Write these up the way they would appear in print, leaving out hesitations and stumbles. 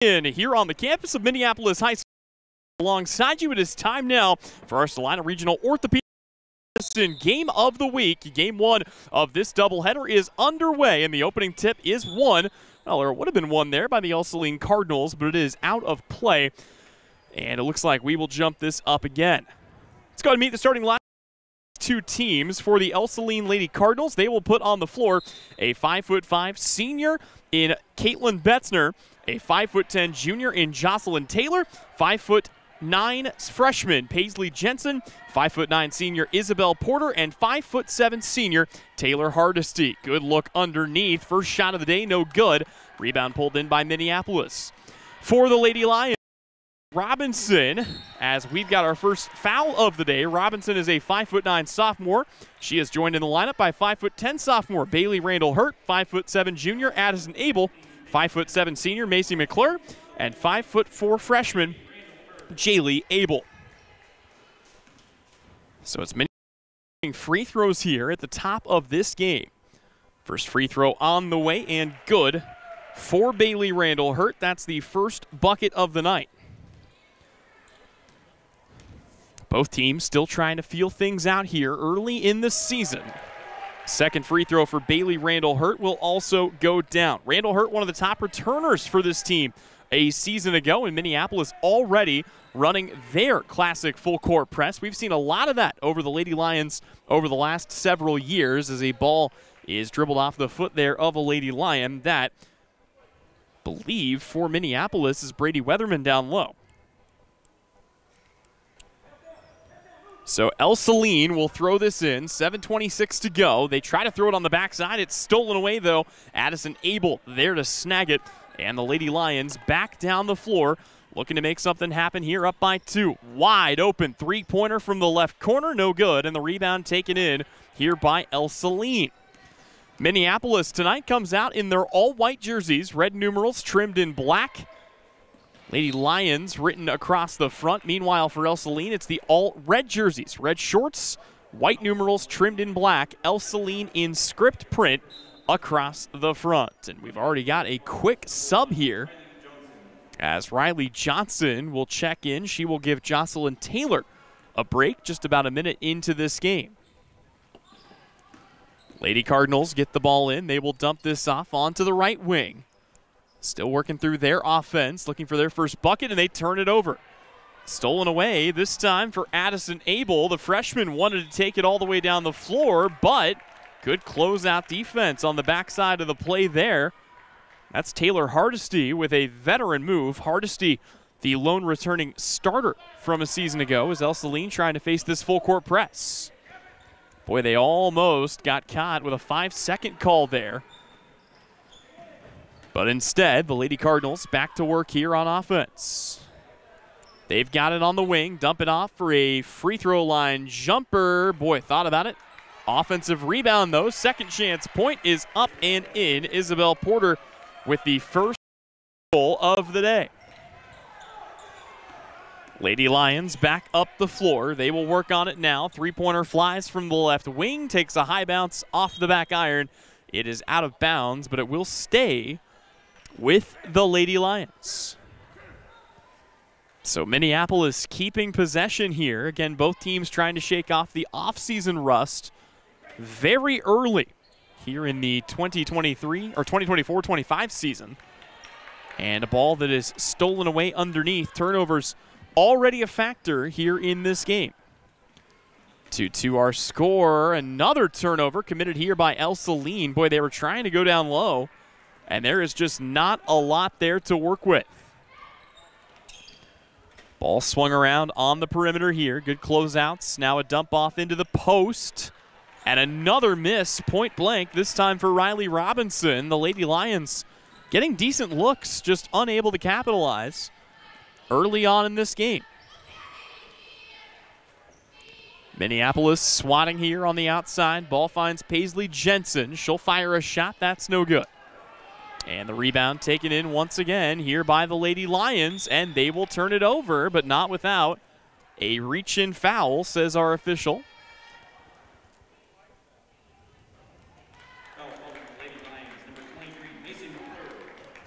Here on the campus of Minneapolis High School. Alongside you, it is time now for our Salina Regional Orthopedic Game of the Week. Game one of this doubleheader is underway, and the opening tip is won. Well, or it would have been won there by the Ell-Saline Cardinals, but it is out of play, and it looks like we will jump this up again. Let's go ahead and meet the starting line. Two teams. For the Ell-Saline Lady Cardinals, they will put on the floor a 5'5" senior in Caitlin Betzner, a 5'10" junior in Jocelyn Taylor, 5'9" freshman Paisley Jensen, 5'9" senior Isabel Porter, and 5'7" senior Taylor Hardesty. Good look underneath. First shot of the day, no good. Rebound pulled in by Minneapolis. For the Lady Lions, Robinson, as we've got our first foul of the day. Robinson is a 5'9" sophomore. She is joined in the lineup by 5'10" sophomore Bailey Randall Hurt, 5'7" junior Addison Abel, 5'7" senior Macy McClure, and 5'4" freshman Jaylee Abel. So it's many free throws here at the top of this game. First free throw on the way and good for Bailey Randall Hurt. That's the first bucket of the night. Both teams still trying to feel things out here early in the season. Second free throw for Bailey Randall Hurt will also go down. Randall Hurt, one of the top returners for this team a season ago, in Minneapolis already running their classic full court press. We've seen a lot of that over the Lady Lions over the last several years as a ball is dribbled off the foot there of a Lady Lion. That, believe, for Minneapolis is Brady Weatherman down low. So Ell-Saline will throw this in, 7:26 to go. They try to throw it on the backside. It's stolen away, though. Addison Abel there to snag it. And the Lady Lions back down the floor, looking to make something happen here, up by 2. Wide open three-pointer from the left corner, no good. And the rebound taken in here by Ell-Saline. Minneapolis tonight comes out in their all-white jerseys, red numerals trimmed in black. Lady Lions written across the front. Meanwhile, for Ell-Saline, it's the all-red jerseys. Red shorts, white numerals trimmed in black. Ell-Saline in script print across the front. And we've already got a quick sub here as Riley Johnson will check in. She will give Jocelyn Taylor a break just about a minute into this game. Lady Cardinals get the ball in. They will dump this off onto the right wing. Still working through their offense, looking for their first bucket, and they turn it over. Stolen away, this time for Addison Abel. The freshman wanted to take it all the way down the floor, but good closeout defense on the backside of the play there. That's Taylor Hardesty with a veteran move. Hardesty, the lone returning starter from a season ago, as Ell-Saline trying to face this full court press. Boy, they almost got caught with a 5-second call there. But instead, the Lady Cardinals back to work here on offense. They've got it on the wing, dump it off for a free throw line jumper. Boy, thought about it. Offensive rebound, though. Second chance point is up and in. Isabel Porter with the first goal of the day. Lady Lions back up the floor. They will work on it now. Three-pointer flies from the left wing, takes a high bounce off the back iron. It is out of bounds, but it will stay with the Lady Lions. So Minneapolis keeping possession here. Again, both teams trying to shake off the offseason rust very early here in the 2023 or 2024-25 season. And a ball that is stolen away underneath. Turnovers already a factor here in this game. 2-2 our score. Another turnover committed here by Ell-Saline. Boy, they were trying to go down low, and there is just not a lot there to work with. Ball swung around on the perimeter here. Good closeouts. Now a dump off into the post. And another miss, point blank, this time for Riley Robinson. The Lady Lions getting decent looks, just unable to capitalize early on in this game. Minneapolis swatting here on the outside. Ball finds Paisley Jensen. She'll fire a shot. That's no good. And the rebound taken in once again here by the Lady Lions, and they will turn it over, but not without a reach-in foul, says our official.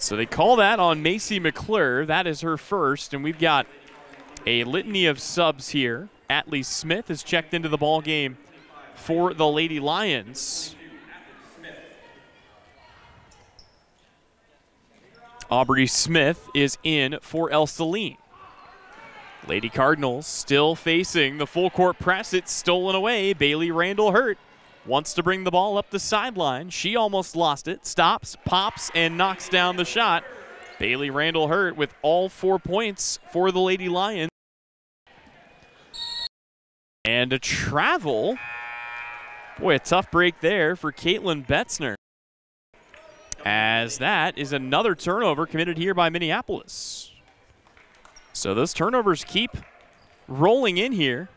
So they call that on Macy McClure. That is her first, and we've got a litany of subs here. Atlee Smith has checked into the ball game for the Lady Lions. Aubrey Smith is in for Ell-Saline. Lady Cardinals still facing the full court press. It's stolen away. Bailey Randall Hurt wants to bring the ball up the sideline. She almost lost it. Stops, pops, and knocks down the shot. Bailey Randall Hurt with all 4 points for the Lady Lions. And a travel. Boy, a tough break there for Caitlin Betzner, as that is another turnover committed here by Minneapolis. So those turnovers keep rolling in here.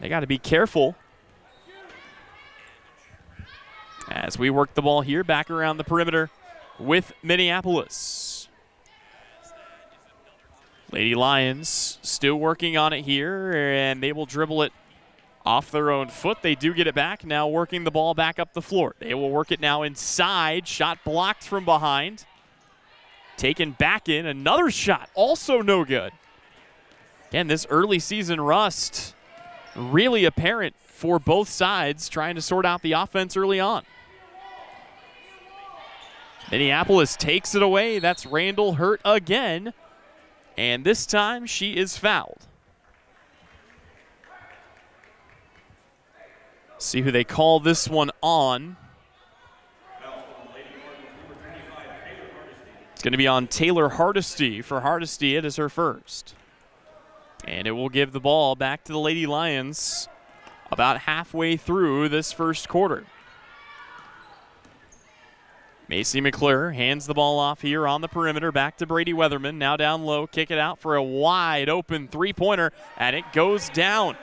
They got to be careful as we work the ball here back around the perimeter with Minneapolis. Lady Lions still working on it here, and they will dribble it off their own foot. They do get it back, now working the ball back up the floor. They will work it now inside. Shot blocked from behind. Taken back in. Another shot, also no good. Again, this early season rust really apparent for both sides, trying to sort out the offense early on. Minneapolis takes it away. That's Randall Hurt again. And this time she is fouled. See who they call this one on. It's going to be on Taylor Hardesty. For Hardesty, it is her first. And it will give the ball back to the Lady Lions about halfway through this first quarter. Macy McClure hands the ball off here on the perimeter, back to Brady Weatherman. Now down low, kick it out for a wide open three-pointer, and it goes down.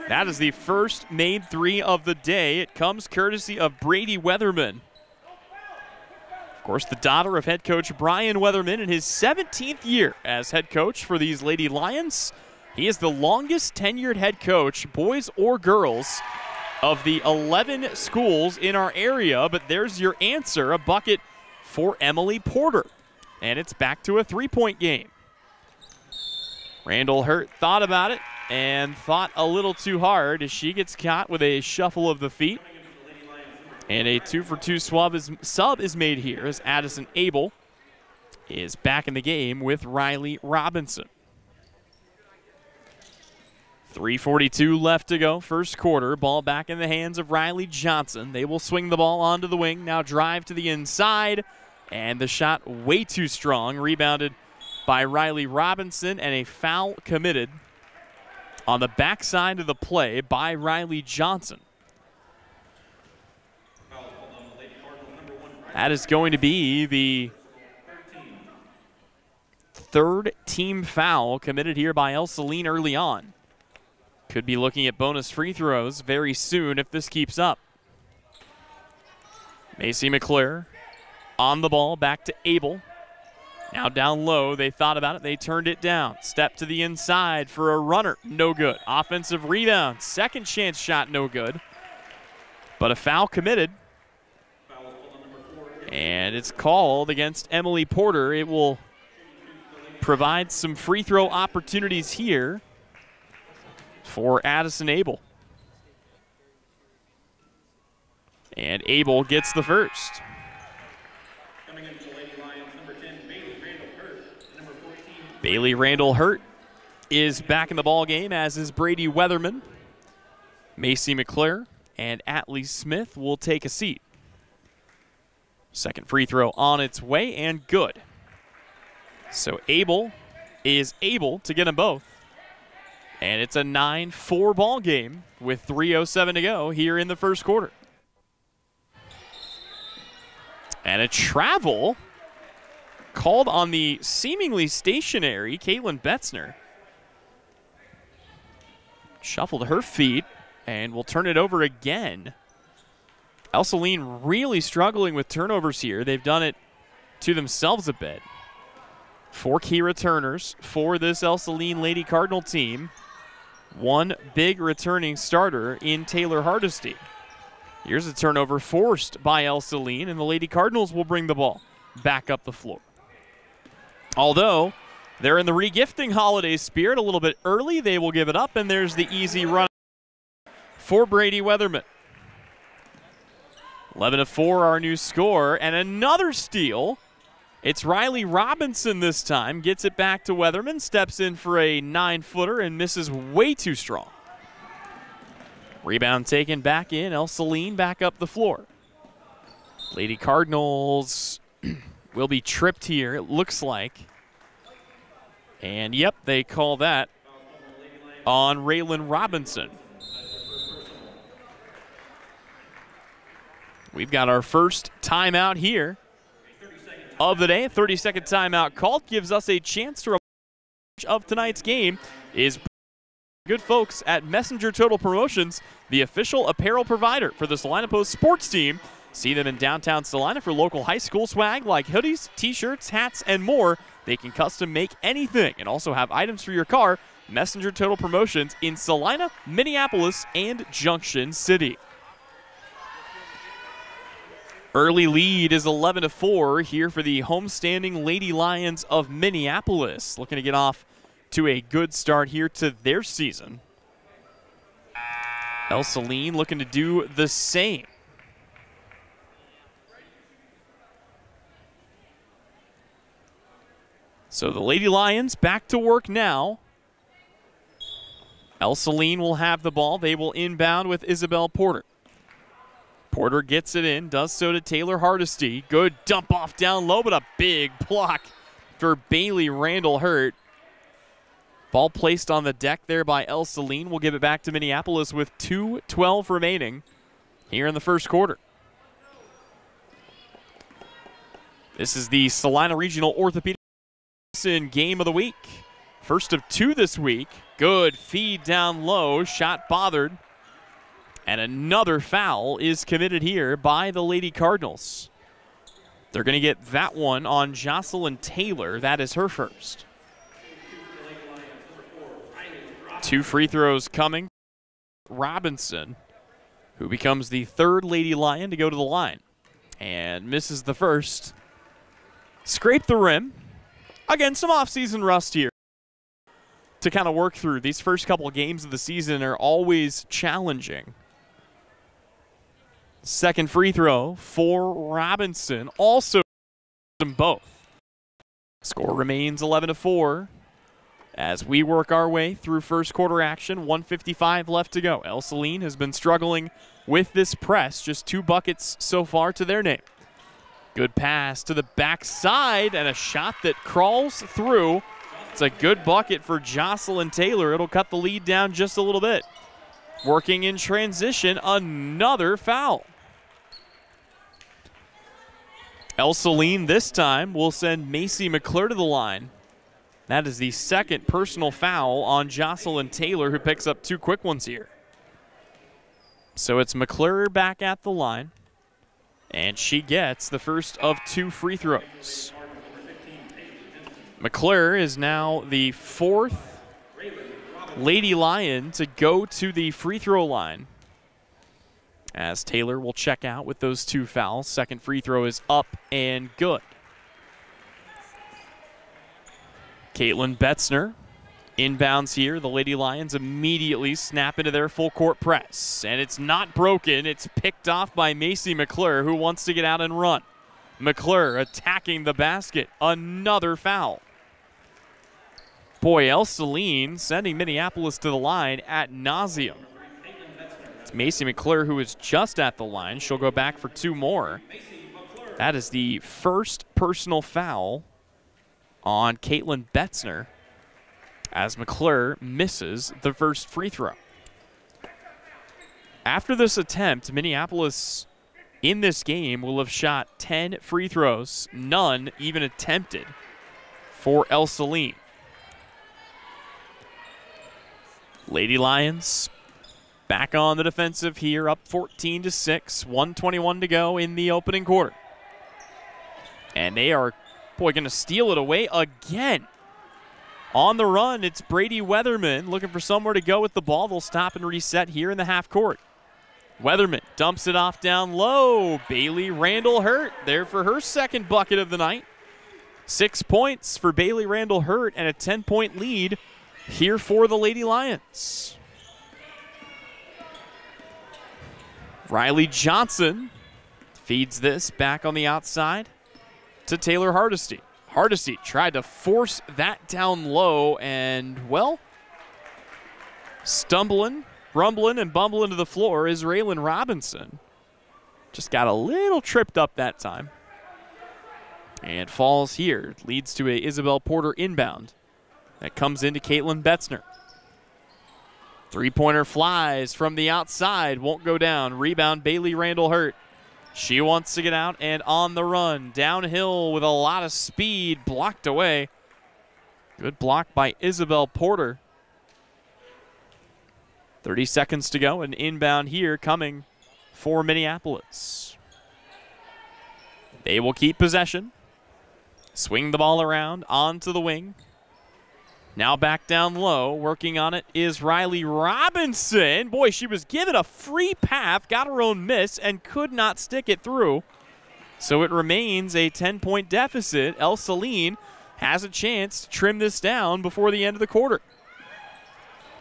That is the first made three of the day. It comes courtesy of Brady Weatherman. Of course, the daughter of head coach Brian Weatherman in his 17th year as head coach for these Lady Lions. He is the longest tenured head coach, boys or girls, of the 11 schools in our area. But there's your answer, a bucket for Emily Porter. And it's back to a three-point game. Randall Hurt thought about it and thought a little too hard as she gets caught with a shuffle of the feet. And a 2-for-2 sub is made here as Addison Abel is back in the game with Riley Robinson. 3:42 left to go, first quarter. Ball back in the hands of Riley Johnson. They will swing the ball onto the wing, now drive to the inside, and the shot way too strong. Rebounded by Riley Robinson, and a foul committed on the backside of the play by Riley Johnson. That is going to be the third team foul committed here by Ell-Saline early on. Could be looking at bonus free throws very soon if this keeps up. Macy McClure on the ball, back to Abel. Now down low, they thought about it, they turned it down. Step to the inside for a runner, no good. Offensive rebound, second chance shot, no good. But a foul committed. And it's called against Emily Porter. It will provide some free throw opportunities here for Addison Abel. And Abel gets the first. Bailey Randall Hurt is back in the ball game, as is Brady Weatherman. Macy McClure and Atlee Smith will take a seat. Second free throw on its way, and good. So Abel is able to get them both. And it's a 9-4 ball game with 3:07 to go here in the first quarter. And a travel called on the seemingly stationary Caitlin Betzner. Shuffled her feet and will turn it over again. Ell-Saline really struggling with turnovers here. They've done it to themselves a bit. 4 key returners for this Ell-Saline Lady Cardinal team. One big returning starter in Taylor Hardesty. Here's a turnover forced by Ell-Saline, and the Lady Cardinals will bring the ball back up the floor. Although they're in the regifting holiday spirit a little bit early, they will give it up, and there's the easy run for Brady Weatherman. 11-4 our new score, and another steal. It's Riley Robinson this time, gets it back to Weatherman, steps in for a 9-footer and misses way too strong. Rebound taken back in, Ell-Saline back up the floor. Lady Cardinals will be tripped here, it looks like. And yep, they call that on Raylan Robinson. We've got our first timeout here of the day. A 30-second timeout called gives us a chance to of tonight's game is good folks at Messenger Total Promotions, the official apparel provider for the Salina Post sports team. See them in downtown Salina for local high school swag like hoodies, t-shirts, hats, and more. They can custom make anything and also have items for your car. Messenger Total Promotions in Salina, Minneapolis, and Junction City. Early lead is 11-4 here for the homestanding Lady Lions of Minneapolis. Looking to get off to a good start here to their season. Ell-Saline looking to do the same. So the Lady Lions back to work now. Ell-Saline will have the ball. They will inbound with Isabel Porter. Porter gets it in, does so to Taylor Hardesty. Good dump off down low, but a big block for Bailey Randall Hurt. Ball placed on the deck there by Ell-Saline. We'll give it back to Minneapolis with 2:12 remaining here in the first quarter. This is the Salina Regional Orthopedic Game of the Week. First of two this week. Good feed down low, shot bothered. And another foul is committed here by the Lady Cardinals. They're going to get that one on Jocelyn Taylor. That is her first. 2 free throws coming. Robinson, who becomes the third Lady Lion to go to the line. And misses the first. Scraped the rim. Again, some off-season rust here to kind of work through. These first couple games of the season are always challenging. Second free throw for Robinson. Also them both. Score remains 11-4 as we work our way through first quarter action. 1:55 left to go. Ell-Saline has been struggling with this press. Just 2 buckets so far to their name. Good pass to the backside and a shot that crawls through. It's a good bucket for Jocelyn Taylor. It'll cut the lead down just a little bit. Working in transition, another foul. Ell-Saline this time will send Macy McClure to the line. That is the second personal foul on Jocelyn Taylor, who picks up 2 quick ones here. So it's McClure back at the line, and she gets the first of 2 free throws. McClure is now the 4th Lady Lion to go to the free throw line, as Taylor will check out with those 2 fouls. Second free throw is up and good. Caitlin Betzner inbounds here. The Lady Lions immediately snap into their full court press. And it's not broken. It's picked off by Macy McClure, who wants to get out and run. McClure attacking the basket. Another foul. Boy, Ell-Saline sending Minneapolis to the line ad nauseum. It's Macy McClure who is just at the line. She'll go back for 2 more. That is the first personal foul on Caitlin Betzner, as McClure misses the first free throw. After this attempt, Minneapolis in this game will have shot 10 free throws, none even attempted for Ell-Saline. Lady Lions back on the defensive here, up 14-6, 1:21 to go in the opening quarter. And they are, boy, going to steal it away again. On the run, it's Brady Weatherman looking for somewhere to go with the ball. They'll stop and reset here in the half court. Weatherman dumps it off down low. Bailey Randall Hurt there for her second bucket of the night. 6 points for Bailey Randall Hurt and a 10-point lead here for the Lady Lions. Riley Johnson feeds this back on the outside to Taylor Hardesty. Hardesty tried to force that down low and, well, stumbling, rumbling, and bumbling to the floor is Raylan Robinson. Just got a little tripped up that time. And falls here. Leads to a Isabel Porter inbound. That comes into Caitlin Betzner. Three-pointer flies from the outside. Won't go down. Rebound, Bailey Randall Hurt. She wants to get out and on the run. Downhill with a lot of speed. Blocked away. Good block by Isabel Porter. 30 seconds to go. An inbound here coming for Minneapolis. They will keep possession. Swing the ball around onto the wing. Now back down low. Working on it is Riley Robinson. Boy, she was given a free path, got her own miss, and could not stick it through. So it remains a 10-point deficit. Ell-Saline has a chance to trim this down before the end of the quarter.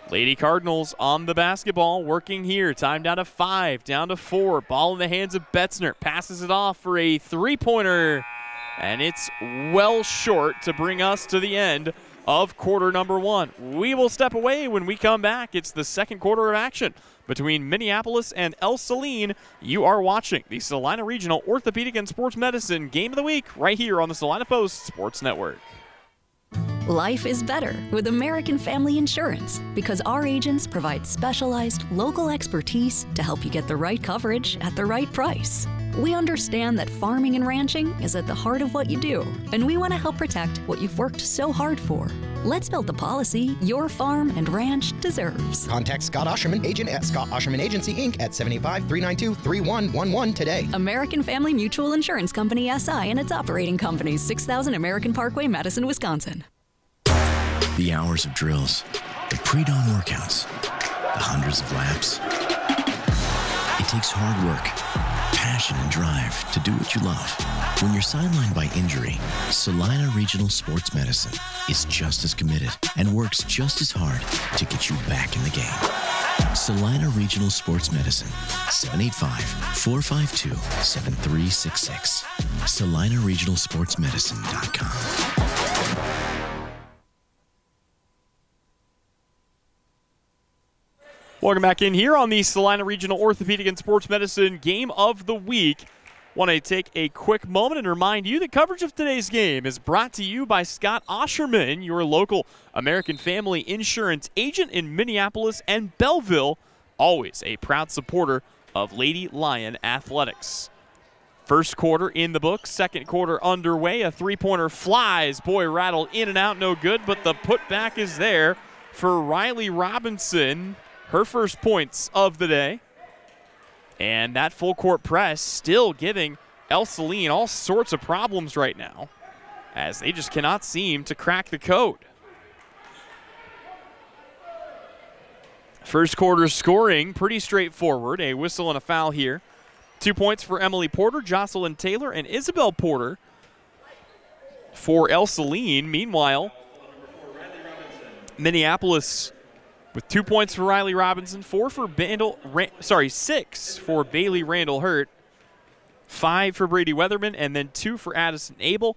Lady Cardinals on the basketball, working here. Time down to 5, down to 4. Ball in the hands of Betzner. Passes it off for a three-pointer. And it's well short to bring us to the end of quarter number 1. We will step away when we come back. It's the second quarter of action between Minneapolis and Ell-Saline. You are watching the Salina Regional Orthopedic and Sports Medicine Game of the Week right here on the Salina Post Sports Network. Life is better with American Family Insurance because our agents provide specialized local expertise to help you get the right coverage at the right price. We understand that farming and ranching is at the heart of what you do, and we want to help protect what you've worked so hard for. Let's build the policy your farm and ranch deserves. Contact Scott Osherman, agent at Scott Osherman Agency, Inc. at 75-392-3111 today. American Family Mutual Insurance Company, SI, and its operating companies, 6000 American Parkway, Madison, Wisconsin. The hours of drills, the pre-dawn workouts, the hundreds of laps. It takes hard work, passion, and drive to do what you love. When you're sidelined by injury, Salina Regional Sports Medicine is just as committed and works just as hard to get you back in the game. Salina Regional Sports Medicine, 785-452-7366. SalinaRegionalSportsMedicine.com. Welcome back in here on the Salina Regional Orthopedic and Sports Medicine Game of the Week. Want to take a quick moment and remind you that coverage of today's game is brought to you by Scott Osherman, your local American Family Insurance agent in Minneapolis and Belleville, always a proud supporter of Lady Lion Athletics. First quarter in the books, second quarter underway. A three-pointer flies. Boy, rattled in and out, no good, but the putback is there for Riley Robinson. Her first points of the day. And that full court press still giving Ell-Saline all sorts of problems right now, as they just cannot seem to crack the code. First quarter scoring, pretty straightforward. A whistle and a foul here. 2 points for Emily Porter, Jocelyn Taylor, and Isabel Porter for Ell-Saline. Meanwhile, Minneapolis with 2 points for Riley Robinson, 6 for Bailey Randall Hurt, 5 for Brady Weatherman, and then 2 for Addison Abel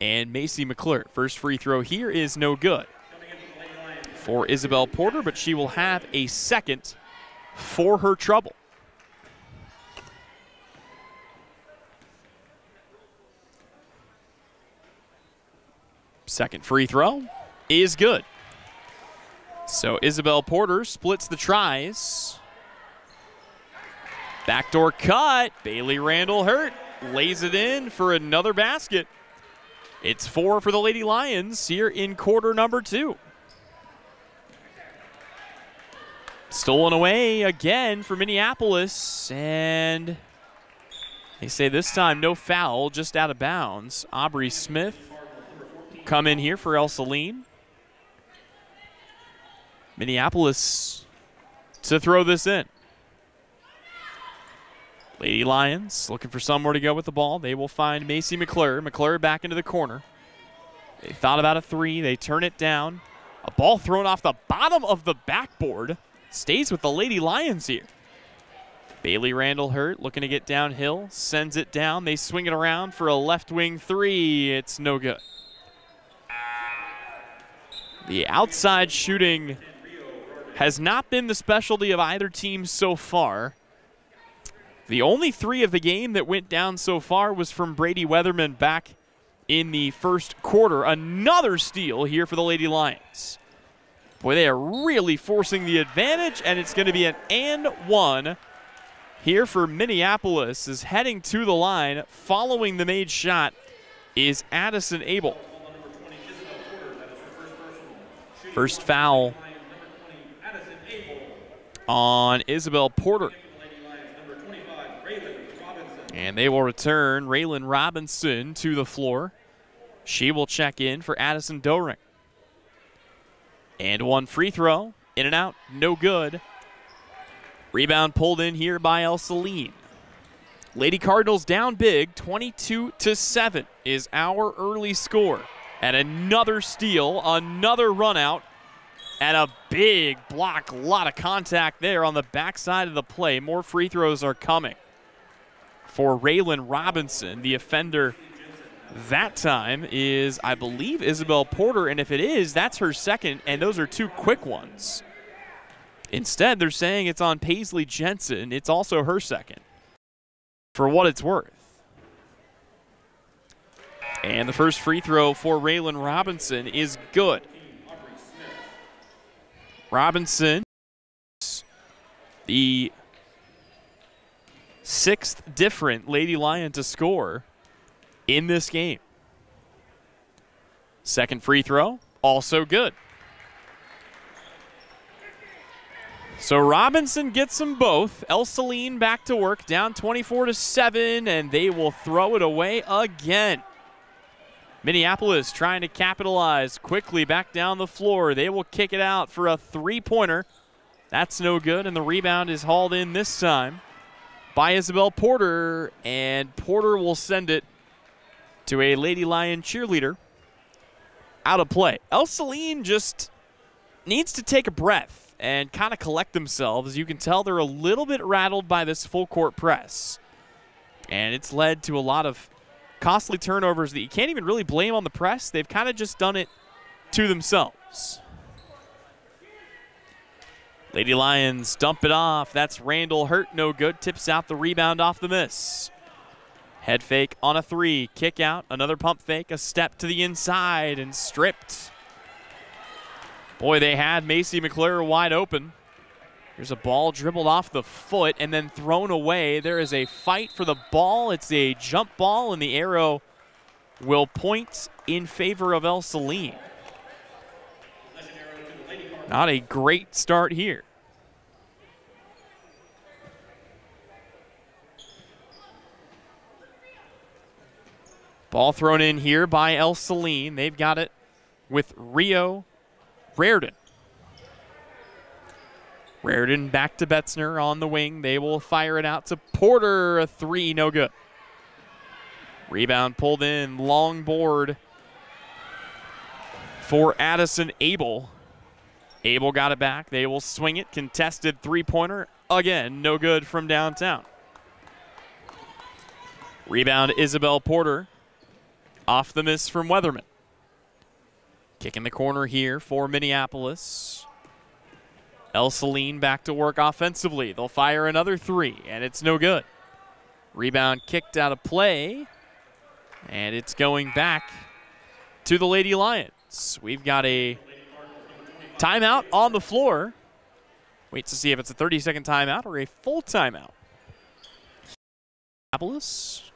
and Macy McClure. First free throw here is no good for Isabel Porter, but she will have a second for her trouble. Second free throw is good. So Isabel Porter splits the tries. Backdoor cut. Bailey Randall Hurt lays it in for another basket. It's 4 for the Lady Lions here in quarter number 2. Stolen away again for Minneapolis, and they say this time no foul, just out of bounds. Aubrey Smith come in here for Ell-Saline. Minneapolis to throw this in. Lady Lions looking for somewhere to go with the ball. They will find Macy McClure. McClure back into the corner. They thought about a three. They turn it down. A ball thrown off the bottom of the backboard. Stays with the Lady Lions here. Bailey Randall Hurt looking to get downhill. Sends it down. They swing it around for a left wing three. It's no good. The outside shooting has not been the specialty of either team so far. The only three of the game that went down so far was from Brady Weatherman back in the first quarter. Another steal here for the Lady Lions. Boy, they are really forcing the advantage, and it's going to be an and one here for Minneapolis. Is heading to the line following the made shot is Addison Abel. First foul on Isabel Porter. And they will return Raylan Robinson to the floor. She will check in for Addison Doring. And one free throw, in and out, no good. Rebound pulled in here by Ell-Saline. Lady Cardinals down big, 22-7 is our early score. And another steal, another run out, and a big block. A lot of contact there on the backside of the play. More free throws are coming for Raylan Robinson. The offender that time is, I believe, Isabel Porter, and if it is, that's her second, and those are two quick ones. Instead, they're saying it's on Paisley Jensen. It's also her second, for what it's worth. And the first free throw for Raylan Robinson is good. Robinson, the sixth different Lady Lion to score in this game. Second free throw, also good. So Robinson gets them both. Ell-Saline back to work, down 24-7, and they will throw it away again. Minneapolis trying to capitalize quickly back down the floor. They will kick it out for a three-pointer. That's no good, and the rebound is hauled in this time by Isabel Porter, and Porter will send it to a Lady Lion cheerleader out of play. Ell-Saline just needs to take a breath and kind of collect themselves. You can tell they're a little bit rattled by this full court press, and it's led to a lot of costly turnovers that you can't even really blame on the press. They've kind of just done it to themselves. Lady Lions dump it off. That's Randall Hurt, no good. Tips out the rebound off the miss. Head fake on a three. Kick out, another pump fake, a step to the inside, and stripped. Boy, they had Macy McClure wide open. There's a ball dribbled off the foot and then thrown away. There is a fight for the ball. It's a jump ball, and the arrow will point in favor of Ell-Saline. Not a great start here. Ball thrown in here by Ell-Saline. They've got it with Rio Raridan. Raridan back to Betzner on the wing. They will fire it out to Porter. A three, no good. Rebound pulled in. Long board for Addison Abel. Abel got it back. They will swing it. Contested three-pointer. Again, no good from downtown. Rebound Isabel Porter. Off the miss from Weatherman. Kick in the corner here for Minneapolis. Ell-Saline back to work offensively. They'll fire another three, and it's no good. Rebound kicked out of play, and it's going back to the Lady Lions. We've got a timeout on the floor. Wait to see if it's a 30-second timeout or a full timeout. Minneapolis.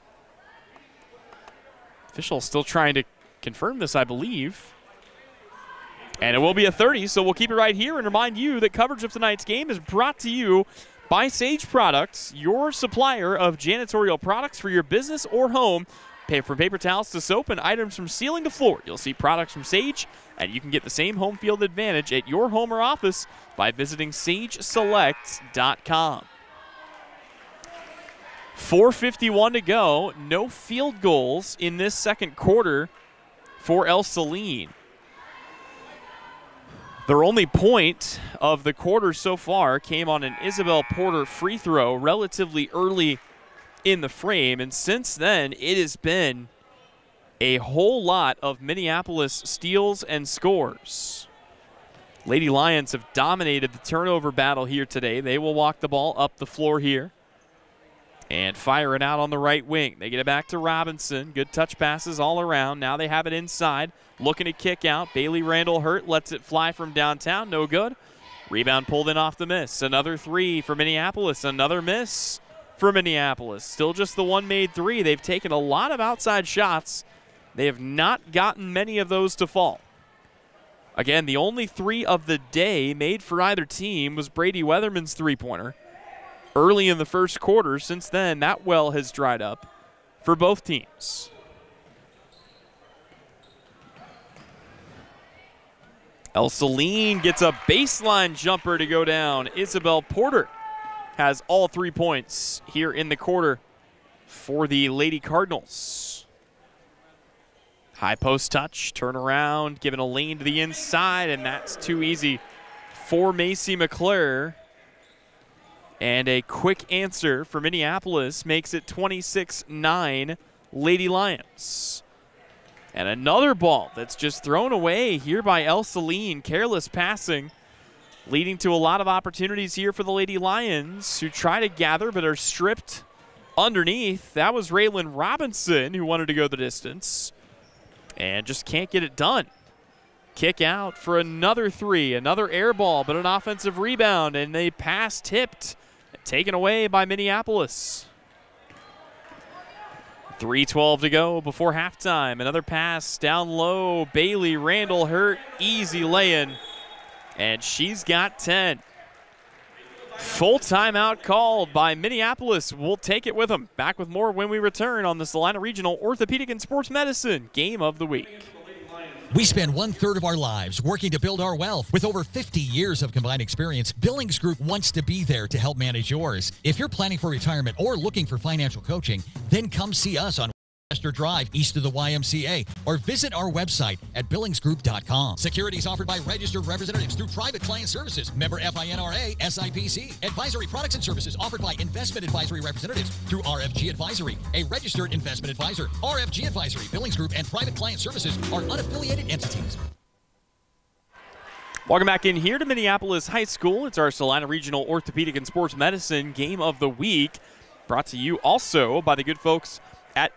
Official still trying to confirm this, I believe. And it will be a 30, so we'll keep it right here and remind you that coverage of tonight's game is brought to you by Sage Products, your supplier of janitorial products for your business or home. From paper towels to soap and items from ceiling to floor, you'll see products from Sage, and you can get the same home field advantage at your home or office by visiting SageSelects.com. 4:51 to go. No field goals in this second quarter for Ell-Saline. Their only point of the quarter so far came on an Isabel Porter free throw relatively early in the frame, and since then it has been a whole lot of Minneapolis steals and scores. Lady Lions have dominated the turnover battle here today. They will walk the ball up the floor here and fire it out on the right wing. They get it back to Robinson. Good touch passes all around. Now they have it inside. Looking to kick out. Bailey Randall hurt. Lets it fly from downtown. No good. Rebound pulled in off the miss. Another three for Minneapolis. Another miss for Minneapolis. Still just the one made three. They've taken a lot of outside shots. They have not gotten many of those to fall. Again, the only three of the day made for either team was Brady Weatherman's three-pointer early in the first quarter. Since then, that well has dried up for both teams. Ell-Saline gets a baseline jumper to go down. Isabel Porter has all 3 points here in the quarter for the Lady Cardinals. High post touch, turn around, giving a lane to the inside, and that's too easy for Macy McClure. And a quick answer for Minneapolis makes it 26-9 Lady Lions. And another ball that's just thrown away here by Ell-Saline. Careless passing, leading to a lot of opportunities here for the Lady Lions, who try to gather but are stripped underneath. That was Raylan Robinson, who wanted to go the distance and just can't get it done. Kick out for another three, another air ball, but an offensive rebound, and they pass tipped, taken away by Minneapolis. 3:12 to go before halftime. Another pass down low. Bailey Randall hurt, easy lay-in, and she's got 10. Full timeout called by Minneapolis. We'll take it with them. Back with more when we return on the Salina Regional Orthopedic and Sports Medicine Game of the Week. We spend 1/3 of our lives working to build our wealth. With over 50 years of combined experience, Billings Group wants to be there to help manage yours. If you're planning for retirement or looking for financial coaching, then come see us on Westchester Drive, east of the YMCA, or visit our website at billingsgroup.com. Securities offered by registered representatives through Private Client Services, member FINRA, SIPC. Advisory products and services offered by investment advisory representatives through RFG Advisory, a registered investment advisor. RFG Advisory, Billings Group, and Private Client Services are unaffiliated entities. Welcome back in here to Minneapolis High School. It's our Salina Regional Orthopedic and Sports Medicine Game of the Week, brought to you also by the good folks at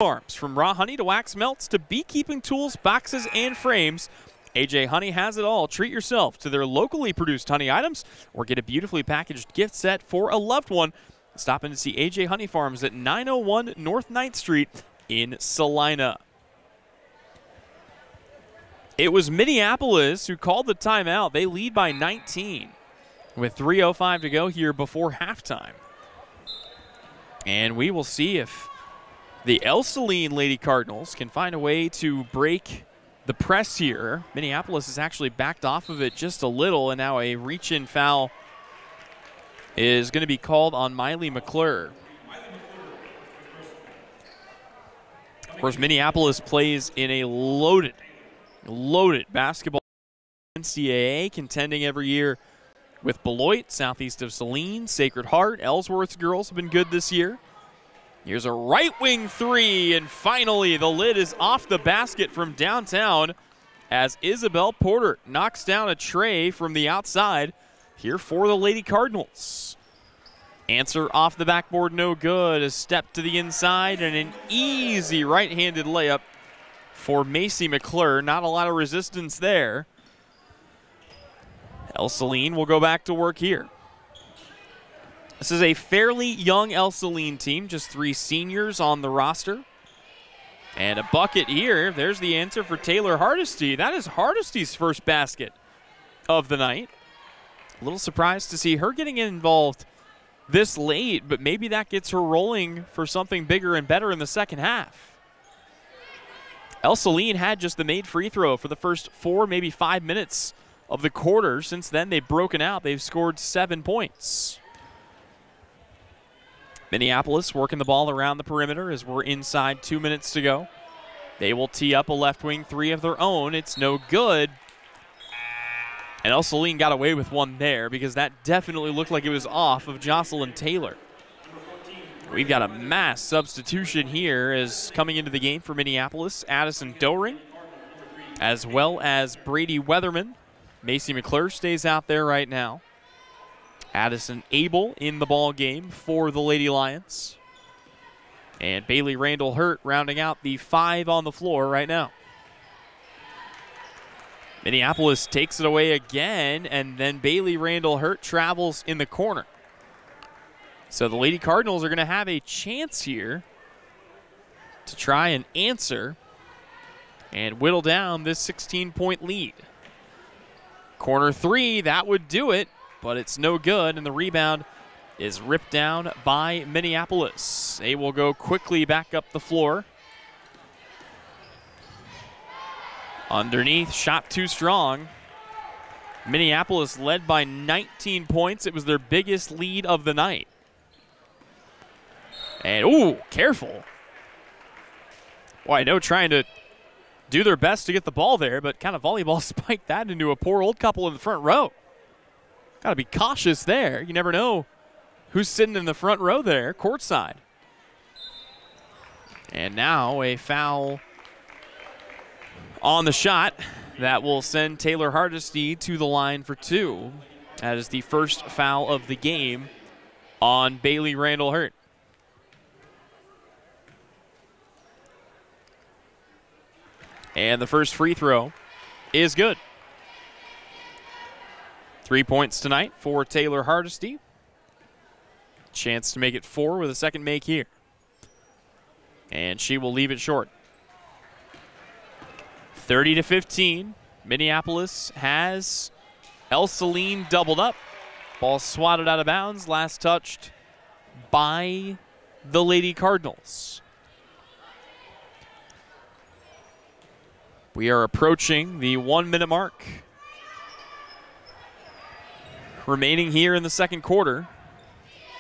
Farms. From raw honey to wax melts to beekeeping tools, boxes, and frames, AJ Honey has it all. Treat yourself to their locally produced honey items or get a beautifully packaged gift set for a loved one. Stop in to see AJ Honey Farms at 901 North 9th Street in Salina. It was Minneapolis who called the timeout. They lead by 19 with 3:05 to go here before halftime. And we will see if the Ell-Saline Lady Cardinals can find a way to break the press here. Minneapolis has actually backed off of it just a little, and now a reach-in foul is going to be called on Miley McClure. Of course, Minneapolis plays in a loaded basketball NCAA, contending every year with Beloit, southeast of Saline, Sacred Heart. Ellsworth's girls have been good this year. Here's a right wing three, and finally the lid is off the basket from downtown as Isabel Porter knocks down a tray from the outside here for the Lady Cardinals. Answer off the backboard, no good. A step to the inside and an easy right-handed layup for Macy McClure. Not a lot of resistance there. Ell-Saline will go back to work here. This is a fairly young Ell-Saline team, just 3 seniors on the roster. And a bucket here. There's the answer for Taylor Hardesty. That is Hardesty's first basket of the night. A little surprised to see her getting involved this late, but maybe that gets her rolling for something bigger and better in the second half. Ell-Saline had just the made free throw for the first 4, maybe 5 minutes of the quarter. Since then, they've broken out. They've scored 7 points. Minneapolis working the ball around the perimeter as we're inside 2 minutes to go. They will tee up a left wing three of their own. It's no good. And Ell-Saline got away with one there because that definitely looked like it was off of Jocelyn Taylor. We've got a mass substitution here as coming into the game for Minneapolis, Addison Doering, as well as Brady Weatherman. Macy McClure stays out there right now. Addison Abel in the ball game for the Lady Lions. And Bailey Randall Hurt rounding out the 5 on the floor right now. Minneapolis takes it away again, and then Bailey Randall Hurt travels in the corner. So the Lady Cardinals are going to have a chance here to try and answer and whittle down this 16-point lead. Corner three, that would do it, but it's no good, and the rebound is ripped down by Minneapolis. They will go quickly back up the floor. Underneath, shot too strong. Minneapolis led by 19 points. It was their biggest lead of the night. And, ooh, careful. Well, I know trying to do their best to get the ball there, but kind of volleyball spiked that into a poor old couple in the front row. Got to be cautious there. You never know who's sitting in the front row there, courtside. And now a foul on the shot that will send Taylor Hardesty to the line for 2. That is the first foul of the game on Bailey Randall Hurt. And the first free throw is good. 3 points tonight for Taylor Hardesty. Chance to make it 4 with a second make here. And she will leave it short. 30-15. Minneapolis has Ell-Saline doubled up. Ball swatted out of bounds. Last touched by the Lady Cardinals. We are approaching the 1 minute mark remaining here in the second quarter.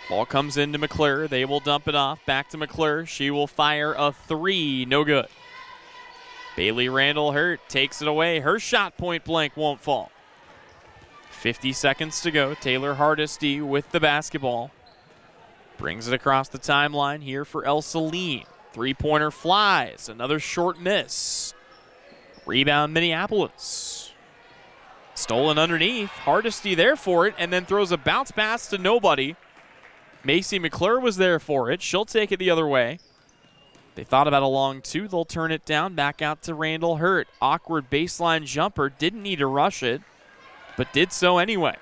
Ball comes into McClure. They will dump it off. Back to McClure. She will fire a 3. No good. Bailey Randall Hurt takes it away. Her shot point blank won't fall. 50 seconds to go. Taylor Hardesty with the basketball. Brings it across the timeline here for Ell-Saline. 3-pointer flies. Another short miss. Rebound Minneapolis. Stolen underneath. Hardesty there for it, and then throws a bounce pass to nobody. Macy McClure was there for it. She'll take it the other way. They thought about a long 2. They'll turn it down. Back out to Randall Hurt. Awkward baseline jumper. Didn't need to rush it, but did so anyway.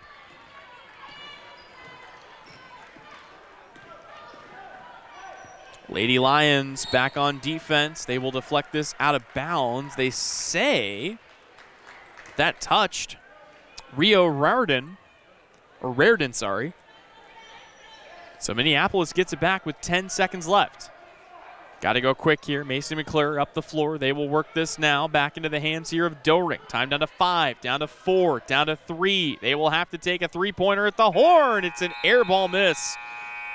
Lady Lions back on defense. They will deflect this out of bounds. They say that touched Raridan, sorry. So Minneapolis gets it back with 10 seconds left. Got to go quick here. Macy McClure up the floor. They will work this now back into the hands here of Doering. Time down to 5, down to 4, down to 3. They will have to take a 3-pointer at the horn. It's an air ball miss.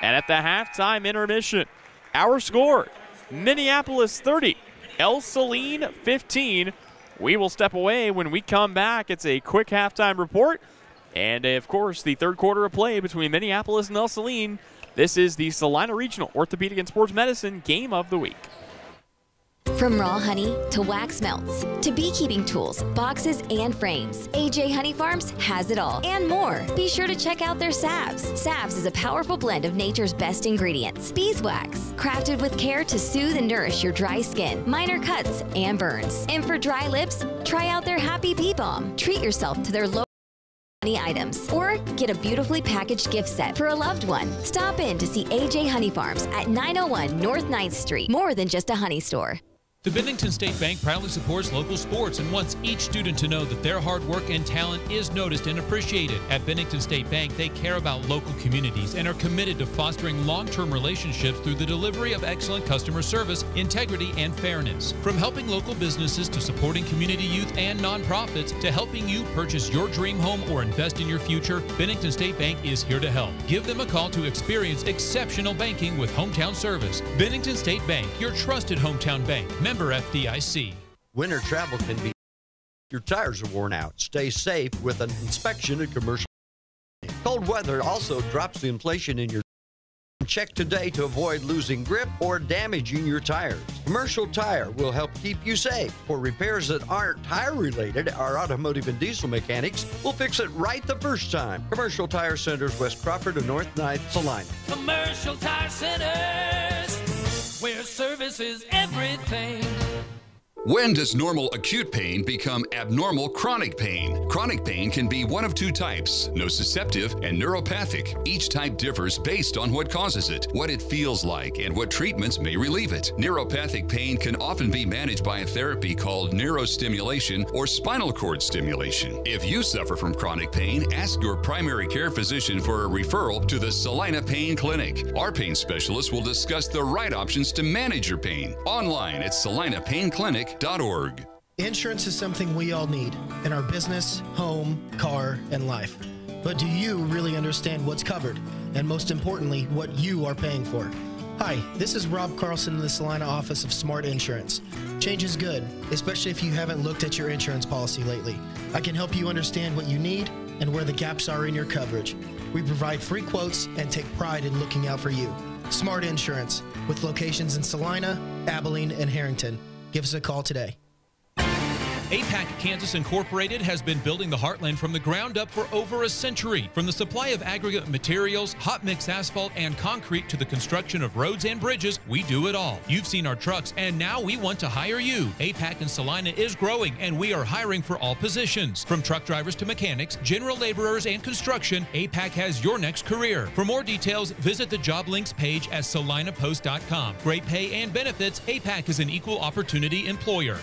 And at the halftime intermission, our score, Minneapolis 30, Ell-Saline 15. We will step away when we come back. It's a quick halftime report. And, of course, the third quarter of play between Minneapolis and Ell-Saline. This is the Salina Regional Orthopedic and Sports Medicine Game of the Week. From raw honey to wax melts to beekeeping tools, boxes, and frames, AJ Honey Farms has it all and more. Be sure to check out their salves. Salves is a powerful blend of nature's best ingredients. Beeswax, crafted with care to soothe and nourish your dry skin, minor cuts, and burns. And for dry lips, try out their Happy Bee Balm. Treat yourself to their low items or get a beautifully packaged gift set for a loved one. Stop in to see AJ Honey Farms at 901 North 9th Street. More than just a honey store. The Bennington State Bank proudly supports local sports and wants each student to know that their hard work and talent is noticed and appreciated. At Bennington State Bank, they care about local communities and are committed to fostering long-term relationships through the delivery of excellent customer service, integrity, and fairness. From helping local businesses to supporting community youth and nonprofits to helping you purchase your dream home or invest in your future, Bennington State Bank is here to help. Give them a call to experience exceptional banking with hometown service. Bennington State Bank, your trusted hometown bank. Member FDIC. Winter travel can be. Your tires are worn out. Stay safe with an inspection at Commercial. Cold weather also drops the inflation in your. Check today to avoid losing grip or damaging your tires. Commercial Tire will help keep you safe. For repairs that aren't tire related, our automotive and diesel mechanics will fix it right the first time. Commercial Tire Centers, West Crawford and North 9th, Salina. Commercial Tire Centers, where service is everything. When does normal acute pain become abnormal chronic pain? Chronic pain can be one of two types, nociceptive and neuropathic. Each type differs based on what causes it, what it feels like, and what treatments may relieve it. Neuropathic pain can often be managed by a therapy called neurostimulation or spinal cord stimulation. If you suffer from chronic pain, ask your primary care physician for a referral to the Salina Pain Clinic. Our pain specialists will discuss the right options to manage your pain. Online at salinapainclinic.org. Insurance is something we all need in our business, home, car, and life. But do you really understand what's covered? And most importantly, what you are paying for? Hi, this is Rob Carlson in the Salina office of Smart Insurance. Change is good, especially if you haven't looked at your insurance policy lately. I can help you understand what you need and where the gaps are in your coverage. We provide free quotes and take pride in looking out for you. Smart Insurance, with locations in Salina, Abilene, and Harrington. Give us a call today. APAC Kansas Incorporated has been building the heartland from the ground up for over a century. From the supply of aggregate materials, hot mix asphalt, and concrete to the construction of roads and bridges, we do it all. You've seen our trucks, and now we want to hire you. APAC in Salina is growing, and we are hiring for all positions. From truck drivers to mechanics, general laborers, and construction, APAC has your next career. For more details, visit the job links page at salinapost.com. Great pay and benefits, APAC is an equal opportunity employer.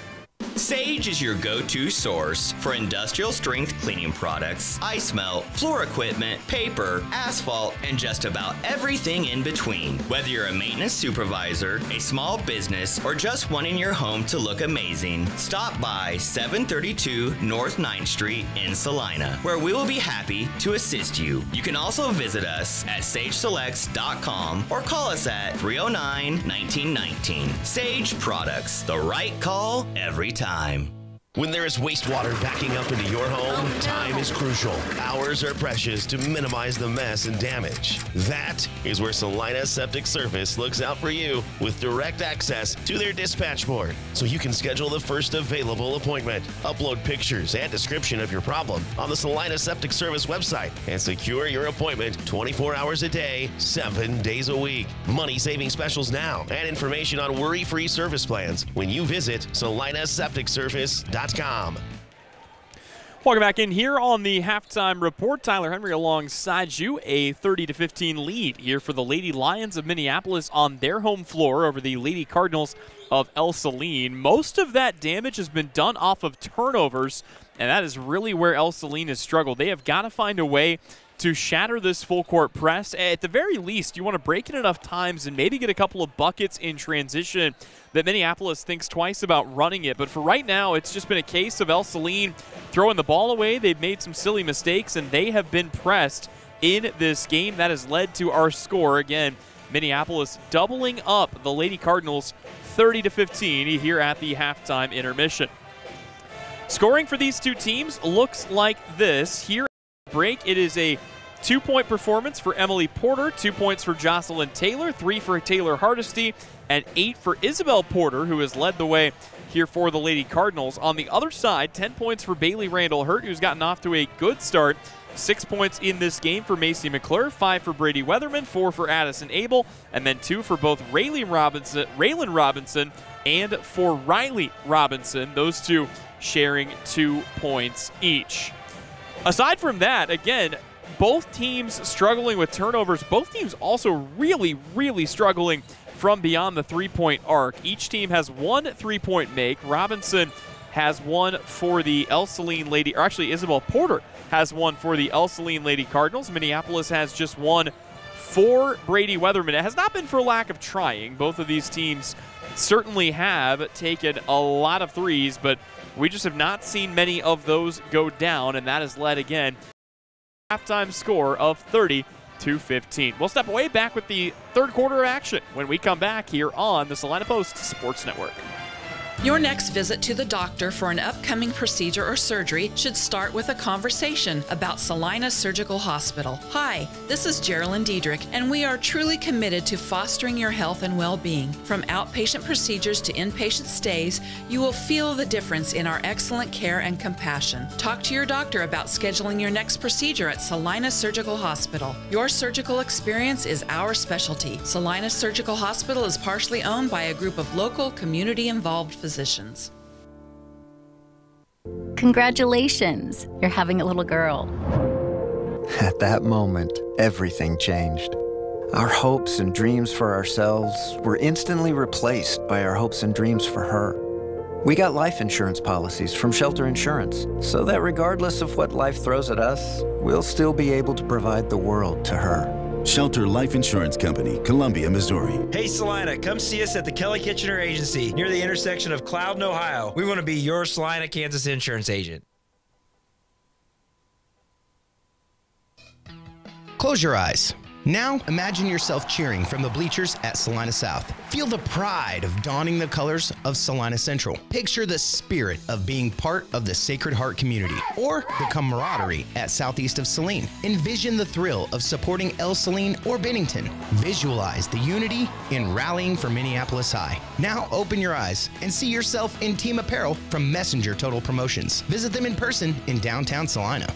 Sage is your go-to source for industrial strength cleaning products, ice melt, floor equipment, paper, asphalt, and just about everything in between. Whether you're a maintenance supervisor, a small business, or just wanting your home to look amazing, stop by 732 North 9th Street in Salina, where we will be happy to assist you. You can also visit us at sageselects.com or call us at 309-1919. Sage Products, the right call every time. When there is wastewater backing up into your home, time is crucial. Hours are precious to minimize the mess and damage. That is where Salina Septic Service looks out for you with direct access to their dispatch board, so you can schedule the first available appointment. Upload pictures and description of your problem on the Salina Septic Service website and secure your appointment 24 hours a day, 7 days a week. Money-saving specials now and information on worry-free service plans when you visit salinasepticservice.com. Welcome back in here on the halftime report. Tyler Henry alongside you. A 30-15 lead here for the Lady Lions of Minneapolis on their home floor over the Lady Cardinals of Ell-Saline. Most of that damage has been done off of turnovers, and that is really where Ell-Saline has struggled. They have got to find a way to shatter this full court press. At the very least, you want to break it enough times and maybe get a couple of buckets in transition that Minneapolis thinks twice about running it. But for right now, it's just been a case of Ell-Saline throwing the ball away. They've made some silly mistakes, and they have been pressed in this game. That has led to our score. Again, Minneapolis doubling up the Lady Cardinals 30-15 here at the halftime intermission. Scoring for these two teams looks like this. Here at the break, it is a 2-point performance for Emily Porter, 2 points for Jocelyn Taylor, 3 for Taylor Hardesty, and 8 for Isabel Porter, who has led the way here for the Lady Cardinals. On the other side, 10 points for Bailey Randall Hurt, who's gotten off to a good start. 6 points in this game for Macy McClure, 5 for Brady Weatherman, 4 for Addison Abel, and then 2 for both Raylan Robinson and for Riley Robinson, those two sharing 2 points each. Aside from that, again, both teams struggling with turnovers. Both teams also really, really struggling from beyond the three-point arc. Each team has one three-point make. Robinson has one for the Ell-Saline Lady, or actually Isabel Porter has one for the Ell-Saline Lady Cardinals. Minneapolis has just one for Brady Weatherman. It has not been for lack of trying. Both of these teams certainly have taken a lot of threes, but we just have not seen many of those go down, and that has led again halftime score of 30-15. We'll step away, back with the third quarter of action when we come back here on the Salina Post Sports Network. Your next visit to the doctor for an upcoming procedure or surgery should start with a conversation about Salina Surgical Hospital. Hi, this is Geraldine Diedrich, and we are truly committed to fostering your health and well-being. From outpatient procedures to inpatient stays, you will feel the difference in our excellent care and compassion. Talk to your doctor about scheduling your next procedure at Salina Surgical Hospital. Your surgical experience is our specialty. Salina Surgical Hospital is partially owned by a group of local, community-involved physicians. Congratulations, you're having a little girl. At that moment, everything changed. Our hopes and dreams for ourselves were instantly replaced by our hopes and dreams for her. We got life insurance policies from Shelter Insurance, so that regardless of what life throws at us, we'll still be able to provide the world to her. Shelter Life Insurance Company, Columbia, Missouri. Hey Salina, come see us at the Kelly Kitchener Agency near the intersection of Cloud and Ohio. We want to be your Salina, Kansas insurance agent. Close your eyes. Now, imagine yourself cheering from the bleachers at Salina South. Feel the pride of donning the colors of Salina Central. Picture the spirit of being part of the Sacred Heart community, or the camaraderie at southeast of Saline. Envision the thrill of supporting Ell-Saline or Bennington. Visualize the unity in rallying for Minneapolis High. Now, open your eyes and see yourself in team apparel from Messenger Total Promotions. Visit them in person in downtown Salina.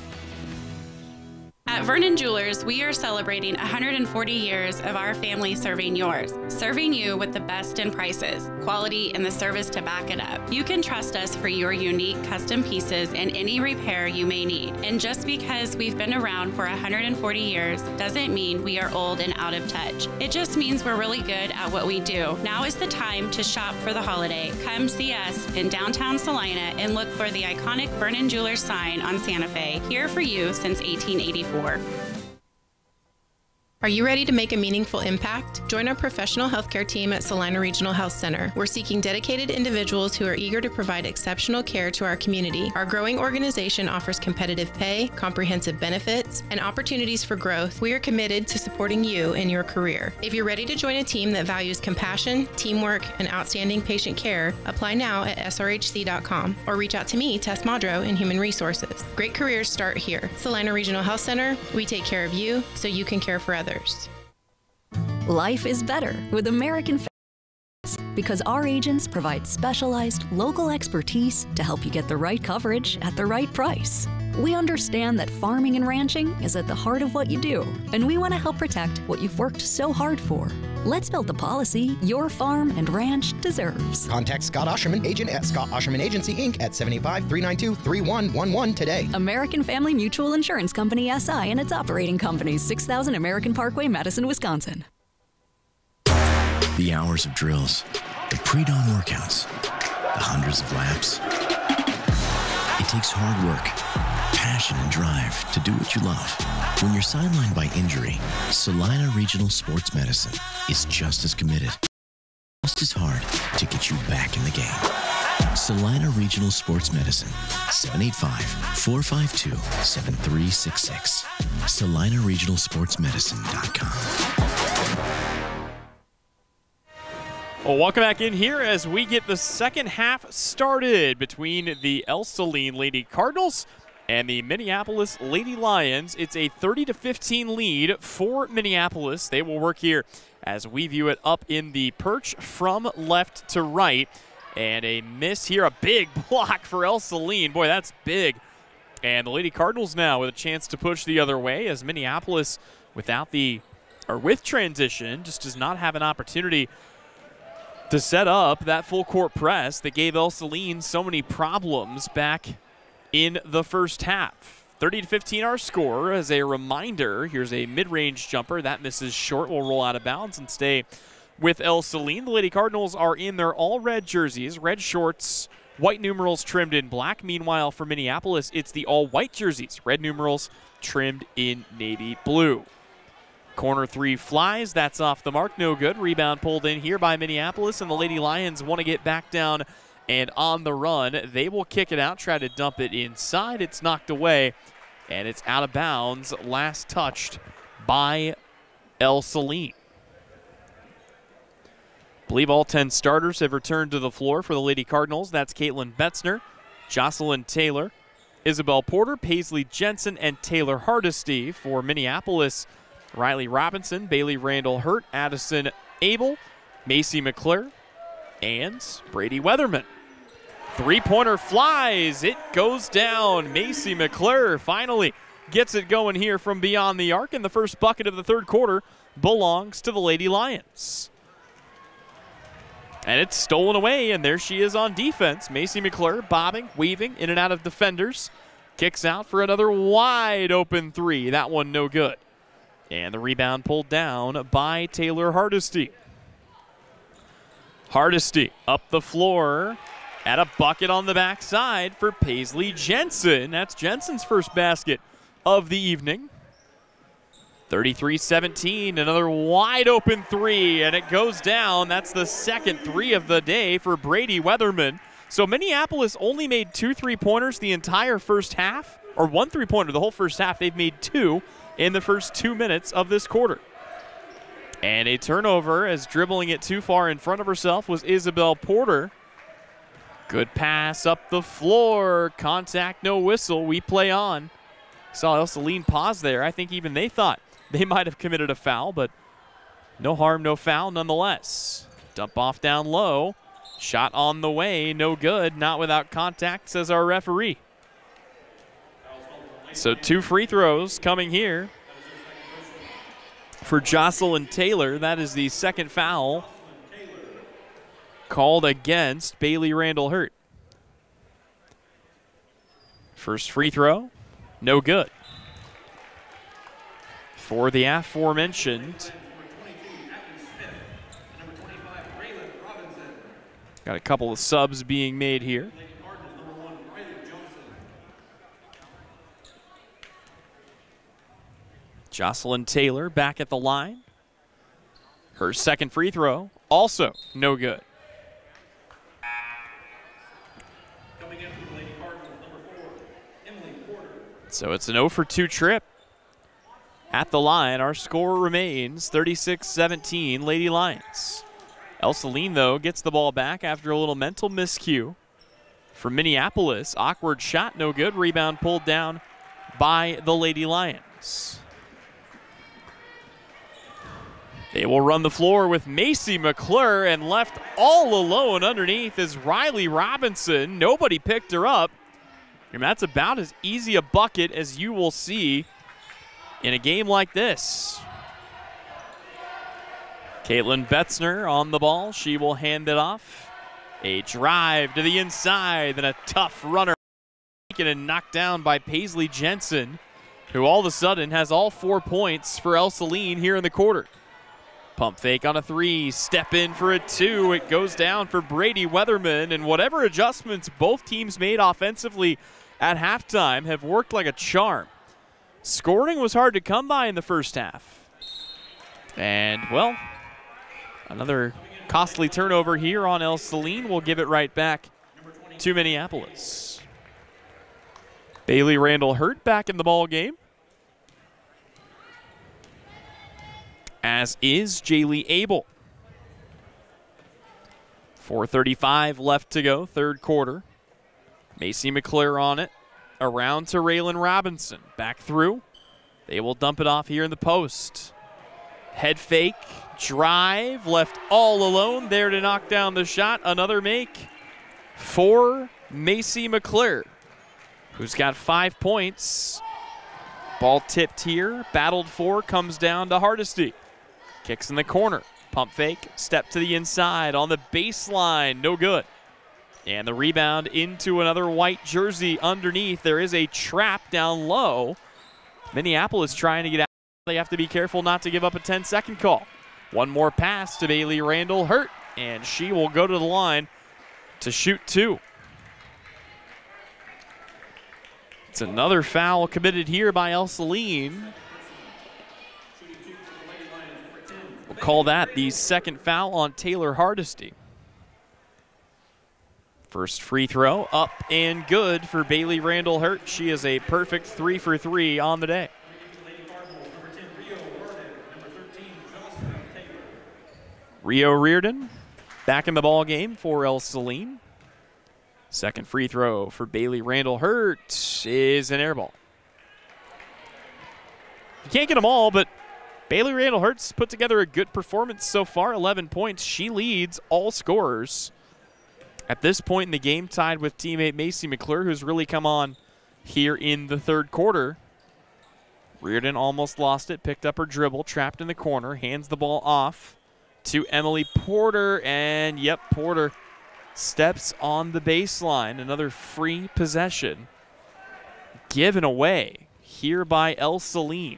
At Vernon Jewelers, we are celebrating 140 years of our family serving yours, serving you with the best in prices, quality, and the service to back it up. You can trust us for your unique custom pieces and any repair you may need. And just because we've been around for 140 years doesn't mean we are old and out of touch. It just means we're really good at what we do. Now is the time to shop for the holiday. Come see us in downtown Salina and look for the iconic Vernon Jewelers sign on Santa Fe, here for you since 1884. Are you ready to make a meaningful impact? Join our professional healthcare team at Salina Regional Health Center. We're seeking dedicated individuals who are eager to provide exceptional care to our community. Our growing organization offers competitive pay, comprehensive benefits, and opportunities for growth. We are committed to supporting you in your career. If you're ready to join a team that values compassion, teamwork, and outstanding patient care, apply now at srhc.com or reach out to me, Tess Madro, in Human Resources. Great careers start here. Salina Regional Health Center, we take care of you so you can care for others. Life is better with American Families because our agents provide specialized local expertise to help you get the right coverage at the right price. We understand that farming and ranching is at the heart of what you do, and we want to help protect what you've worked so hard for. Let's build the policy your farm and ranch deserves. Contact Scott Osherman, agent at Scott Osherman Agency, Inc. at 75-392-3111 today. American Family Mutual Insurance Company, SI, and its operating companies, 6000 American Parkway, Madison, Wisconsin. The hours of drills, the pre-dawn workouts, the hundreds of laps. It takes hard work, passion, and drive to do what you love. When you're sidelined by injury, Salina Regional Sports Medicine is just as committed, just as hard to get you back in the game. Salina Regional Sports Medicine, 785-452-7366. SalinaRegionalSportsMedicine.com. Well, welcome back in here as we get the second half started between the Ell-Saline Lady Cardinals and the Minneapolis Lady Lions. It's a 30-15 lead for Minneapolis. They will work here as we view it up in the perch from left to right. And a miss here, a big block for Ell-Saline. Boy, that's big. And the Lady Cardinals now with a chance to push the other way as Minneapolis with transition just does not have an opportunity to set up that full court press that gave Ell-Saline so many problems back in the first half. 30-15 our score. As a reminder, here's a mid-range jumper. That misses short, will roll out of bounds and stay with Ell-Saline. The Lady Cardinals are in their all-red jerseys, red shorts, white numerals trimmed in black. Meanwhile, for Minneapolis, it's the all-white jerseys, red numerals trimmed in navy blue. Corner three flies. That's off the mark. No good. Rebound pulled in here by Minneapolis, and the Lady Lions want to get back down and on the run. They will kick it out, try to dump it inside. It's knocked away, and it's out of bounds. Last touched by Ell-Saline. I believe all 10 starters have returned to the floor for the Lady Cardinals. That's Caitlin Betzner, Jocelyn Taylor, Isabel Porter, Paisley Jensen, and Taylor Hardesty. For Minneapolis, Riley Robinson, Bailey Randall-Hurt, Addison Abel, Macy McClure, and Brady Weatherman. Three-pointer flies. It goes down. Macy McClure finally gets it going here from beyond the arc, and the first bucket of the third quarter belongs to the Lady Lions. And it's stolen away, and there she is on defense. Macy McClure bobbing, weaving in and out of defenders. Kicks out for another wide open three. That one no good. And the rebound pulled down by Taylor Hardesty. Hardesty up the floor at a bucket on the backside for Paisley Jensen. That's Jensen's first basket of the evening. 33-17, another wide open three, and it goes down. That's the second three of the day for Brady Weatherman. So Minneapolis only made 2 3-pointers the entire first half, or 1 3-pointer the whole first half. They've made 2 in the first 2 minutes of this quarter. And a turnover, as dribbling it too far in front of herself was Isabel Porter. Good pass up the floor. Contact, no whistle. We play on. Saw Ell-Saline pause there. I think even they thought they might have committed a foul, but no harm, no foul nonetheless. Dump off down low. Shot on the way, no good. Not without contact, says our referee. So 2 free throws coming here for Jocelyn Taylor. That is the second foul called against Bailey Randall-Hurt. First free throw, no good. For the aforementioned, got a couple of subs being made here. Jocelyn Taylor back at the line. Her second free throw, also no good. So it's an 0 for 2 trip at the line. Our score remains 36-17, Lady Lions. Ell-Saline, though, gets the ball back after a little mental miscue. For Minneapolis, awkward shot, no good. Rebound pulled down by the Lady Lions. They will run the floor with Macy McClure, and left all alone underneath is Riley Robinson. Nobody picked her up. And that's about as easy a bucket as you will see in a game like this. Caitlin Betzner on the ball. She will hand it off. A drive to the inside, then a tough runner taken and knocked down by Paisley Jensen, who all of a sudden has all 4 points for Ell-Saline here in the quarter. Pump fake on a 3, step in for a 2. It goes down for Brady Weatherman, and whatever adjustments both teams made offensively at halftime have worked like a charm. Scoring was hard to come by in the first half. And, well, another costly turnover here on Ell-Saline. Will give it right back to Minneapolis. Bailey Randall-Hurt back in the ball game, as is Jaylee Abel. 4:35 left to go, third quarter. Macy McClure on it. Around to Raylan Robinson. Back through. They will dump it off here in the post. Head fake. Drive. Left all alone. There to knock down the shot. Another make for Macy McClure, who's got 5 points. Ball tipped here. Battled for. Comes down to Hardesty. Kicks in the corner. Pump fake. Step to the inside on the baseline. No good. And the rebound into another white jersey underneath. There is a trap down low. Minneapolis trying to get out. They have to be careful not to give up a 10-second call. One more pass to Bailey Randall Hurt, and she will go to the line to shoot 2. It's another foul committed here by Ell-Saline. We'll call that the second foul on Taylor Hardesty. First free throw up and good for Bailey Randall Hurt. She is a perfect 3 for 3 on the day. Rio Reardon back in the ball game for Ell-Saline. Second free throw for Bailey Randall Hurt is an air ball. You can't get them all, but Bailey Randall Hurt's put together a good performance so far, 11 points. She leads all scorers at this point in the game, tied with teammate Macy McClure, who's really come on here in the third quarter. Reardon almost lost it, picked up her dribble, trapped in the corner, hands the ball off to Emily Porter, and yep, Porter steps on the baseline. Another free possession given away here by Ell-Saline.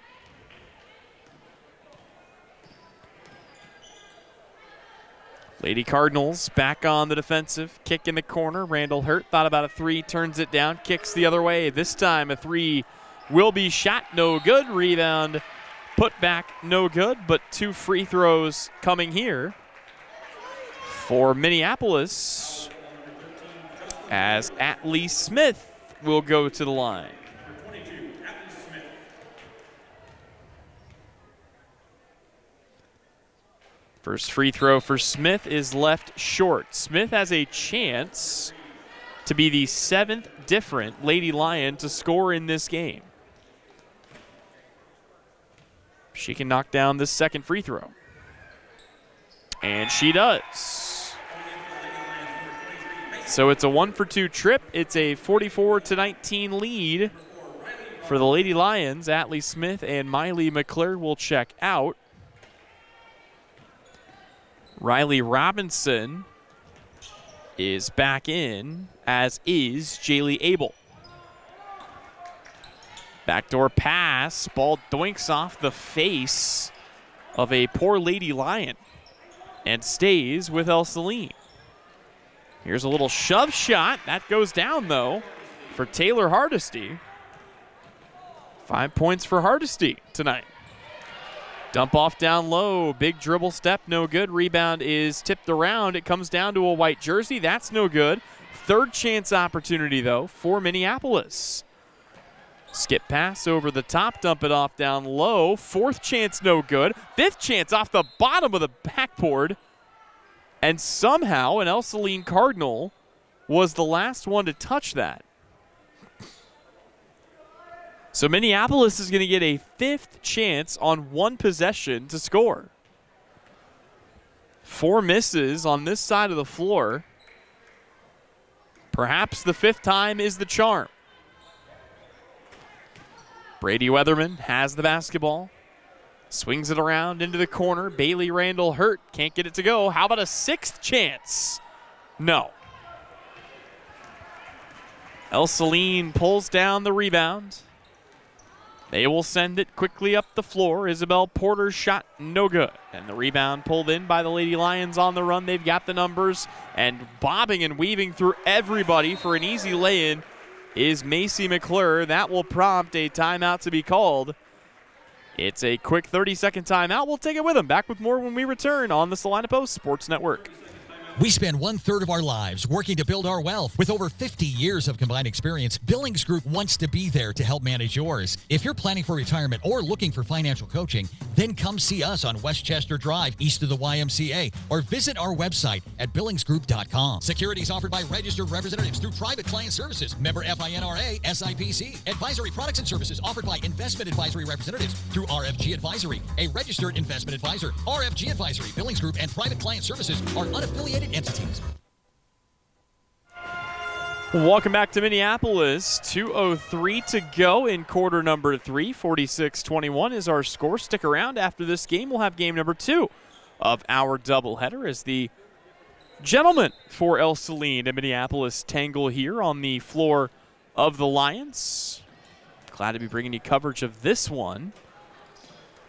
Lady Cardinals back on the defensive. Kick in the corner. Randall Hurt thought about a 3, turns it down, kicks the other way. This time a 3 will be shot, no good. Rebound put back, no good, but 2 free throws coming here for Minneapolis as Atlee Smith will go to the line. First free throw for Smith is left short. Smith has a chance to be the 7th different Lady Lion to score in this game. She can knock down this second free throw. And she does. So it's a 1-for-2 trip. It's a 44-19 lead for the Lady Lions. Atlee Smith and Miley McClure will check out. Riley Robinson is back in, as is Jaylee Abel. Backdoor pass, ball doinks off the face of a poor Lady Lion and stays with Ell-Saline. Here's a little shove shot. That goes down, though, for Taylor Hardesty. 5 points for Hardesty tonight. Dump off down low, big dribble step, no good. Rebound is tipped around. It comes down to a white jersey. That's no good. Third chance opportunity, though, for Minneapolis. Skip pass over the top, dump it off down low. Fourth chance, no good. Fifth chance off the bottom of the backboard. And somehow an Ell-Saline Cardinal was the last one to touch that. So Minneapolis is going to get a 5th chance on 1 possession to score. 4 misses on this side of the floor. Perhaps the 5th time is the charm. Brady Weatherman has the basketball. Swings it around into the corner. Bailey Randall Hurt can't get it to go. How about a 6th chance? No. Ell-Saline pulls down the rebound. They will send it quickly up the floor. Isabel Porter's shot, no good. And the rebound pulled in by the Lady Lions on the run. They've got the numbers. And bobbing and weaving through everybody for an easy lay-in is Macy McClure. That will prompt a timeout to be called. It's a quick 30-second timeout. We'll take it with them. Back with more when we return on the Salina Post Sports Network. We spend 1/3 of our lives working to build our wealth. With over 50 years of combined experience, Billings Group wants to be there to help manage yours. If you're planning for retirement or looking for financial coaching, then come see us on Westchester Drive, east of the YMCA, or visit our website at billingsgroup.com. Securities offered by registered representatives through Private Client Services, member FINRA, SIPC. Advisory products and services offered by investment advisory representatives through RFG Advisory, a registered investment advisor. RFG Advisory, Billings Group, and Private Client Services are unaffiliated entities. Welcome back to Minneapolis. 2:03 to go in quarter number 3. 46-21 is our score. Stick around. After this game, we'll have game number 2 of our doubleheader as the gentlemen for Ell-Saline and Minneapolis tangle here on the floor of the Lions. Glad to be bringing you coverage of this one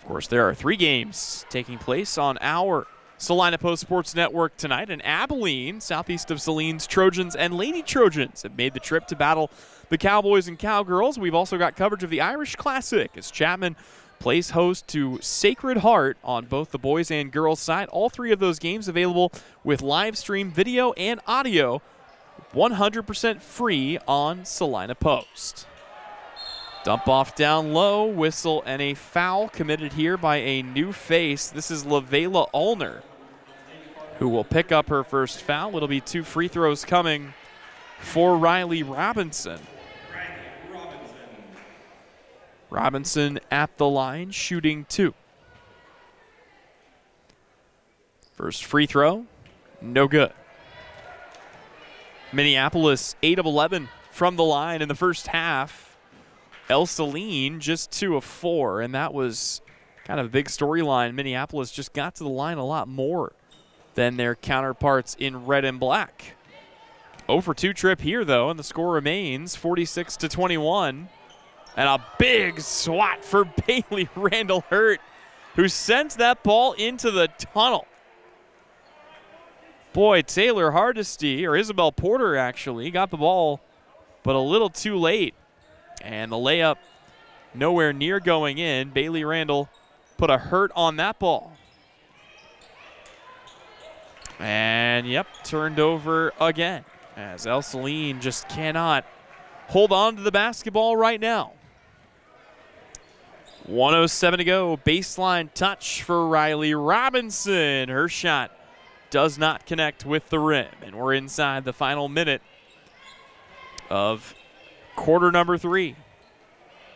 Of course, there are 3 games taking place on our Salina Post Sports Network tonight. And Abilene, southeast of Saline's Trojans and Lady Trojans have made the trip to battle the Cowboys and Cowgirls. We've also got coverage of the Irish Classic as Chapman plays host to Sacred Heart on both the boys and girls side. All 3 of those games available with live stream video and audio, 100% free on Salina Post. Dump off down low, whistle, and a foul committed here by a new face. This is LaVayla Ulner, who will pick up her first foul. It'll be 2 free throws coming for Riley Robinson. Robinson at the line, shooting 2. First free throw, no good. Minneapolis 8 of 11 from the line in the first half. Ell-Saline just 2 of 4, and that was kind of a big storyline. Minneapolis just got to the line a lot more than their counterparts in red and black. 0 for 2 trip here, though, and the score remains 46-21. And a big swat for Bailey Randall-Hurt, who sends that ball into the tunnel. Boy, Taylor Hardesty, or Isabel Porter actually, got the ball, but a little too late. And the layup nowhere near going in. Bailey Randall put a hurt on that ball. And, yep, turned over again as Ell-Saline just cannot hold on to the basketball right now. 1:07 to go. Baseline touch for Riley Robinson. Her shot does not connect with the rim. And we're inside the final minute of quarter number 3.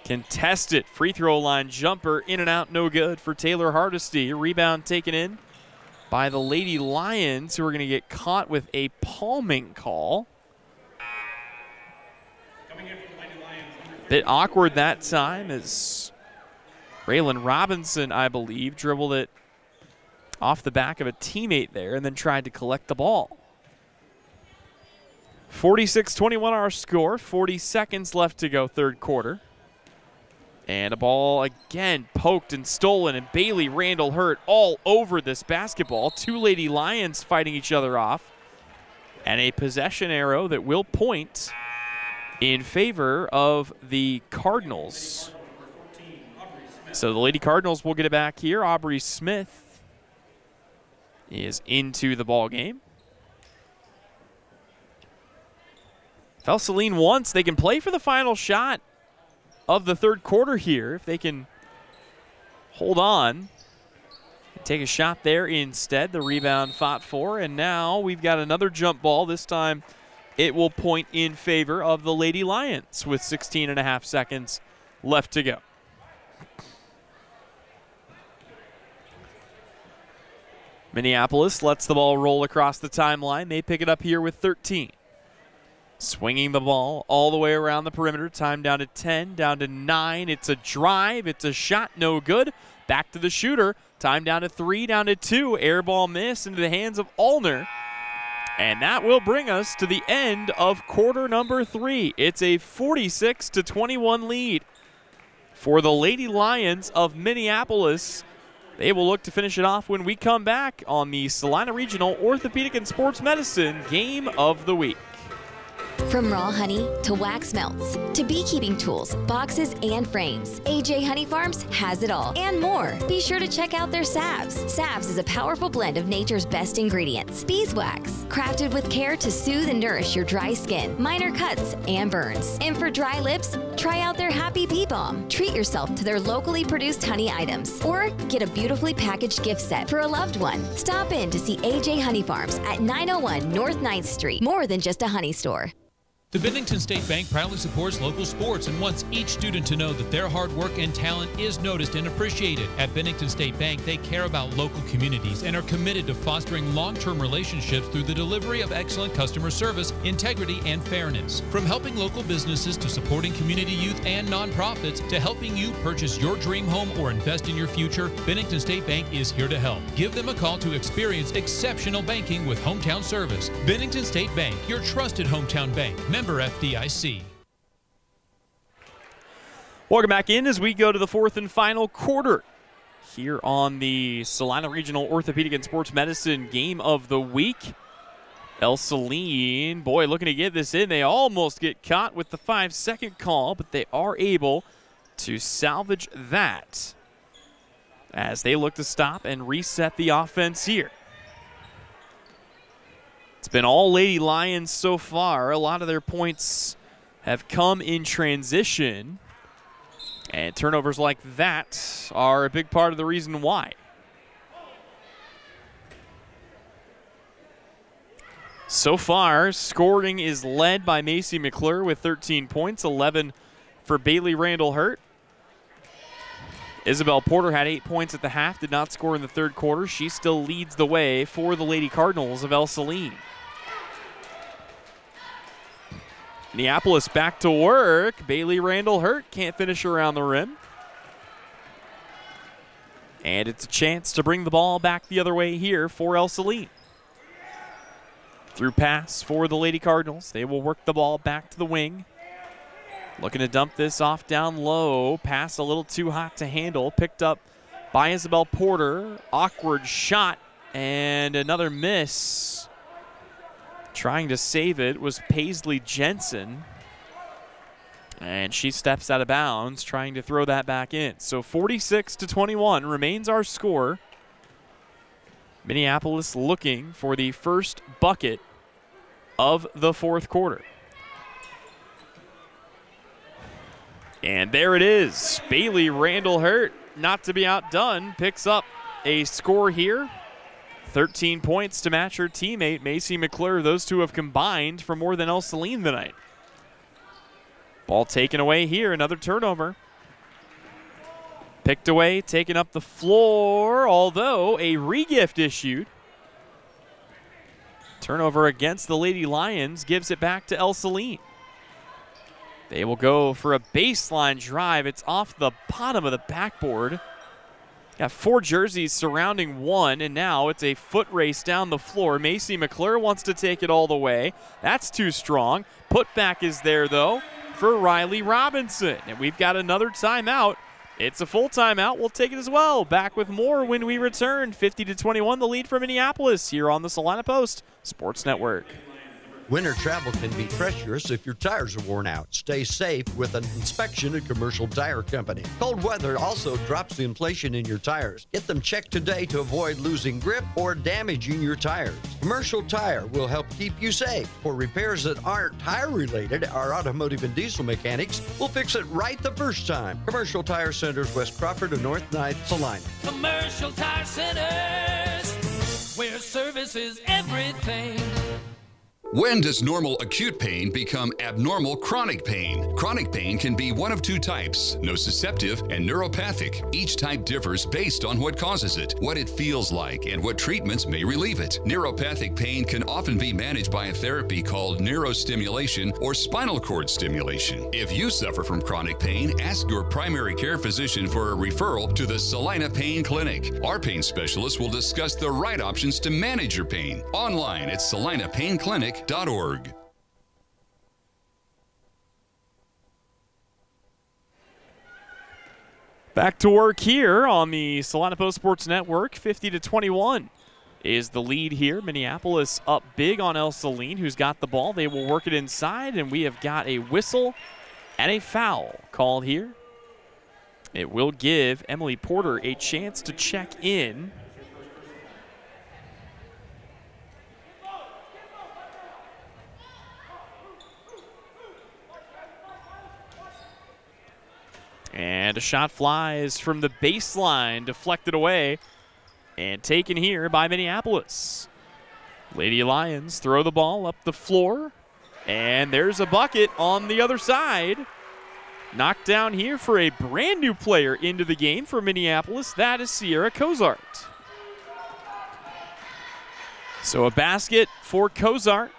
Contested free throw line jumper, in and out, no good for Taylor Hardesty. Rebound taken in by the Lady Lions, who are going to get caught with a palming call. Bit awkward that time as Raylan Robinson, I believe, dribbled it off the back of a teammate there and then tried to collect the ball. 46-21 our score, 40 seconds left to go third quarter. And a ball again poked and stolen, and Bailey Randall-Hurt all over this basketball. 2 Lady Lions fighting each other off. And a possession arrow that will point in favor of the Cardinals. So the Lady Cardinals will get it back here. Aubrey Smith is into the ball game. Ell-Saline once, they can play for the final shot of the third quarter here if they can hold on. Take a shot there instead. The rebound fought for, and now we've got another jump ball. This time it will point in favor of the Lady Lions with 16.5 seconds left to go. Minneapolis lets the ball roll across the timeline. They pick it up here with 13. Swinging the ball all the way around the perimeter. Time down to 10, down to 9. It's a drive. It's a shot. No good. Back to the shooter. Time down to 3, down to 2. Air ball miss into the hands of Ulner. And that will bring us to the end of quarter number 3. It's a 46-21 lead for the Lady Lions of Minneapolis. They will look to finish it off when we come back on the Salina Regional Orthopedic and Sports Medicine Game of the Week. From raw honey to wax melts to beekeeping tools, boxes, and frames, AJ Honey Farms has it all and more. Be sure to check out their salves. Salves is a powerful blend of nature's best ingredients. Beeswax, crafted with care to soothe and nourish your dry skin, minor cuts, and burns. And for dry lips, try out their Happy Bee Balm. Treat yourself to their locally produced honey items or get a beautifully packaged gift set for a loved one. Stop in to see AJ Honey Farms at 901 North 9th Street. More than just a honey store. The Bennington State Bank proudly supports local sports and wants each student to know that their hard work and talent is noticed and appreciated. At Bennington State Bank, they care about local communities and are committed to fostering long-term relationships through the delivery of excellent customer service, integrity, and fairness. From helping local businesses to supporting community youth and nonprofits to helping you purchase your dream home or invest in your future, Bennington State Bank is here to help. Give them a call to experience exceptional banking with hometown service. Bennington State Bank, your trusted hometown bank. Member FDIC. Welcome back in as we go to the fourth and final quarter here on the Salina Regional Orthopedic and Sports Medicine Game of the Week. Ell-Saline, boy, looking to get this in. They almost get caught with the 5-second call, but they are able to salvage that as they look to stop and reset the offense here. It's been all Lady Lions so far. A lot of their points have come in transition, and turnovers like that are a big part of the reason why. So far, scoring is led by Macy McClure with 13 points, 11 for Bailey Randall-Hurt. Isabel Porter had 8 points at the half, did not score in the third quarter. She still leads the way for the Lady Cardinals of Ell-Saline. Minneapolis back to work. Bailey Randall-Hurt can't finish around the rim. And it's a chance to bring the ball back the other way here for Ell-Saline. Through pass for the Lady Cardinals. They will work the ball back to the wing. Looking to dump this off down low. Pass a little too hot to handle. Picked up by Isabel Porter. Awkward shot and another miss. Trying to save it was Paisley Jensen. And she steps out of bounds, trying to throw that back in. So 46-21 remains our score. Minneapolis looking for the first bucket of the fourth quarter. And there it is. Bailey Randall-Hurt, not to be outdone, picks up a score here. 13 points to match her teammate, Macy McClure. Those two have combined for more than Ell-Saline tonight. Ball taken away here, another turnover. Picked away, taken up the floor, although a regift issued. Turnover against the Lady Lions gives it back to Ell-Saline. They will go for a baseline drive. It's off the bottom of the backboard. Got 4 jerseys surrounding one, and now it's a foot race down the floor. Macy McClure wants to take it all the way. That's too strong. Putback is there, though, for Riley Robinson. And we've got another timeout. It's a full timeout. We'll take it as well. Back with more when we return. 50-21, the lead for Minneapolis here on the Salina Post Sports Network. Winter travel can be treacherous if your tires are worn out. Stay safe with an inspection at Commercial Tire Company. Cold weather also drops the inflation in your tires. Get them checked today to avoid losing grip or damaging your tires. Commercial Tire will help keep you safe. For repairs that aren't tire-related, our automotive and diesel mechanics will fix it right the first time. Commercial Tire Centers, West Crawford and North 9th, Salina. Commercial Tire Centers, where service is everything. When does normal acute pain become abnormal chronic pain? Chronic pain can be one of 2 types, nociceptive and neuropathic. Each type differs based on what causes it, what it feels like, and what treatments may relieve it. Neuropathic pain can often be managed by a therapy called neurostimulation or spinal cord stimulation. If you suffer from chronic pain, ask your primary care physician for a referral to the Salina Pain Clinic. Our pain specialists will discuss the right options to manage your pain. Online at salinapainclinic.org. Back to work here on the Salina Post Sports Network. 50-21 is the lead here. Minneapolis up big on Ell-Saline, who's got the ball. They will work it inside, and we have got a whistle and a foul called here. It will give Emily Porter a chance to check in. And a shot flies from the baseline, deflected away, and taken here by Minneapolis. Lady Lions throw the ball up the floor, and there's a bucket on the other side. Knocked down here for a brand new player into the game for Minneapolis. That is Sierra Cozart. So a basket for Cozart.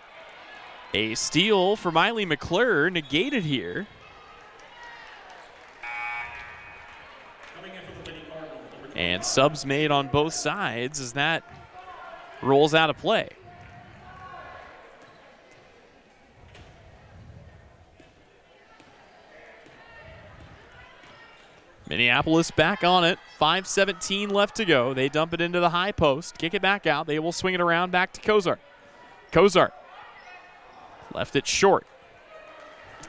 A steal for Miley McClure, negated here. And subs made on both sides as that rolls out of play. Minneapolis back on it. 5:17 left to go. They dump it into the high post. Kick it back out. They will swing it around back to Kozart. Kozart left it short.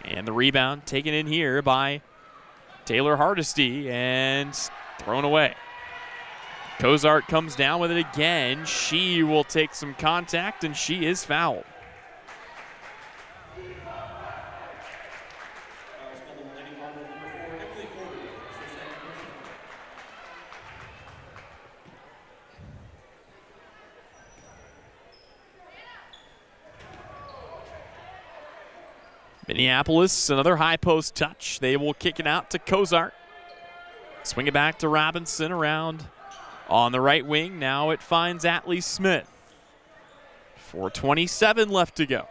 And the rebound taken in here by Taylor Hardesty and thrown away. Kozart comes down with it again. She will take some contact, and she is fouled. Minneapolis, another high post touch. They will kick it out to Kozart. Swing it back to Robinson around on the right wing. Now it finds Atlee Smith. 4:27 left to go.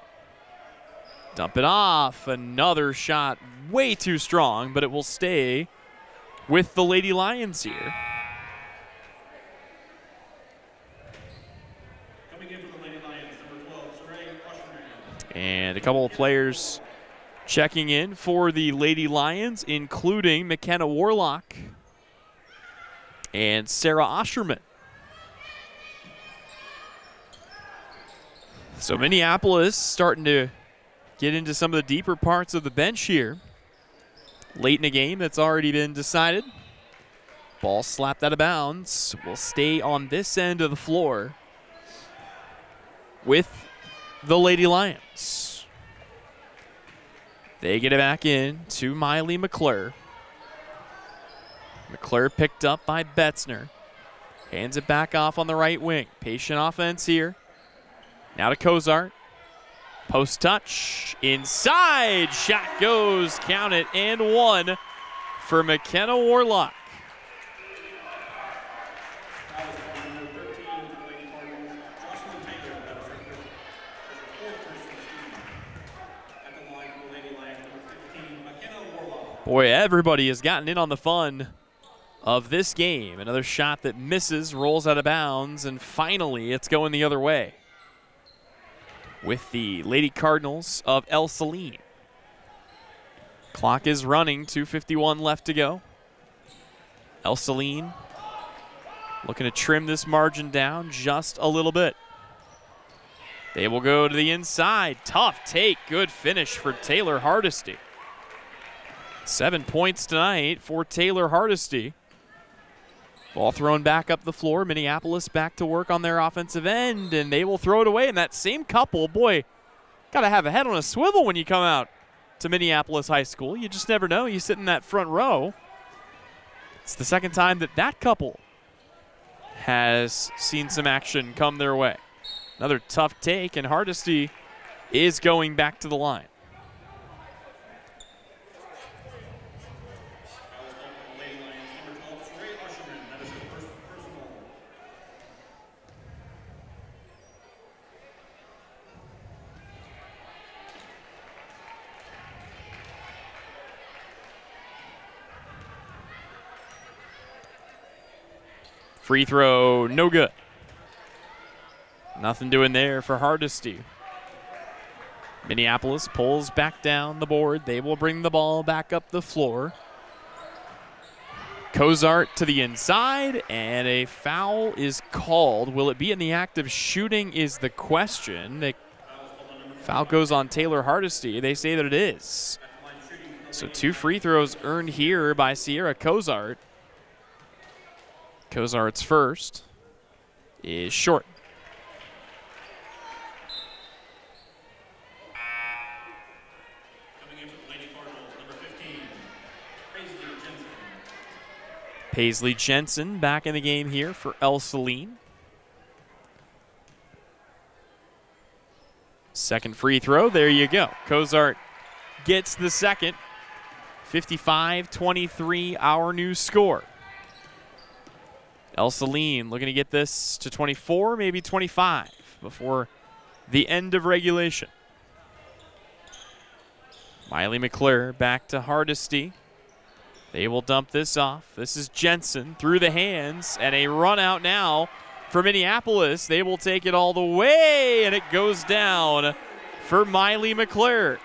Dump it off. Another shot way too strong, but it will stay with the Lady Lions here. Coming in for the Lady Lions, number 12, Saray. And a couple of players checking in for the Lady Lions, including McKenna Warlock and Sarah Osherman. So Minneapolis starting to get into some of the deeper parts of the bench here. Late in a game that's already been decided. Ball slapped out of bounds. Will stay on this end of the floor with the Lady Lions. They get it back in to Miley McClure. McClure picked up by Betzner. Hands it back off on the right wing. Patient offense here. Now to Kozart. Post touch. Inside. Shot goes. Count it. And one for McKenna Warlock. Boy, everybody has gotten in on the fun of this game. Another shot that misses, rolls out of bounds, and finally it's going the other way with the Lady Cardinals of Ell-Saline. Clock is running, 2:51 left to go. Ell-Saline looking to trim this margin down just a little bit. They will go to the inside. Tough take, good finish for Taylor Hardesty. 7 points tonight for Taylor Hardesty. Ball thrown back up the floor. Minneapolis back to work on their offensive end, and they will throw it away. And that same couple, boy, got to have a head on a swivel when you come out to Minneapolis High School. You just never know. You sit in that front row. It's the second time that that couple has seen some action come their way. Another tough take, and Hardesty is going back to the line. Free throw, no good. Nothing doing there for Hardesty. Minneapolis pulls back down the board. They will bring the ball back up the floor. Kozart to the inside, and a foul is called. Will it be in the act of shooting is the question. The foul goes on Taylor Hardesty. They say that it is. So 2 free throws earned here by Sierra Kozart. Kozart's first is short. Coming in for the Lady Cardinals, number 15, Paisley Jensen. Paisley Jensen back in the game here for Ell-Saline. Second free throw, there you go. Kozart gets the second. 55-23, our new score. Ell-Saline looking to get this to 24, maybe 25 before the end of regulation. Miley McClure back to Hardesty. They will dump this off. This is Jensen through the hands, and a run out now for Minneapolis. They will take it all the way, and it goes down for Miley McClure.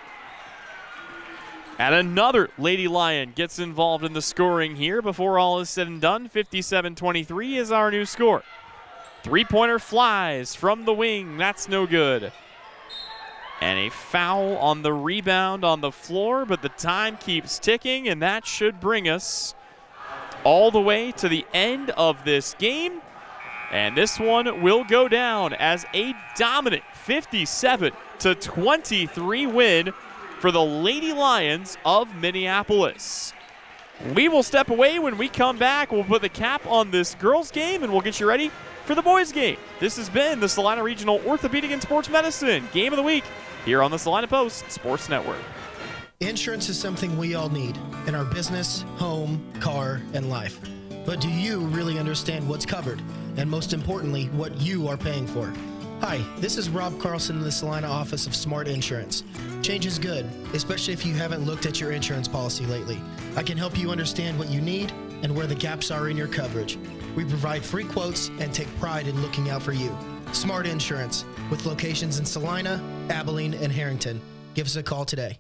And another Lady Lion gets involved in the scoring here before all is said and done. 57-23 is our new score. Three-pointer flies from the wing. That's no good. And a foul on the rebound on the floor, but the time keeps ticking, and that should bring us all the way to the end of this game. And this one will go down as a dominant 57-23 win for the Lady Lions of Minneapolis. We will step away. When we come back, we'll put the cap on this girls game and we'll get you ready for the boys game. This has been the Salina Regional Orthopedic and Sports Medicine Game of the Week here on the Salina Post Sports Network. Insurance is something we all need in our business, home, car, and life. But do you really understand what's covered? And most importantly, what you are paying for? Hi, this is Rob Carlson in the Salina office of Smart Insurance. Change is good, especially if you haven't looked at your insurance policy lately. I can help you understand what you need and where the gaps are in your coverage. We provide free quotes and take pride in looking out for you. Smart Insurance, with locations in Salina, Abilene, and Harrington. Give us a call today.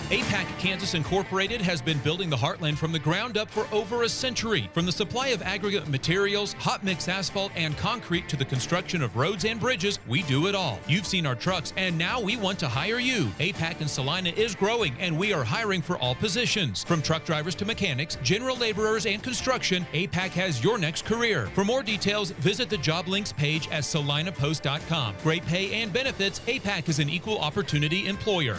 APAC Kansas Incorporated has been building the Heartland from the ground up for over a century. From the supply of aggregate materials, hot mix asphalt, and concrete to the construction of roads and bridges, we do it all. You've seen our trucks, and now we want to hire you. APAC in Salina is growing, and we are hiring for all positions. From truck drivers to mechanics, general laborers, and construction, APAC has your next career. For more details, visit the job links page at salinapost.com. Great pay and benefits, APAC is an equal opportunity employer.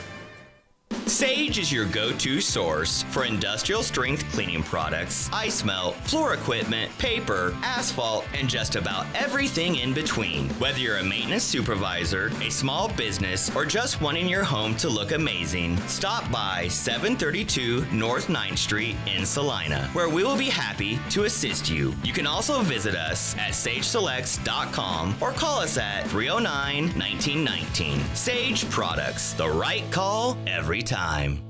Sage is your go-to source for industrial strength cleaning products, ice melt, floor equipment, paper, asphalt, and just about everything in between. Whether you're a maintenance supervisor, a small business, or just wanting your home to look amazing, stop by 732 North 9th Street in Salina, where we will be happy to assist you. You can also visit us at sageselects.com or call us at 309-1919. Sage Products, the right call every time.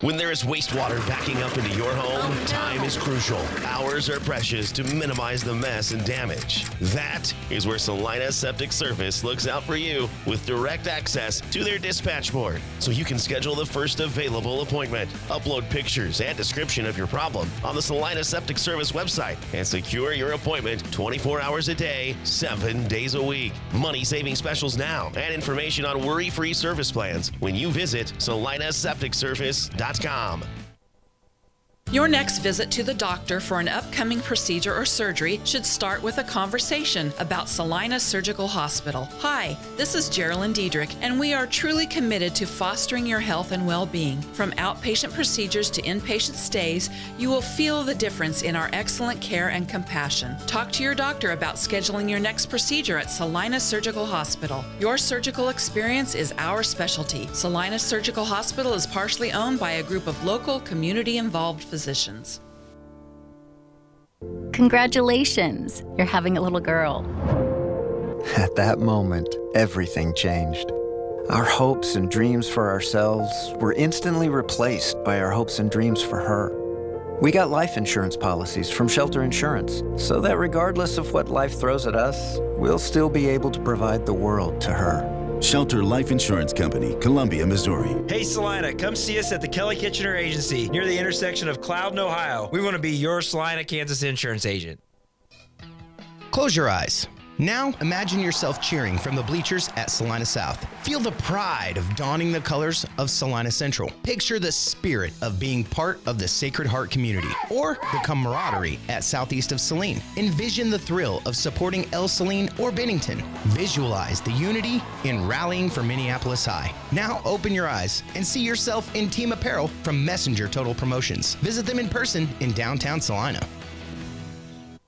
When there is wastewater backing up into your home, time is crucial. Hours are precious to minimize the mess and damage. That is where Salina Septic Service looks out for you with direct access to their dispatch board, so you can schedule the first available appointment. Upload pictures and description of your problem on the Salina Septic Service website and secure your appointment 24 hours a day, 7 days a week. Money-saving specials now and information on worry-free service plans when you visit salinasepticservice.com. Your next visit to the doctor for an upcoming procedure or surgery should start with a conversation about Salina Surgical Hospital. Hi, this is Geraldine Diedrich, and we are truly committed to fostering your health and well-being. From outpatient procedures to inpatient stays, you will feel the difference in our excellent care and compassion. Talk to your doctor about scheduling your next procedure at Salina Surgical Hospital. Your surgical experience is our specialty. Salina Surgical Hospital is partially owned by a group of local, community-involved physicians. Congratulations, you're having a little girl. At that moment, everything changed. Our hopes and dreams for ourselves were instantly replaced by our hopes and dreams for her. We got life insurance policies from Shelter Insurance, so that regardless of what life throws at us, we'll still be able to provide the world to her. Shelter Life Insurance Company, Columbia, Missouri. Hey Salina, come see us at the Kelly Kitchener Agency near the intersection of Cloud and Ohio. We want to be your Salina, Kansas insurance agent. Close your eyes. Now, imagine yourself cheering from the bleachers at Salina South. Feel the pride of donning the colors of Salina Central. Picture the spirit of being part of the Sacred Heart community or the camaraderie at southeast of Saline. Envision the thrill of supporting Ell-Saline or Bennington. Visualize the unity in rallying for Minneapolis High. Now, open your eyes and see yourself in team apparel from Messenger Total Promotions. Visit them in person in downtown Salina.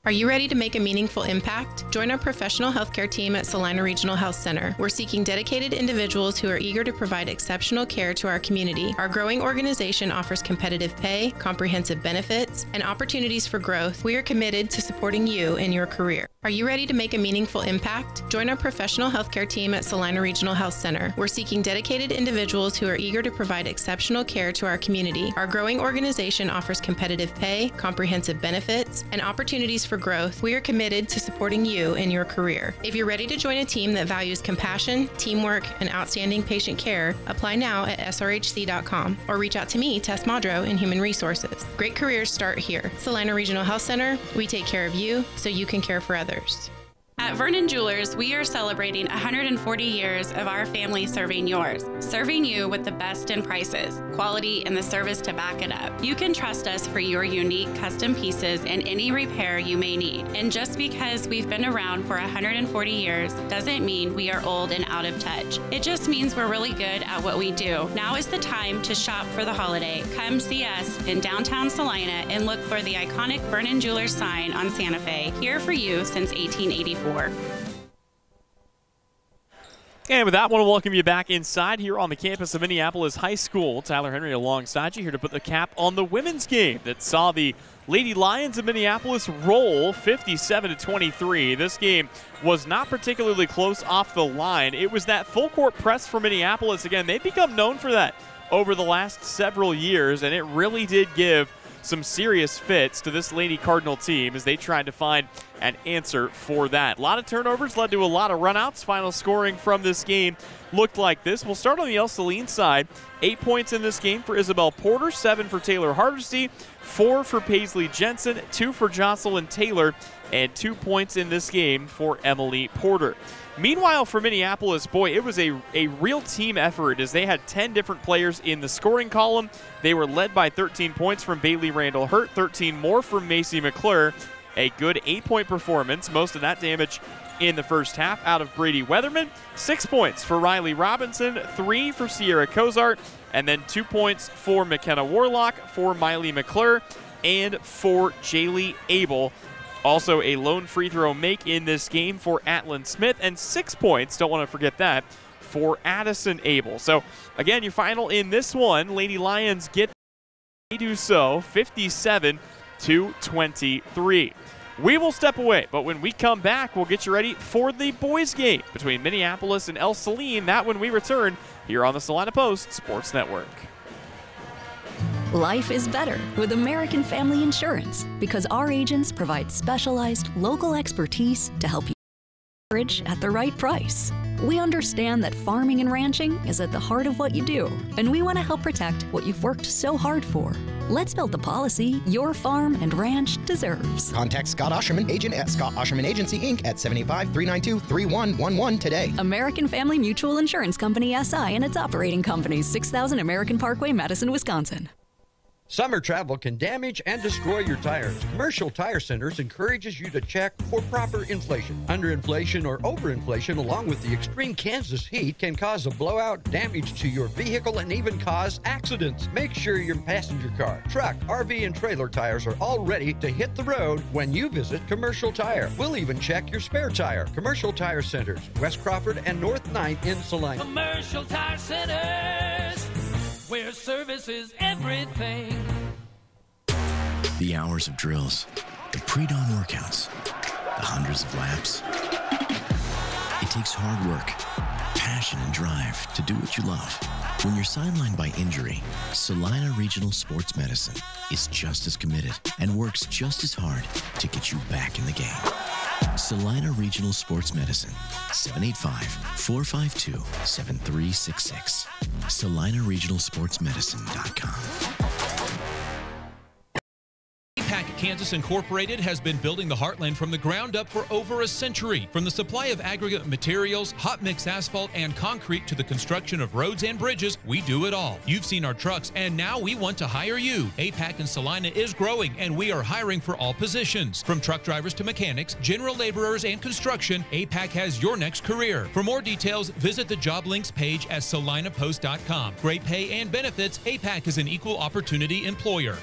Are you ready to make a meaningful impact? Join our professional healthcare team at Salina Regional Health Center. We're seeking dedicated individuals who are eager to provide exceptional care to our community. Our growing organization offers competitive pay, comprehensive benefits, and opportunities for growth. We are committed to supporting you in your career. Are you ready to make a meaningful impact? Join our professional healthcare team at Salina Regional Health Center. We're seeking dedicated individuals who are eager to provide exceptional care to our community. Our growing organization offers competitive pay, comprehensive benefits, and opportunities for growth, we are committed to supporting you in your career. If you're ready to join a team that values compassion, teamwork, and outstanding patient care, apply now at srhc.com or reach out to me, Tess Madro, in Human Resources. Great careers start here. Salina Regional Health Center, we take care of you so you can care for others. At Vernon Jewelers, we are celebrating 140 years of our family serving yours, serving you with the best in prices, quality, and the service to back it up. You can trust us for your unique custom pieces and any repair you may need. And just because we've been around for 140 years doesn't mean we are old and out of touch. It just means we're really good at what we do. Now is the time to shop for the holiday. Come see us in downtown Salina and look for the iconic Vernon Jewelers sign on Santa Fe, here for you since 1884. And with that, I want to welcome you back inside here on the campus of Minneapolis High School. Tyler Henry alongside you here to put the cap on the women's game that saw the Lady Lions of Minneapolis roll 57-23. This game was not particularly close off the line. It was that full court press for Minneapolis. Again, they've become known for that over the last several years, and it really did give some serious fits to this Lady Cardinal team as they tried to find an answer for that. A lot of turnovers led to a lot of runouts. Final scoring from this game looked like this. We'll start on the Ell-Saline side. 8 points in this game for Isabel Porter, 7 for Taylor Hardesty, 4 for Paisley Jensen, 2 for Jocelyn Taylor, and 2 points in this game for Emily Porter. Meanwhile, for Minneapolis, boy, it was a real team effort as they had 10 different players in the scoring column. They were led by 13 points from Bailey Randall Hurt, 13 more from Macy McClure. A good 8-point performance, most of that damage in the first half out of Brady Weatherman. 6 points for Riley Robinson, 3 for Sierra Cozart, and then 2 points for McKenna Warlock, for Miley McClure, and for Jaylee Abel. Also a lone free throw make in this game for Atlin Smith, and 6 points, don't want to forget that, for Addison Abel. So again, your final in this one, Lady Lions get, they do so, 57-23. We will step away, but when we come back, we'll get you ready for the boys' game between Minneapolis and Ell-Saline. That when we return here on the Salina Post Sports Network. Life is better with American Family Insurance because our agents provide specialized local expertise to help you coverage at the right price. We understand that farming and ranching is at the heart of what you do, and we want to help protect what you've worked so hard for. Let's build the policy your farm and ranch deserves. Contact Scott Osherman, agent at Scott Osherman Agency, Inc. at 785-392-3111 today. American Family Mutual Insurance Company, SI, and its operating companies, 6000 American Parkway, Madison, Wisconsin. Summer travel can damage and destroy your tires. Commercial Tire Centers encourages you to check for proper inflation. Underinflation or overinflation, along with the extreme Kansas heat, can cause a blowout, damage to your vehicle, and even cause accidents. Make sure your passenger car, truck, RV, and trailer tires are all ready to hit the road when you visit Commercial Tire. We'll even check your spare tire. Commercial Tire Centers, West Crawford and North 9th in Salina. Commercial Tire Centers, where service is everything. The hours of drills, the pre-dawn workouts, the hundreds of laps. It takes hard work, passion, and drive to do what you love. When you're sidelined by injury, Salina Regional Sports Medicine is just as committed and works just as hard to get you back in the game. Salina Regional Sports Medicine, 785-452-7366. SalinaRegionalSportsMedicine.com. Kansas Incorporated has been building the Heartland from the ground up for over a century. From the supply of aggregate materials, hot mix asphalt, and concrete to the construction of roads and bridges, we do it all. You've seen our trucks, and now we want to hire you. APAC in Salina is growing, and we are hiring for all positions. From truck drivers to mechanics, general laborers, and construction, APAC has your next career. For more details, visit the job links page at salinapost.com. Great pay and benefits, APAC is an equal opportunity employer.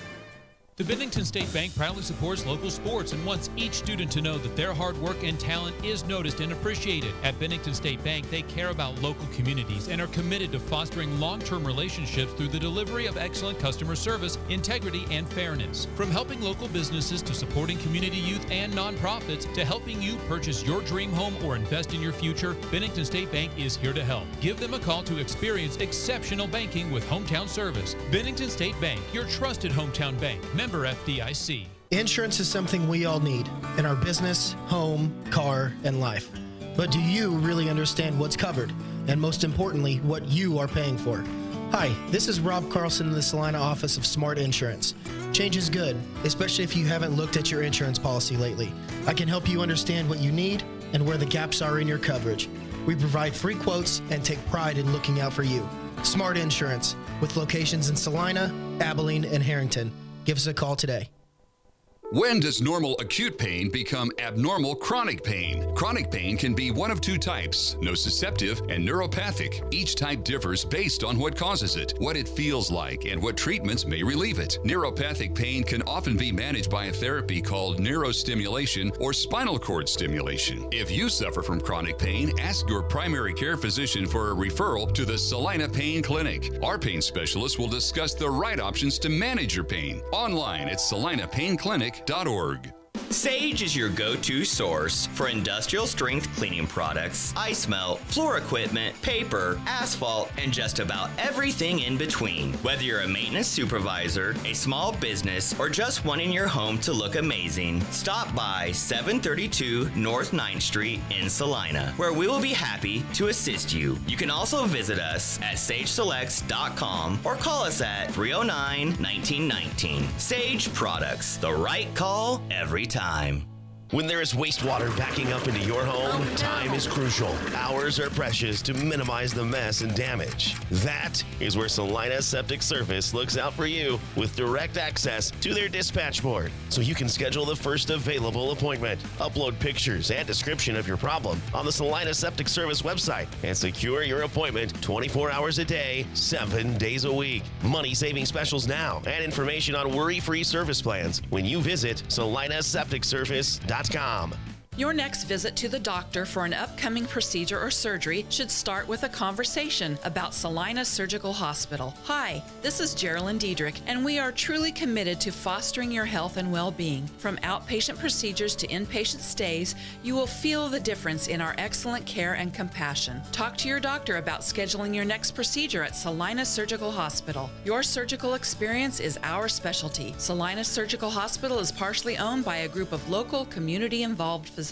The Bennington State Bank proudly supports local sports and wants each student to know that their hard work and talent is noticed and appreciated. At Bennington State Bank, they care about local communities and are committed to fostering long-term relationships through the delivery of excellent customer service, integrity, and fairness. From helping local businesses to supporting community youth and nonprofits to helping you purchase your dream home or invest in your future, Bennington State Bank is here to help. Give them a call to experience exceptional banking with hometown service. Bennington State Bank, your trusted hometown bank. Member FDIC. Insurance is something we all need in our business, home, car, and life. But do you really understand what's covered? And most importantly, what you are paying for? Hi, this is Rob Carlson in the Salina office of Smart Insurance. Change is good, especially if you haven't looked at your insurance policy lately. I can help you understand what you need and where the gaps are in your coverage. We provide free quotes and take pride in looking out for you. Smart Insurance, with locations in Salina, Abilene, and Harrington. Give us a call today. When does normal acute pain become abnormal chronic pain? Chronic pain can be one of two types, nociceptive and neuropathic. Each type differs based on what causes it, what it feels like, and what treatments may relieve it. Neuropathic pain can often be managed by a therapy called neurostimulation or spinal cord stimulation. If you suffer from chronic pain, ask your primary care physician for a referral to the Salina Pain Clinic. Our pain specialist will discuss the right options to manage your pain. Online at salinapainclinic.org. Sage is your go-to source for industrial strength cleaning products, ice melt, floor equipment, paper, asphalt, and just about everything in between. Whether you're a maintenance supervisor, a small business, or just wanting your home to look amazing, stop by 732 North 9th Street in Salina, where we will be happy to assist you. You can also visit us at sageselects.com or call us at 309-1919. Sage Products, the right call every time. When there is wastewater backing up into your home, time is crucial. Hours are precious to minimize the mess and damage. That is where Salina Septic Service looks out for you with direct access to their dispatch board, so you can schedule the first available appointment. Upload pictures and description of your problem on the Salina Septic Service website and secure your appointment 24 hours a day, 7 days a week. Money-saving specials now and information on worry-free service plans when you visit salinasepticservice.com. Your next visit to the doctor for an upcoming procedure or surgery should start with a conversation about Salina Surgical Hospital. Hi, this is Geraldine Diedrich, and we are truly committed to fostering your health and well-being. From outpatient procedures to inpatient stays, you will feel the difference in our excellent care and compassion. Talk to your doctor about scheduling your next procedure at Salina Surgical Hospital. Your surgical experience is our specialty. Salina Surgical Hospital is partially owned by a group of local, community-involved physicians.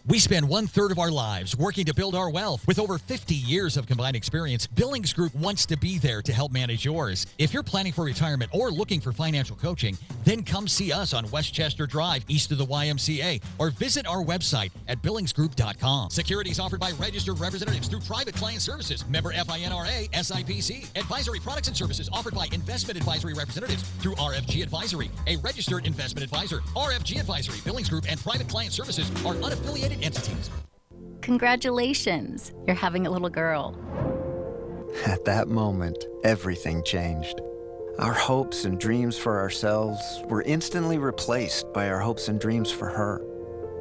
We spend 1/3 of our lives working to build our wealth. With over 50 years of combined experience, Billings Group wants to be there to help manage yours. If you're planning for retirement or looking for financial coaching, then come see us on Westchester Drive, east of the YMCA, or visit our website at billingsgroup.com. Securities offered by registered representatives through Private Client Services, member FINRA, SIPC. Advisory products and services offered by investment advisory representatives through RFG Advisory, a registered investment advisor. RFG Advisory, Billings Group, and Private Client Services are unaffiliated entities. Congratulations, you're having a little girl. At that moment, everything changed. Our hopes and dreams for ourselves were instantly replaced by our hopes and dreams for her.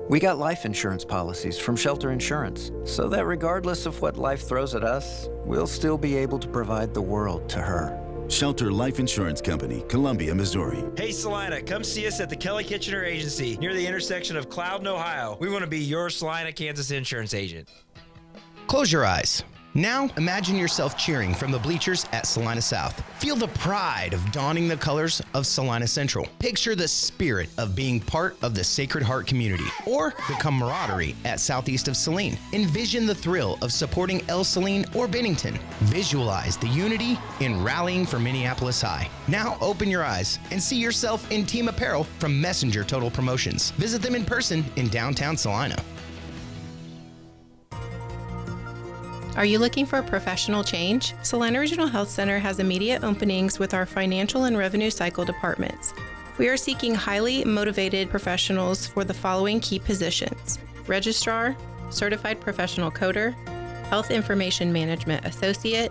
We got life insurance policies from Shelter Insurance, so that regardless of what life throws at us, we'll still be able to provide the world to her. Shelter Life Insurance Company, Columbia, Missouri. Hey Salina, come see us at the Kelly Kitchener Agency near the intersection of Cloud and Ohio. We want to be your Salina, Kansas insurance agent. Close your eyes. Now, imagine yourself cheering from the bleachers at Salina South. Feel the pride of donning the colors of Salina Central. Picture the spirit of being part of the Sacred Heart community, or the camaraderie at southeast of Saline. Envision the thrill of supporting Ell-Saline or Bennington. Visualize the unity in rallying for Minneapolis High. Now, open your eyes and see yourself in team apparel from Messenger Total Promotions. Visit them in person in downtown Salina. Are you looking for a professional change? Salina Regional Health Center has immediate openings with our financial and revenue cycle departments. We are seeking highly motivated professionals for the following key positions: Registrar, Certified Professional Coder, Health Information Management Associate,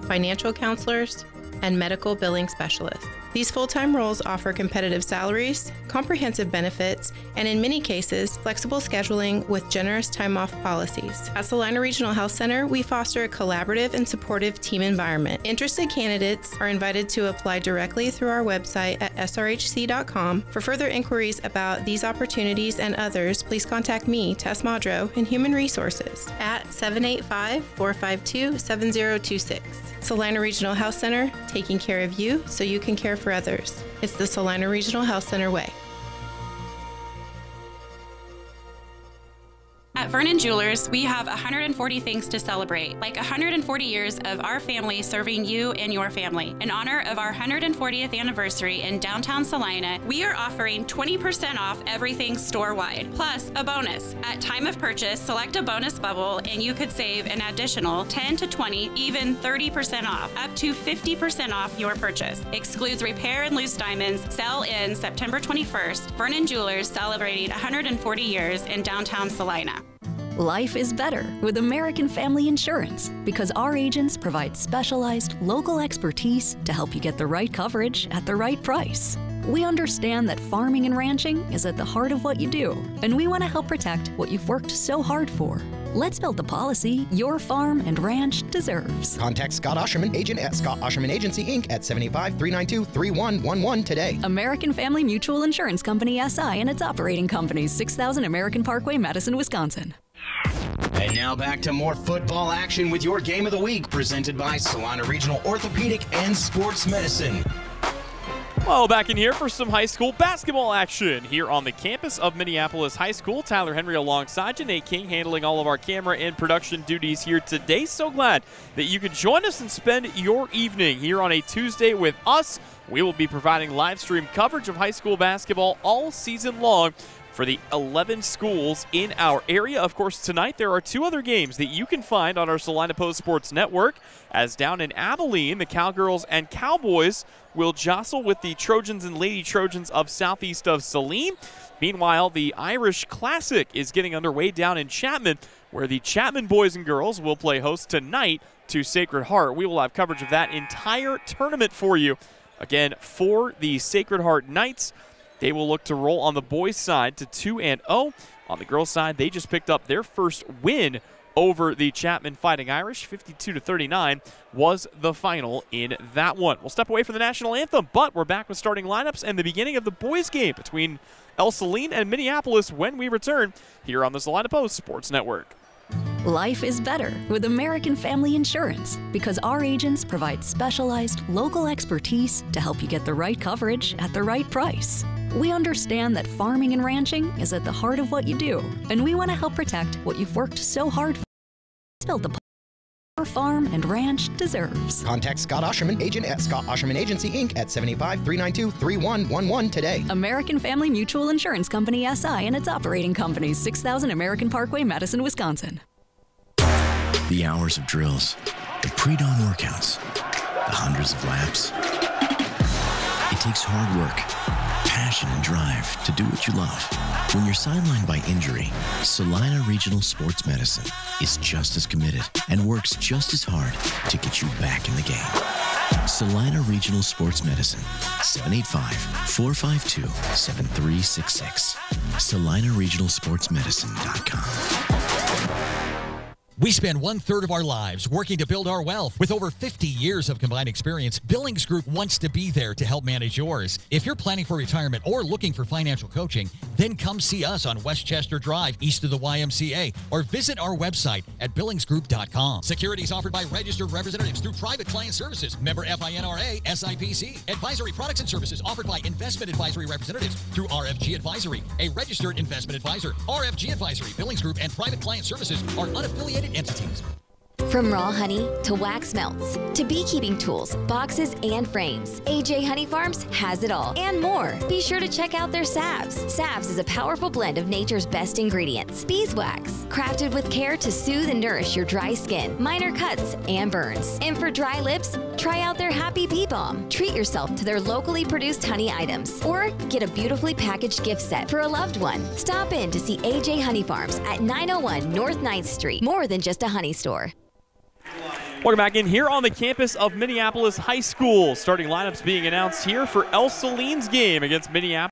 Financial Counselors, and Medical Billing Specialist. These full-time roles offer competitive salaries, comprehensive benefits, and in many cases, flexible scheduling with generous time-off policies. At Salina Regional Health Center, we foster a collaborative and supportive team environment. Interested candidates are invited to apply directly through our website at srhc.com. For further inquiries about these opportunities and others, please contact me, Tess Madro, in Human Resources at 785-452-7026. Salina Regional Health Center, taking care of you so you can care for others. It's the Salina Regional Health Center way. At Vernon Jewelers, we have 140 things to celebrate, like 140 years of our family serving you and your family. In honor of our 140th anniversary in downtown Salina, we are offering 20% off everything store-wide, plus a bonus. At time of purchase, select a bonus bubble and you could save an additional 10 to 20, even 30% off, up to 50% off your purchase. Excludes repair and loose diamonds. Sell in September 21st. Vernon Jewelers celebrating 140 years in downtown Salina. Life is better with American Family Insurance because our agents provide specialized local expertise to help you get the right coverage at the right price. We understand that farming and ranching is at the heart of what you do, and we want to help protect what you've worked so hard for. Let's build the policy your farm and ranch deserves. Contact Scott Osherman, agent at Scott Osherman Agency, Inc. at 75-392-3111 today. American Family Mutual Insurance Company, SI, and its operating companies, 6000 American Parkway, Madison, Wisconsin. And now back to more football action with your Game of the Week, presented by Salina Regional Orthopedic and Sports Medicine. Well, back in here for some high school basketball action here on the campus of Minneapolis High School. Tyler Henry alongside you, Nate King handling all of our camera and production duties here today. So glad that you could join us and spend your evening here on a Tuesday with us. We will be providing live stream coverage of high school basketball all season long for the 11 schools in our area. Of course, tonight there are two other games that you can find on our Salina Post Sports Network, as down in Abilene, the Cowgirls and Cowboys will jostle with the Trojans and Lady Trojans of southeast of Saline. Meanwhile, the Irish Classic is getting underway down in Chapman, where the Chapman boys and girls will play host tonight to Sacred Heart. We will have coverage of that entire tournament for you. Again, for the Sacred Heart Knights, they will look to roll on the boys' side to 2-0. On the girls' side, they just picked up their first win over the Chapman Fighting Irish. 52-39 was the final in that one. We'll step away from the national anthem, but we're back with starting lineups and the beginning of the boys' game between Ell-Saline and Minneapolis when we return here on the Salina Post Sports Network. Life is better with American Family Insurance because our agents provide specialized local expertise to help you get the right coverage at the right price. We understand that farming and ranching is at the heart of what you do, and we want to help protect what you've worked so hard for. Let's build the policy your farm and ranch deserves. Contact Scott Osherman, agent at Scott Osherman Agency, Inc. at 75-392-3111 today. American Family Mutual Insurance Company, SI, and its operating companies, 6000 American Parkway, Madison, Wisconsin. The hours of drills, the pre-dawn workouts, the hundreds of laps. It takes hard work, passion, and drive to do what you love. When you're sidelined by injury, Salina Regional Sports Medicine is just as committed and works just as hard to get you back in the game. Salina Regional Sports Medicine, 785-452-7366. SalinaRegionalSportsMedicine.com. We spend 1/3 of our lives working to build our wealth. With over 50 years of combined experience, Billings Group wants to be there to help manage yours. If you're planning for retirement or looking for financial coaching, then come see us on Westchester Drive, east of the YMCA, or visit our website at billingsgroup.com. Securities offered by registered representatives through Private Client Services, member FINRA, SIPC. Advisory products and services offered by investment advisory representatives through RFG Advisory, a registered investment advisor. RFG Advisory, Billings Group, and Private Client Services are unaffiliated entities. From raw honey to wax melts to beekeeping tools, boxes, and frames, AJ Honey Farms has it all and more. Be sure to check out their salves. Salves is a powerful blend of nature's best ingredients. Beeswax, crafted with care to soothe and nourish your dry skin, minor cuts, and burns. And for dry lips, try out their Happy Bee Balm. Treat yourself to their locally produced honey items or get a beautifully packaged gift set for a loved one. Stop in to see AJ Honey Farms at 901 North 9th Street. More than just a honey store. Welcome back in here on the campus of Minneapolis High School. Starting lineups being announced here for Ell-Saline's game against Minneapolis.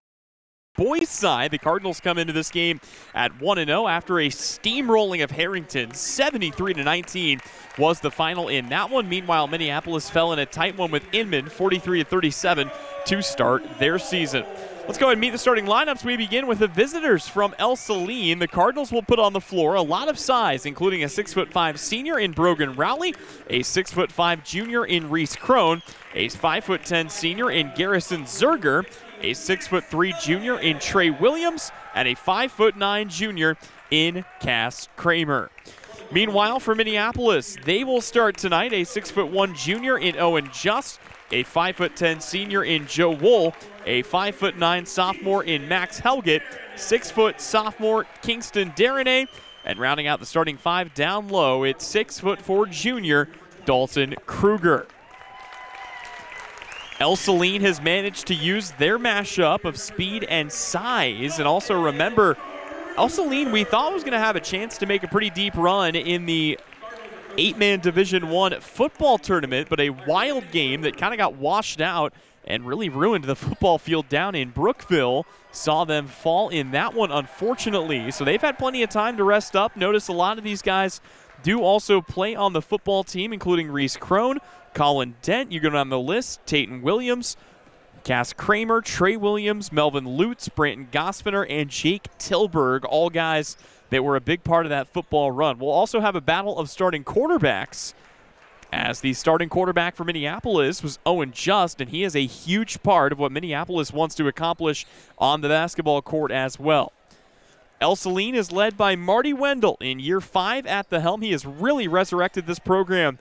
Boys side, the Cardinals come into this game at 1-0 after a steamrolling of Harrington. 73-19 was the final in that one. Meanwhile, Minneapolis fell in a tight one with Inman, 43-37. to start their season. Let's go ahead and meet the starting lineups. We begin with the visitors from Ell-Saline. The Cardinals will put on the floor a lot of size, including a 6'5" senior in Brogan Rowley, a 6'5" junior in Reese Crone, a 5'10" senior in Garrison Zerger, a 6'3" junior in Trey Williams, and a 5'9" junior in Cass Kramer. Meanwhile, for Minneapolis, they will start tonight a 6'1" junior in Owen Just, a 5'10" senior in Joe Wool, a 5'9" sophomore in Max Helgett, 6' sophomore Kingston Darnay, and rounding out the starting five down low, it's 6'4" junior Dalton Kruger. Ell-Saline has managed to use their mashup of speed and size, and also remember, Ell-Saline we thought was going to have a chance to make a pretty deep run in the 8-man Division I football tournament, but a wild game that kind of got washed out and really ruined the football field down in Brookville. Saw them fall in that one, unfortunately. So they've had plenty of time to rest up. Notice a lot of these guys do also play on the football team, including Reese Crone, Colin Dent, you go down the list, Tayton Williams, Cass Kramer, Trey Williams, Melvin Lutz, Branton Gosfiner, and Jake Tilburg, all guys that were a big part of that football run. We'll also have a battle of starting quarterbacks, as the starting quarterback for Minneapolis was Owen Just, and he is a huge part of what Minneapolis wants to accomplish on the basketball court as well. Ell-Saline is led by Marty Wendell in year 5 at the helm. He has really resurrected this program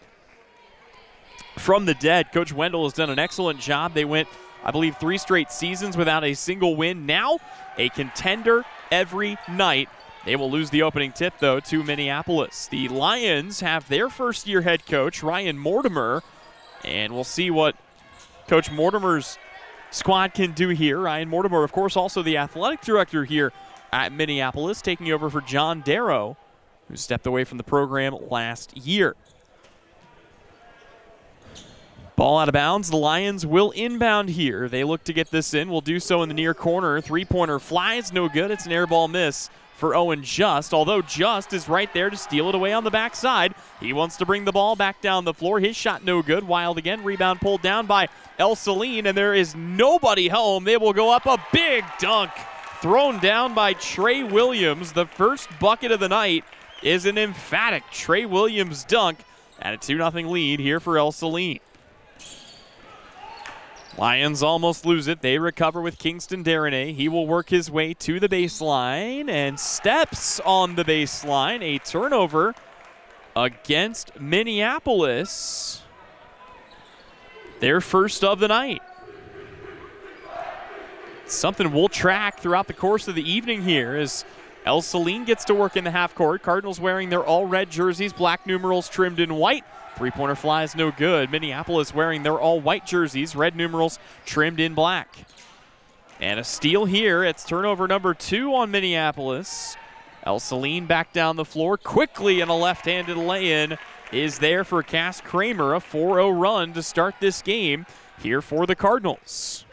from the dead. Coach Wendell has done an excellent job. They went, I believe, 3 straight seasons without a single win. Now a contender every night. They will lose the opening tip, though, to Minneapolis. The Lions have their first-year head coach, Ryan Mortimer, and we'll see what Coach Mortimer's squad can do here. Ryan Mortimer, of course, also the athletic director here at Minneapolis, taking over for John Darrow, who stepped away from the program last year. Ball out of bounds. The Lions will inbound here. They look to get this in. Will do so in the near corner. Three-pointer flies. No good. It's an air ball miss for Owen Just, although Just is right there to steal it away on the backside. He wants to bring the ball back down the floor. His shot no good. Wild again. Rebound pulled down by Ell-Saline, and there is nobody home. They will go up. A big dunk thrown down by Trey Williams. The first bucket of the night is an emphatic Trey Williams dunk, and a 2-0 lead here for Ell-Saline. Lions almost lose it. They recover with Kingston Darnay. He will work his way to the baseline and steps on the baseline. A turnover against Minneapolis. Their first of the night. Something we'll track throughout the course of the evening here as Ell-Saline gets to work in the half court. Cardinals wearing their all-red jerseys, black numerals trimmed in white. Three-pointer flies no good. Minneapolis wearing their all-white jerseys, red numerals trimmed in black. And a steal here. It's turnover number 2 on Minneapolis. Ell-Saline back down the floor quickly, and a left-handed lay-in is there for Cass Kramer. A 4-0 run to start this game here for the Cardinals.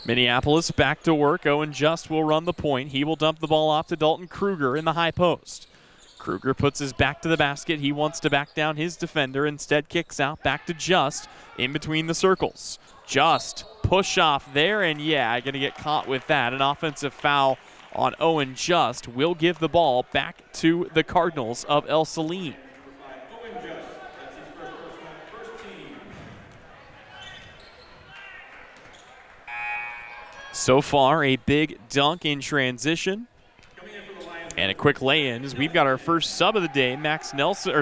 Minneapolis back to work. Owen Just will run the point. He will dump the ball off to Dalton Kruger in the high post. Kruger puts his back to the basket. He wants to back down his defender. Instead kicks out back to Just in between the circles. Just push off there, and yeah, going to get caught with that. An offensive foul on Owen Just will give the ball back to the Cardinals of Ell-Saline. So far, a big dunk in transition. And a quick lay-in as we've got our first sub of the day.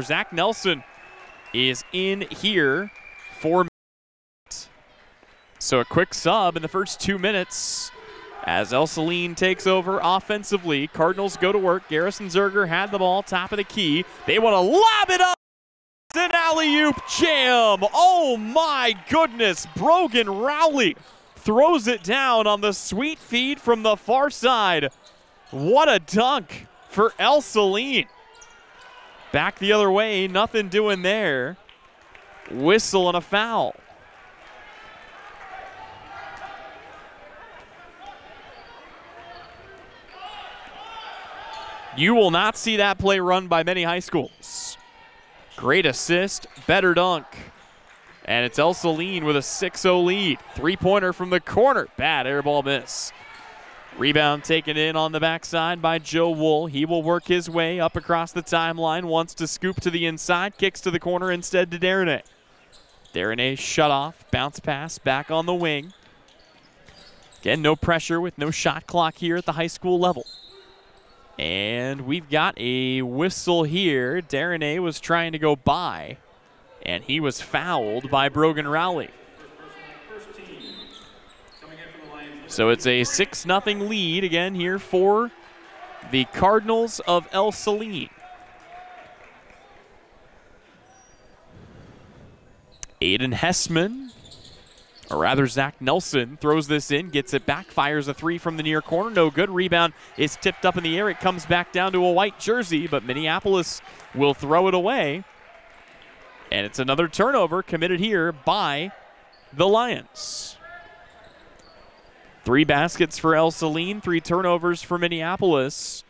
Zach Nelson is in here for minutes. So a quick sub in the first 2 minutes as Ell-Saline takes over offensively. Cardinals go to work. Garrison Zerger had the ball, top of the key. They want to lob it up. It's an alley-oop jam. Oh my goodness. Brogan Rowley throws it down on the sweet feed from the far side. What a dunk for Ell-Saline. Back the other way, nothing doing there. Whistle and a foul. You will not see that play run by many high schools. Great assist, better dunk And it's Ell-Saline with a 6-0 lead. Three-pointer from the corner. Bad air ball miss. Rebound taken in on the backside by Joe Wool. He will work his way up across the timeline. Wants to scoop to the inside. Kicks to the corner instead to Darnay. Darnay shut off. Bounce pass back on the wing. Again, no pressure with no shot clock here at the high school level. And we've got a whistle here. Darnay was trying to go by, and he was fouled by Brogan Rowley. So it's a 6-0 lead again here for the Cardinals of Ell-Saline. Aiden Hessman, or rather Zach Nelson, throws this in, gets it back, fires a three from the near corner. No good. Rebound is tipped up in the air. It comes back down to a white jersey, but Minneapolis will throw it away. And it's another turnover committed here by the Lions. 3 baskets for Ell-Saline, 3 turnovers for Minneapolis.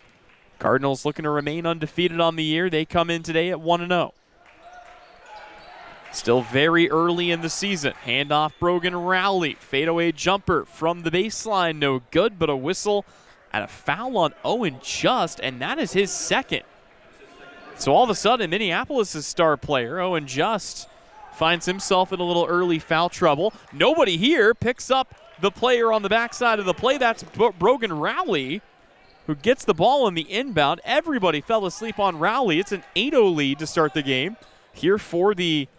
Cardinals looking to remain undefeated on the year. They come in today at 1-0. Still very early in the season. Handoff Brogan Rowley. Fadeaway jumper from the baseline. No good, but a whistle and a foul on Owen Just, and that is his second. So all of a sudden, Minneapolis' star player, Owen Just, finds himself in a little early foul trouble. Nobody here picks up the player on the backside of the play. That's Brogan Rowley, who gets the ball in the inbound. Everybody fell asleep on Rowley. It's an 8-0 lead to start the game here for the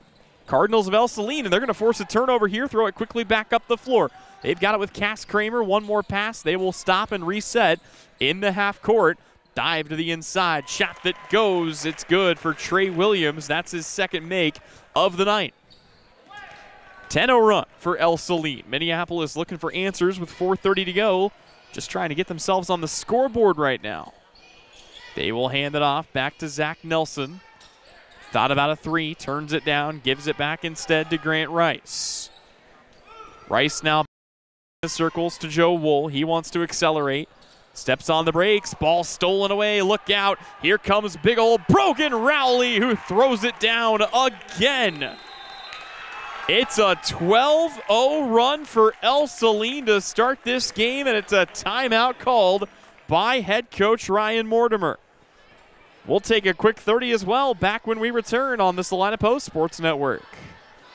Cardinals of Ell-Saline, and they're going to force a turnover here, throw it quickly back up the floor. They've got it with Cass Kramer. One more pass. They will stop and reset in the half court. Dive to the inside. Shot that goes. It's good for Trey Williams. That's his second make of the night. 10-0 run for Ell-Saline. Minneapolis looking for answers with 4:30 to go. Just trying to get themselves on the scoreboard right now. They will hand it off back to Zach Nelson. Thought about a three, turns it down, gives it back instead to Grant Rice. Rice now circles to Joe Wool. He wants to accelerate. Steps on the brakes. Ball stolen away. Look out. Here comes big old Brogan Rowley, who throws it down again. It's a 12-0 run for Ell-Saline to start this game, and it's a timeout called by head coach Ryan Mortimer. We'll take a quick 30 as well back when we return on the Salina Post Sports Network.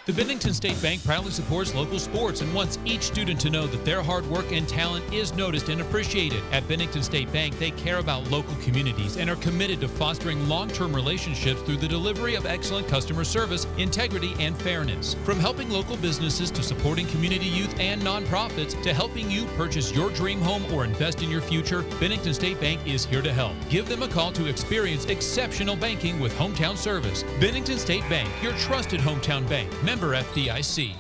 The Bennington State Bank proudly supports local sports and wants each student to know that their hard work and talent is noticed and appreciated. At Bennington State Bank, they care about local communities and are committed to fostering long-term relationships through the delivery of excellent customer service, integrity, and fairness. From helping local businesses to supporting community youth and nonprofits to helping you purchase your dream home or invest in your future, Bennington State Bank is here to help. Give them a call to experience exceptional banking with hometown service. Bennington State Bank, your trusted hometown bank. Member FDIC.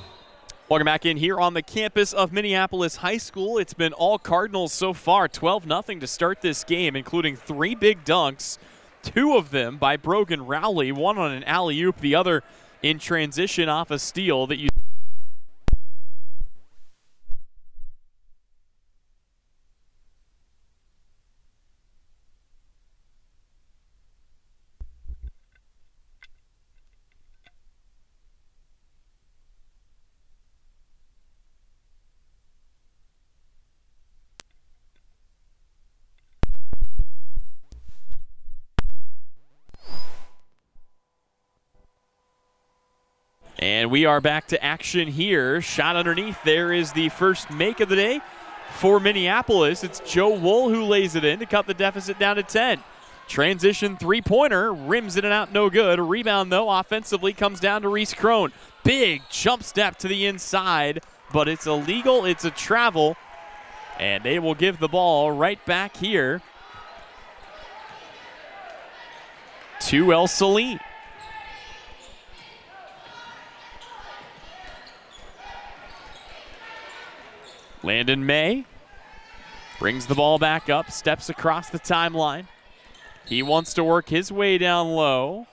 Welcome back in here on the campus of Minneapolis High School. It's been all Cardinals so far, 12-0 to start this game, including 3 big dunks, 2 of them by Brogan Rowley, one on an alley-oop, the other in transition off a steal that you And we are back to action here. Shot underneath. There is the first make of the day for Minneapolis. It's Joe Wool who lays it in to cut the deficit down to 10. Transition three-pointer. Rims in and out, no good. A rebound, though, offensively comes down to Reese Crone. Big jump step to the inside, but it's illegal. It's a travel. And they will give the ball right back here to Ell-Saline. Landon May brings the ball back up, steps across the timeline. He wants to work his way down low.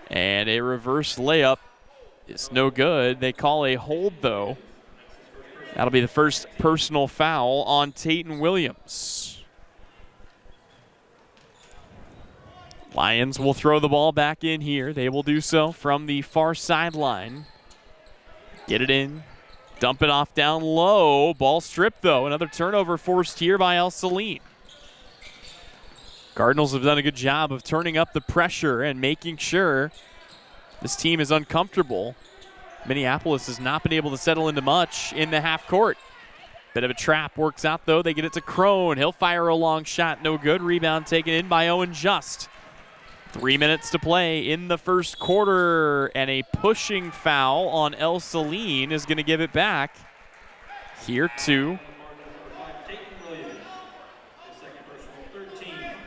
And a reverse layup is no good. They call a hold, though. That'll be the first personal foul on Tatum Williams. Lions will throw the ball back in here. They will do so from the far sideline. Get it in. Dump it off down low. Ball stripped, though. Another turnover forced here by Ell-Saline. Cardinals have done a good job of turning up the pressure and making sure this team is uncomfortable. Minneapolis has not been able to settle into much in the half court. Bit of a trap works out, though. They get it to Crone. He'll fire a long shot. No good. Rebound taken in by Owen Just. 3 minutes to play in the first quarter, and a pushing foul on Ell-Saline is going to give it back here to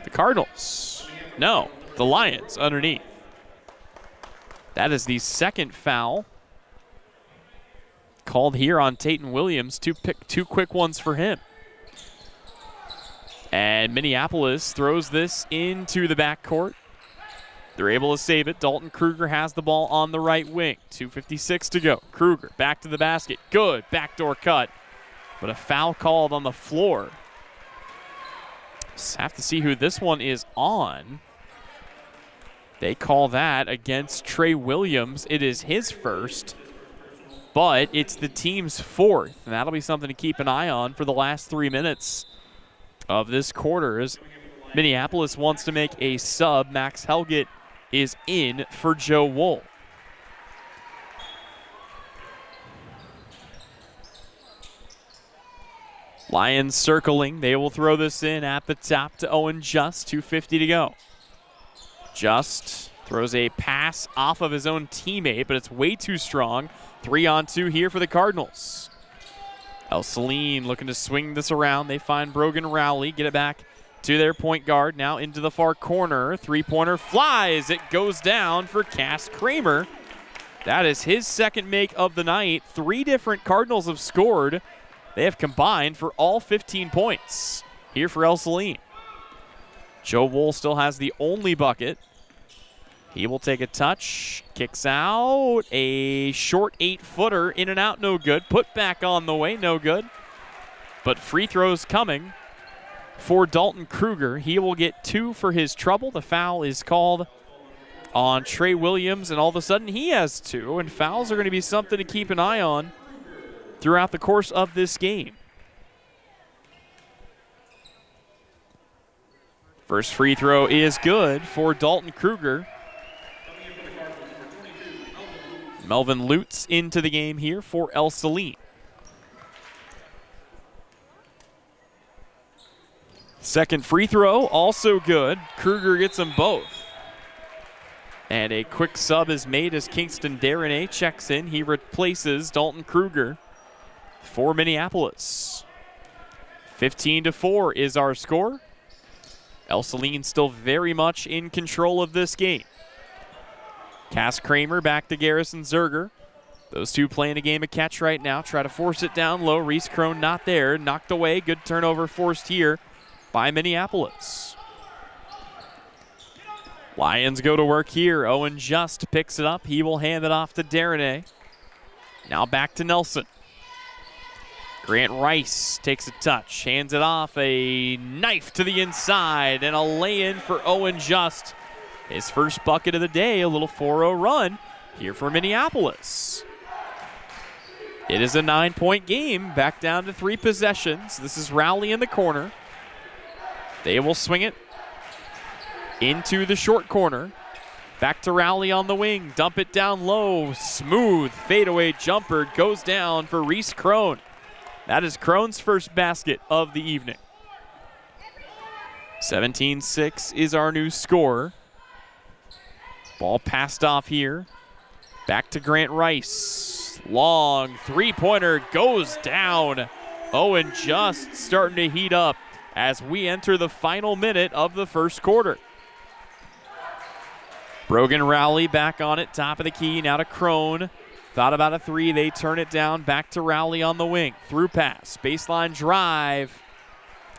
the Cardinals. No, the Lions underneath. That is the second foul called here on Tatum Williams. Two quick ones for him. And Minneapolis throws this into the backcourt. They're able to save it. Dalton Kruger has the ball on the right wing. 2:56 to go. Kruger back to the basket. Good backdoor cut, but a foul called on the floor. Just have to see who this one is on. They call that against Trey Williams. It is his first, but it's the team's fourth, and that'll be something to keep an eye on for the last 3 minutes of this quarter. As Minneapolis wants to make a sub. Max Helgett is in for Joe Wool. Lions circling. They will throw this in at the top to Owen Just. 2:50 to go. Just throws a pass off of his own teammate, but it's way too strong. 3-on-2 here for the Cardinals. Ell-Saline looking to swing this around. They find Brogan Rowley. Get it back to their point guard, now into the far corner. Three-pointer flies. It goes down for Cass Kramer. That is his second make of the night. 3 different Cardinals have scored. They have combined for all 15 points here for Ell-Saline. Joe Wool still has the only bucket. He will take a touch, kicks out, a short 8-footer, in and out, no good. Put back on the way, no good. But free throws coming for Dalton Kruger. He will get 2 for his trouble. The foul is called on Trey Williams, and all of a sudden he has 2, and fouls are going to be something to keep an eye on throughout the course of this game. First free throw is good for Dalton Kruger. Melvin Lutz into the game here for Ell-Saline. Second free throw, also good. Kruger gets them both. And a quick sub is made as Kingston Darnay checks in. He replaces Dalton Kruger for Minneapolis. 15-4 is our score. Ell-Saline still very much in control of this game. Cass Kramer back to Garrison Zerger. Those two playing a game of catch right now. Try to force it down low. Reese Crone not there. Knocked away. Good turnover forced here by Minneapolis. Lions go to work here. Owen Just picks it up. He will hand it off to Darnay. Now back to Nelson. Grant Rice takes a touch, hands it off, a knife to the inside, and a lay-in for Owen Just. His first bucket of the day, a little 4-0 run here for Minneapolis. It is a 9-point game, back down to 3 possessions. This is Rowley in the corner. They will swing it into the short corner. Back to Rowley on the wing, dump it down low, smooth fadeaway jumper goes down for Reese Crone. That is Crone's first basket of the evening. 17-6 is our new score. Ball passed off here. Back to Grant Rice. Long three-pointer goes down. Owen Just starting to heat up as we enter the final minute of the first quarter. Brogan Rowley back on it, top of the key, now to Crone. Thought about a 3, they turn it down, back to Rowley on the wing. Through pass, baseline drive,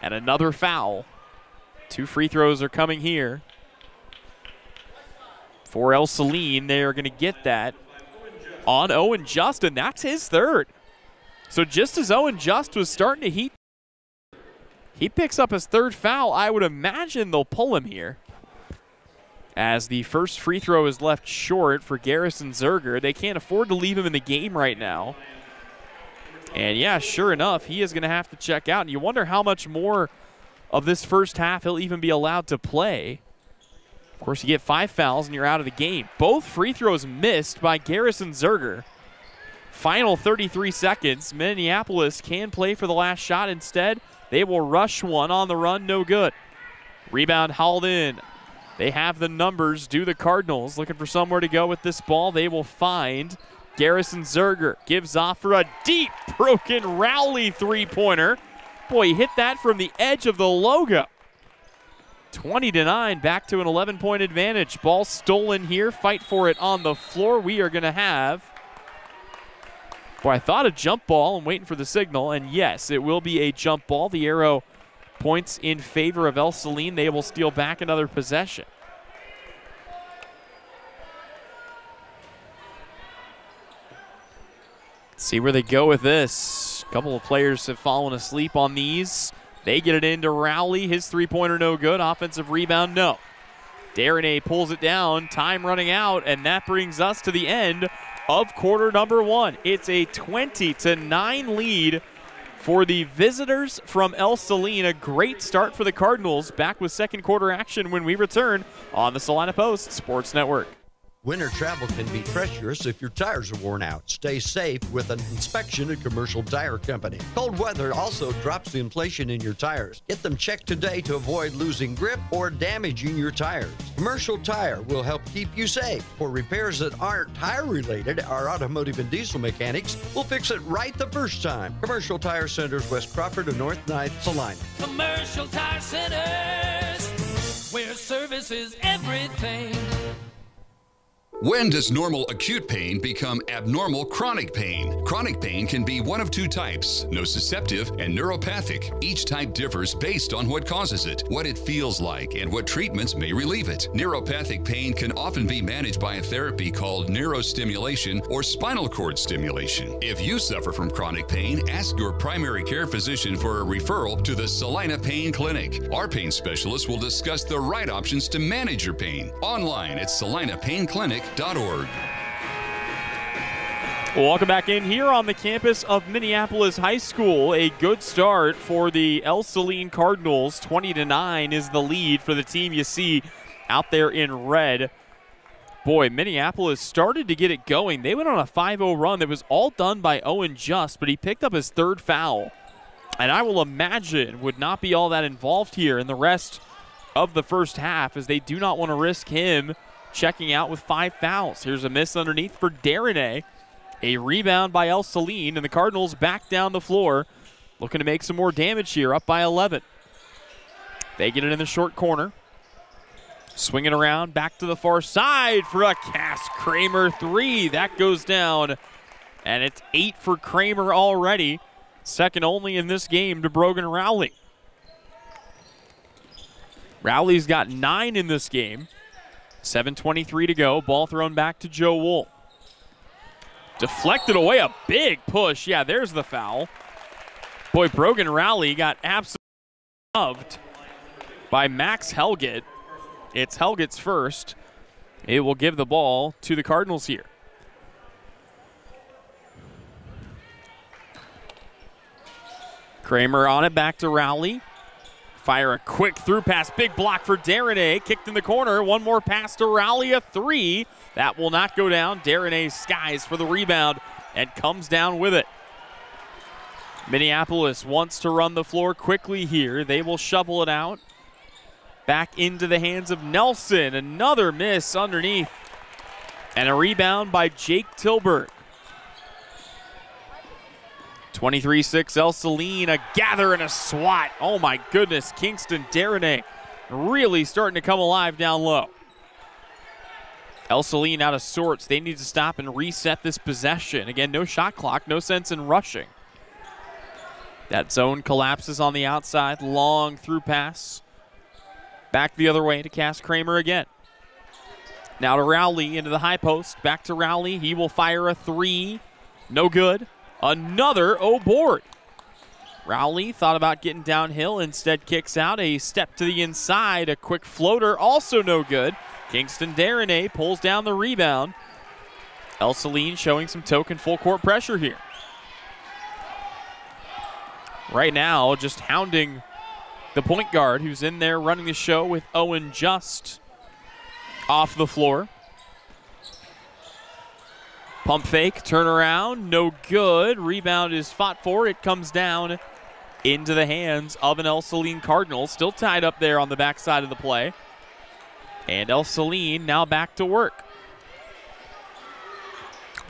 and another foul. 2 free throws are coming here for Ell-Saline. They are going to get that on Owen Just, and that's his third. So just as Owen Just was starting to heat, he picks up his third foul. I would imagine they'll pull him here. as the first free throw is left short for Garrison Zerger. They can't afford to leave him in the game right now. And yeah, sure enough, he is going to have to check out. And you wonder how much more of this first half he'll even be allowed to play. Of course, you get 5 fouls and you're out of the game. Both free throws missed by Garrison Zerger. Final 33 seconds. Minneapolis can play for the last shot. Instead, they will rush one on the run. No good. Rebound hauled in. They have the numbers. Do the Cardinals. Looking for somewhere to go with this ball. They will find Garrison Zerger. Gives off for a deep broken Rowley three-pointer. Boy, he hit that from the edge of the logo. 20-9, back to an 11-point advantage. Ball stolen here. Fight for it on the floor. We are going to have, boy, I thought a jump ball. I'm waiting for the signal. And yes, it will be a jump ball. The arrow points in favor of Ell-Saline. They will steal back another possession. See where they go with this. A couple of players have fallen asleep on these. They get it into Rowley. His three-pointer no good. Offensive rebound, no. Darnay pulls it down. Time running out, and that brings us to the end of quarter number 1. It's a 20-9 lead for the visitors from Ell-Saline. A great start for the Cardinals. Back with second quarter action when we return on the Salina Post Sports Network. Winter travel can be treacherous if your tires are worn out. Stay safe with an inspection at Commercial Tire Company. Cold weather also drops the inflation in your tires. Get them checked today to avoid losing grip or damaging your tires. Commercial Tire will help keep you safe. For repairs that aren't tire-related, our automotive and diesel mechanics will fix it right the first time. Commercial Tire Centers, West Crawford and North 9th, Salina. Commercial Tire Centers, where service is everything. When does normal acute pain become abnormal chronic pain? Chronic pain can be one of 2 types, nociceptive and neuropathic. Each type differs based on what causes it, what it feels like, and what treatments may relieve it. Neuropathic pain can often be managed by a therapy called neurostimulation or spinal cord stimulation. If you suffer from chronic pain, ask your primary care physician for a referral to the Salina Pain Clinic. Our pain specialists will discuss the right options to manage your pain. Online at salinapainclinic.org. Welcome back in here on the campus of Minneapolis High School. A good start for the Ell-Saline Cardinals. 20-9 is the lead for the team you see out there in red. Boy, Minneapolis started to get it going. They went on a 5-0 run that was all done by Owen Just, but he picked up his 3rd foul. And I will imagine would not be all that involved here in the rest of the first half, as they do not want to risk him checking out with 5 fouls. Here's a miss underneath for Darnay. A rebound by Ell-Saline, and the Cardinals back down the floor, looking to make some more damage here, up by 11. They get it in the short corner. Swing it around, back to the far side for a Cass Kramer 3. That goes down, and it's 8 for Kramer already. Second only in this game to Brogan Rowley. Rowley's got 9 in this game. 7:23 to go. Ball thrown back to Joe Wool. Deflected away, a big push. Yeah, there's the foul. Boy, Brogan Rowley got absolutely loved by Max Helgett. It's Helgett's first. It will give the ball to the Cardinals here. Kramer on it, back to Rowley. Fire a quick through pass. Big block for Darnay. Kicked in the corner. One more pass to Rowley. A 3. That will not go down. Darnay skies for the rebound and comes down with it. Minneapolis wants to run the floor quickly here. They will shovel it out. Back into the hands of Nelson. Another miss underneath. And a rebound by Jake Tilburg. 23-6 Ell-Saline, a gather and a swat. Oh my goodness, Kingston Darnay really starting to come alive down low. Ell-Saline out of sorts. They need to stop and reset this possession. Again, no shot clock, no sense in rushing. That zone collapses on the outside. Long through pass. Back the other way to Cass Kramer again. Now to Rowley into the high post. Back to Rowley. He will fire a 3. No good. Another board. Rowley thought about getting downhill, instead kicks out. A step to the inside, a quick floater, also no good. Kingston Darnay pulls down the rebound. Ell-Saline showing some token full court pressure here. Right now, just hounding the point guard who's in there running the show with Owen Just off the floor. Pump fake, turnaround, no good. Rebound is fought for. It comes down into the hands of an Ell-Saline Cardinal. Still tied up there on the backside of the play. And Ell-Saline now back to work.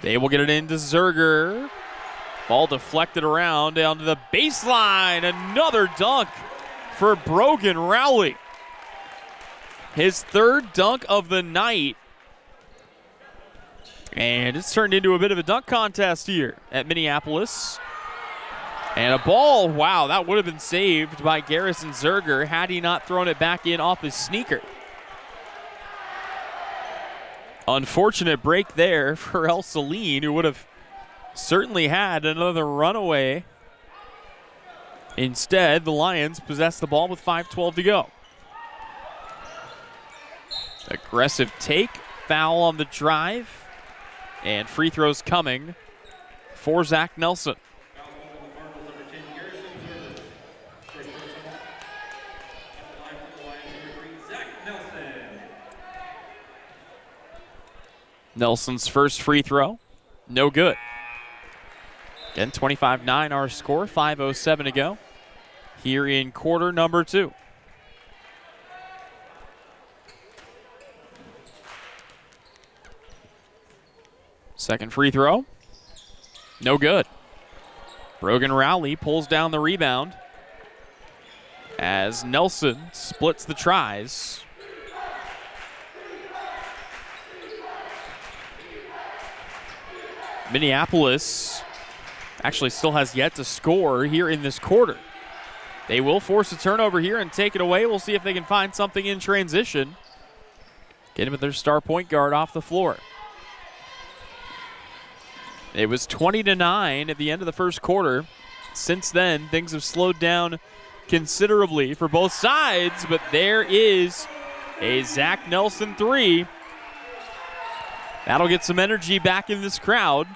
They will get it into Zerger. Ball deflected around down to the baseline. Another dunk for Brogan Rowley. His third dunk of the night. And it's turned into a bit of a dunk contest here at Minneapolis. And a ball, wow, that would have been saved by Garrison Zerger had he not thrown it back in off his sneaker. Unfortunate break there for Ell-Saline, who would have certainly had another runaway. Instead, the Lions possess the ball with 5:12 to go. Aggressive take, foul on the drive, and free throws coming for Zach Nelson. Nelson's first free throw, no good. Again, 25-9 our score, 5:07 to go here in quarter number 2. Second free throw, no good. Brogan Rowley pulls down the rebound as Nelson splits the tries. Minneapolis actually still has yet to score here in this quarter. They will force a turnover here and take it away. We'll see if they can find something in transition. Get him with their star point guard off the floor. It was 20-9 at the end of the first quarter. Since then, things have slowed down considerably for both sides, but there is a Zach Nelson 3. That'll get some energy back in this crowd.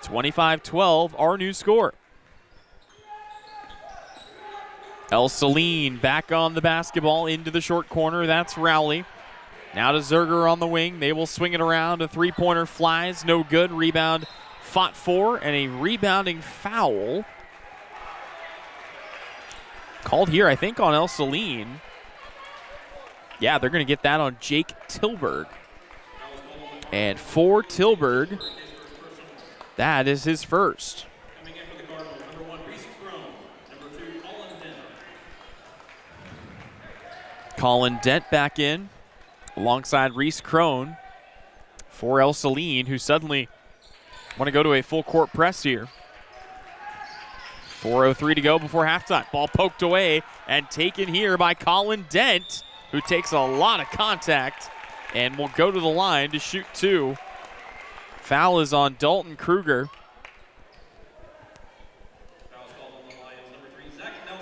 25-12, our new score. Ell-Saline back on the basketball into the short corner. That's Rowley. Now to Zerger on the wing. They will swing it around. A three-pointer flies. No good. Rebound fought for, and a rebounding foul called here, I think, on Ell-Saline. Yeah, they're going to get that on Jake Tilburg. And for Tilburg, that is his first. Colin Dent back in alongside Reese Crone for Ell-Saline, who suddenly want to go to a full court press here. 4:03 to go before halftime. Ball poked away and taken here by Colin Dent, who takes a lot of contact and will go to the line to shoot 2. Foul is on Dalton Kruger.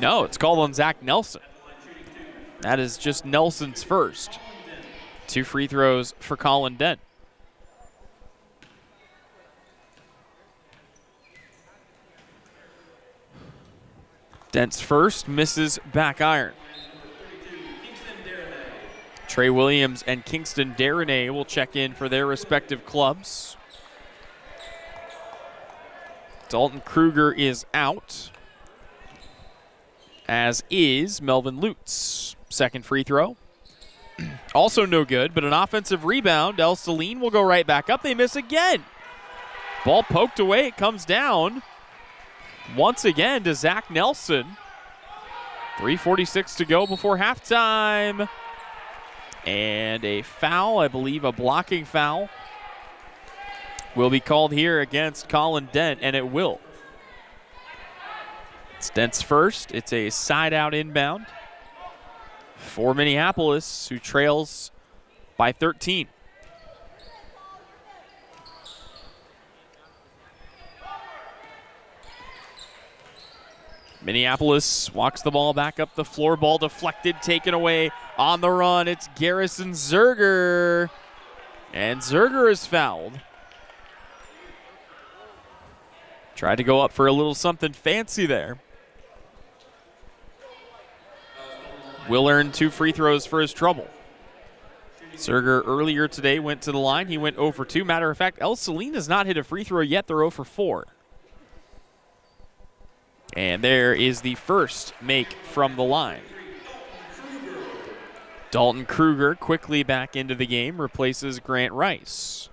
No, it's called on Zach Nelson. That is just Nelson's first. 2 free throws for Colin Dent. Dent's first, misses back iron. Trey Williams and Kingston Darnay will check in for their respective clubs. Dalton Kruger is out, as is Melvin Lutz. Second free throw. Also no good, but an offensive rebound. Ell-Saline will go right back up. They miss again. Ball poked away. It comes down once again to Zach Nelson. 3:46 to go before halftime. And a foul, I believe, a blocking foul, will be called here against Colin Dent, and it will. It's Dent's first. It's a side-out inbound for Minneapolis, who trails by 13. Minneapolis walks the ball back up the floor. Ball deflected, taken away on the run. It's Garrison Zerger. And Zerger is fouled. Tried to go up for a little something fancy there. Will earn 2 free throws for his trouble. Zerger earlier today went to the line. He went 0 for 2. Matter of fact, Ell-Saline has not hit a free throw yet. They're 0 for 4. And there is the first make from the line. Dalton Kruger quickly back into the game, replaces Grant Rice.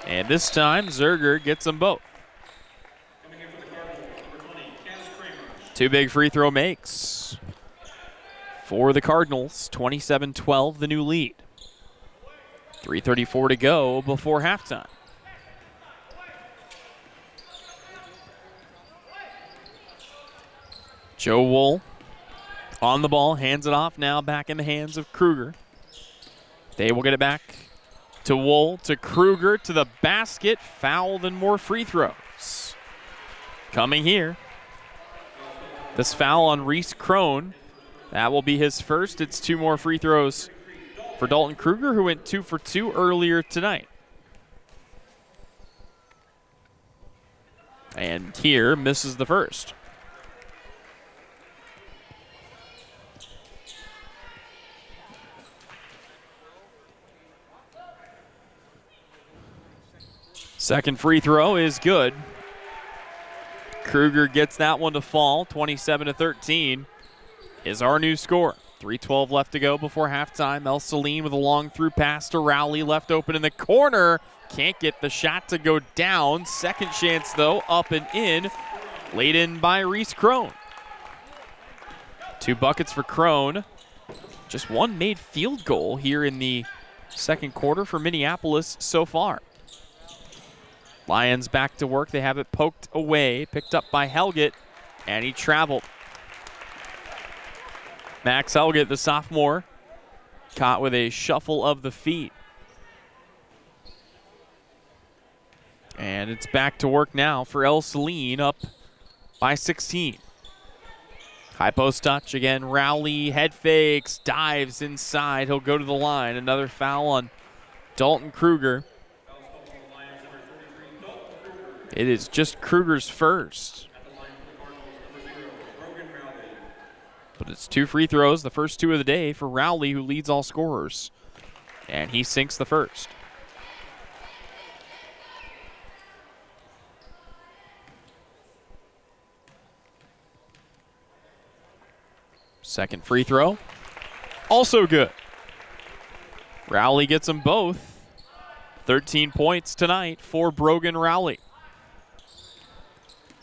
And this time, Zerger gets them both. 2 big free throw makes for the Cardinals. 27-12, the new lead. 3:34 to go before halftime. Joe Wool on the ball, hands it off now, back in the hands of Kruger. They will get it back to Wool, to Kruger, to the basket, fouled and more free throws. Coming here. This foul on Reese Crone, that will be his first. It's 2 more free throws for Dalton Kruger, who went 2 for 2 earlier tonight. And here misses the first. Second free throw is good. Kruger gets that one to fall. 27-13 is our new score. 3:12 left to go before halftime. Ell-Saline with a long through pass to Rowley, left open in the corner. Can't get the shot to go down. Second chance, though, up and in. Laid in by Reese Crone. 2 buckets for Crone. Just 1 made field goal here in the second quarter for Minneapolis so far. Lions back to work. They have it poked away, picked up by Helgett, and he traveled. Max Helgett, the sophomore, caught with a shuffle of the feet. And it's back to work now for Ell-Saline, up by 16. High post touch again. Rowley head fakes, dives inside. He'll go to the line. Another foul on Dalton Kruger. It is just Kruger's first. But it's 2 free throws, the first 2 of the day for Rowley, who leads all scorers. And he sinks the first. Second free throw, also good. Rowley gets them both. 13 points tonight for Brogan Rowley.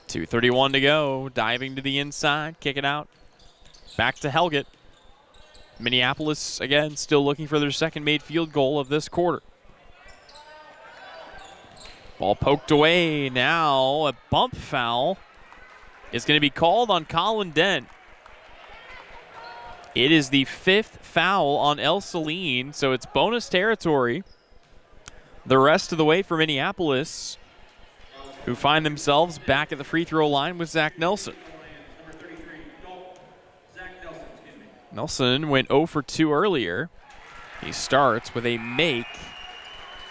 2:31 to go, diving to the inside, kick it out. Back to Helgett. Minneapolis, again, still looking for their second made field goal of this quarter. Ball poked away. Now a bump foul is going to be called on Colin Dent. It is the 5th foul on Ell-Saline, so it's bonus territory the rest of the way for Minneapolis, who find themselves back at the free throw line with Zach Nelson. Nelson went 0 for 2 earlier. He starts with a make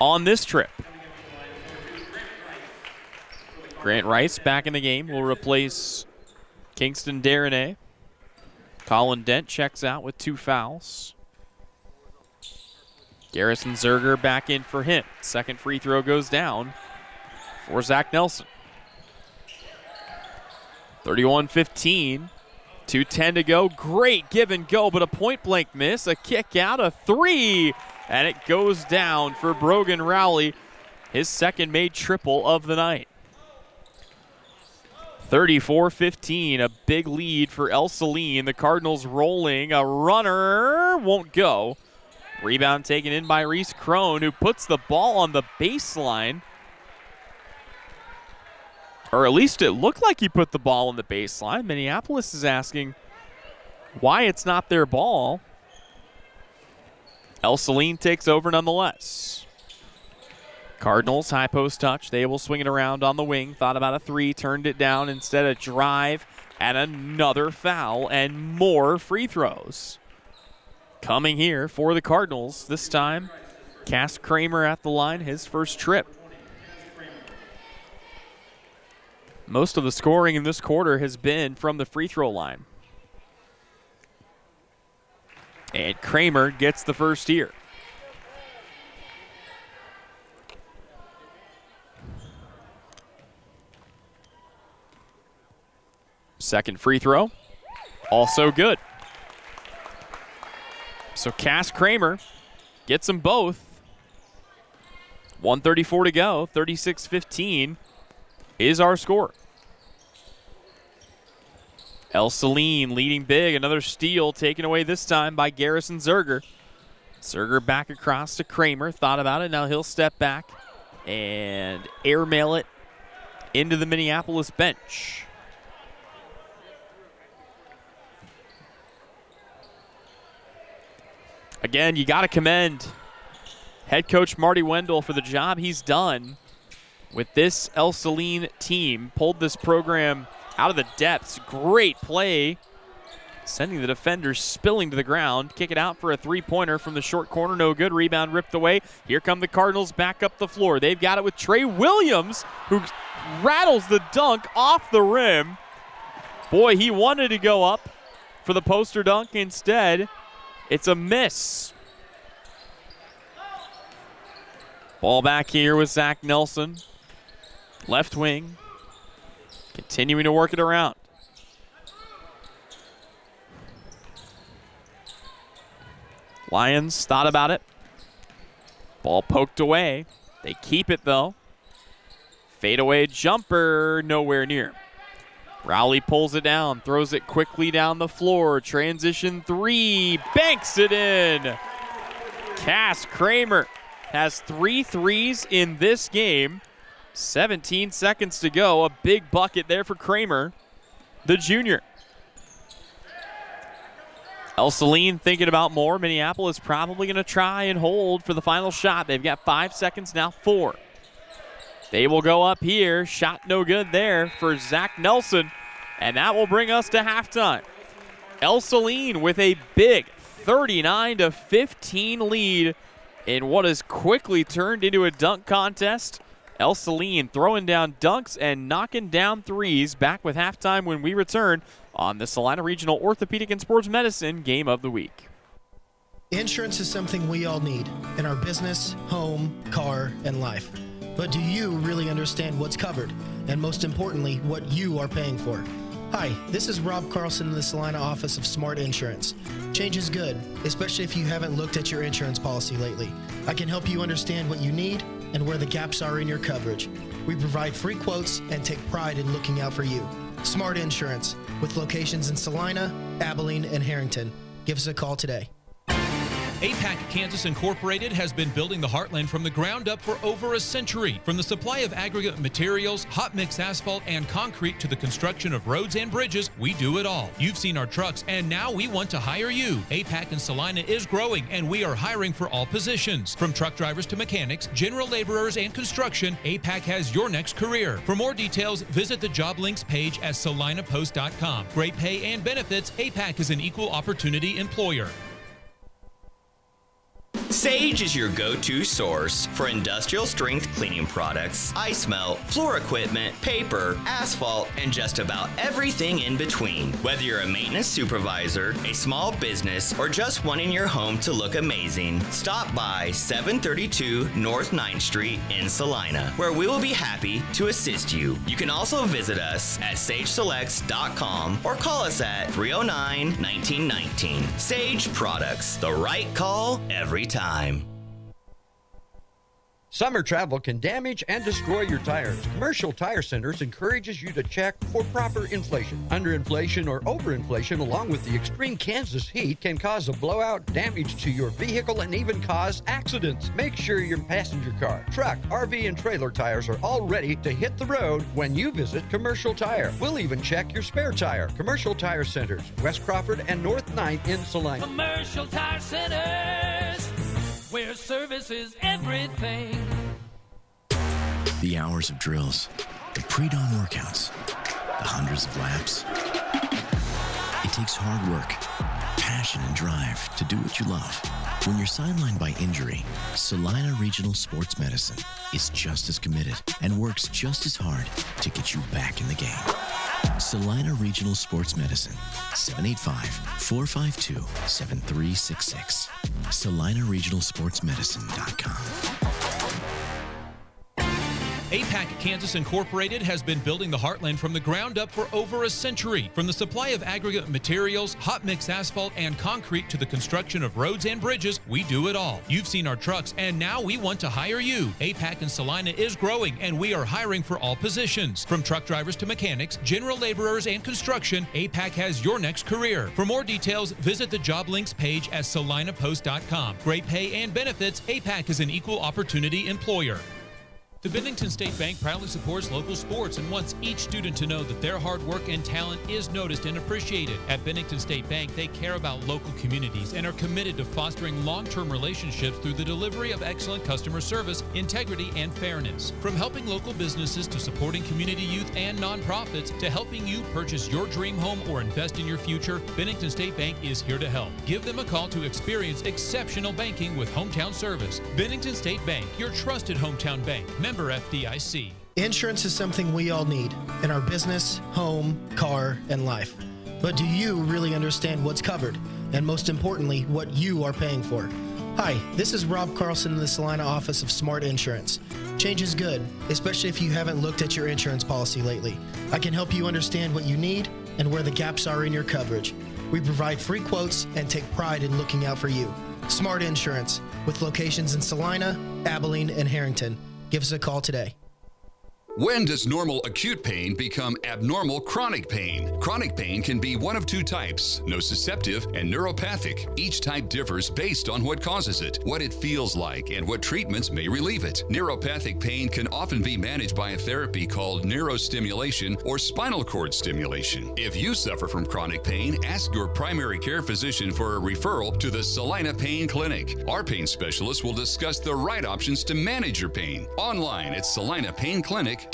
on this trip. Grant Rice back in the game will replace Kingston Darnay. Colin Dent checks out with 2 fouls. Garrison Zerger back in for him. Second free throw goes down for Zach Nelson. 31-15. 2:10 to go. Great give and go, but a point blank miss. A kick out, a 3, and it goes down for Brogan Rowley. His second made triple of the night. 34-15, a big lead for Ell-Saline. The Cardinals rolling. A runner won't go. Rebound taken in by Reese Crone, who puts the ball on the baseline. Or at least it looked like he put the ball on the baseline. Minneapolis is asking why it's not their ball. Ell-Saline takes over nonetheless. Cardinals, high post touch. They will swing it around on the wing. Thought about a three, turned it down. Instead, a drive and another foul and more free throws. Coming here for the Cardinals. This time, Cass Kramer at the line, his first trip. Most of the scoring in this quarter has been from the free throw line. And Kramer gets the first here. Second free throw, also good. So Cass Kramer gets them both. 1:34 to go, 36-15 is our score. Ell-Saline leading big, another steal taken away this time by Garrison Zerger. Zerger back across to Kramer, thought about it, now he'll step back and airmail it into the Minneapolis bench. Again, you got to commend head coach Marty Wendell for the job he's done with this Ell-Saline team. Pulled this program out of the depths. Great play, sending the defenders spilling to the ground. Kick it out for a three-pointer from the short corner. No good. Rebound ripped away. Here come the Cardinals back up the floor. They've got it with Trey Williams, who rattles the dunk off the rim. Boy, he wanted to go up for the poster dunk. Instead, it's a miss. Ball back here with Zach Nelson. Left wing. Continuing to work it around. Lions thought about it. Ball poked away. They keep it though. Fadeaway jumper, nowhere near. Rowley pulls it down, throws it quickly down the floor. Transition three, banks it in. Cass Kramer has 3 threes in this game. 17 seconds to go. A big bucket there for Kramer, the junior. Ell-Saline thinking about more. Minneapolis probably going to try and hold for the final shot. They've got 5 seconds now, 4. They will go up here. Shot no good there for Zach Nelson. And that will bring us to halftime. Ell-Saline with a big 39-15 lead in what has quickly turned into a dunk contest. Ell-Saline throwing down dunks and knocking down threes. Back with halftime when we return on the Salina Regional Orthopedic and Sports Medicine Game of the Week. Insurance is something we all need in our business, home, car, and life. But do you really understand what's covered? And most importantly, what you are paying for? Hi, this is Rob Carlson in the Salina office of Smart Insurance. Change is good, especially if you haven't looked at your insurance policy lately. I can help you understand what you need and where the gaps are in your coverage. We provide free quotes and take pride in looking out for you. Smart Insurance, with locations in Salina, Abilene, and Harrington. Give us a call today. APAC Kansas Incorporated has been building the Heartland from the ground up for over a century. From the supply of aggregate materials, hot mix asphalt, and concrete to the construction of roads and bridges, we do it all. You've seen our trucks, and now we want to hire you. APAC in Salina is growing, and we are hiring for all positions. From truck drivers to mechanics, general laborers, and construction, APAC has your next career. For more details, visit the job links page at salinapost.com. Great pay and benefits, APAC is an equal opportunity employer. Sage is your go-to source for industrial strength cleaning products, ice melt, floor equipment, paper, asphalt, and just about everything in between. Whether you're a maintenance supervisor, a small business, or just wanting your home to look amazing, stop by 732 North 9th Street in Salina, where we will be happy to assist you. You can also visit us at sageselects.com or call us at 309-1919. Sage Products, the right call every time. Summer travel can damage and destroy your tires. Commercial Tire Centers encourages you to check for proper inflation. Underinflation or overinflation, along with the extreme Kansas heat, can cause a blowout, damage to your vehicle, and even cause accidents. Make sure your passenger car, truck, RV, and trailer tires are all ready to hit the road when you visit Commercial Tire. We'll even check your spare tire. Commercial Tire Centers, West Crawford and North 9th in Salina. Commercial Tire Centers, where service is everything. The hours of drills, the pre-dawn workouts, the hundreds of laps. It takes hard work, passion, and drive to do what you love. When you're sidelined by injury, Salina Regional Sports Medicine is just as committed and works just as hard to get you back in the game. Salina Regional Sports Medicine, 785-452-7366. SalinaRegionalSportsMedicine.com. APAC Kansas Incorporated has been building the heartland from the ground up for over a century. From the supply of aggregate materials, hot mix asphalt, and concrete to the construction of roads and bridges, we do it all. You've seen our trucks, and now we want to hire you. APAC in Salina is growing, and we are hiring for all positions. From truck drivers to mechanics, general laborers, and construction, APAC has your next career. For more details, visit the job links page at salinapost.com. Great pay and benefits, APAC is an equal opportunity employer. The Bennington State Bank proudly supports local sports and wants each student to know that their hard work and talent is noticed and appreciated. At Bennington State Bank, they care about local communities and are committed to fostering long-term relationships through the delivery of excellent customer service, integrity, and fairness. From helping local businesses to supporting community youth and nonprofits to helping you purchase your dream home or invest in your future, Bennington State Bank is here to help. Give them a call to experience exceptional banking with hometown service. Bennington State Bank, your trusted hometown bank. Member FDIC. Insurance is something we all need in our business, home, car, and life. But do you really understand what's covered? And most importantly, what you are paying for? Hi, this is Rob Carlson in the Salina office of Smart Insurance. Change is good, especially if you haven't looked at your insurance policy lately. I can help you understand what you need and where the gaps are in your coverage. We provide free quotes and take pride in looking out for you. Smart Insurance, with locations in Salina, Abilene, and Harrington. Give us a call today. When does normal acute pain become abnormal chronic pain? Chronic pain can be one of two types, nociceptive and neuropathic. Each type differs based on what causes it, what it feels like, and what treatments may relieve it. Neuropathic pain can often be managed by a therapy called neurostimulation or spinal cord stimulation. If you suffer from chronic pain, ask your primary care physician for a referral to the Salina Pain Clinic. Our pain specialists will discuss the right options to manage your pain. Online at salinapainclinic.org.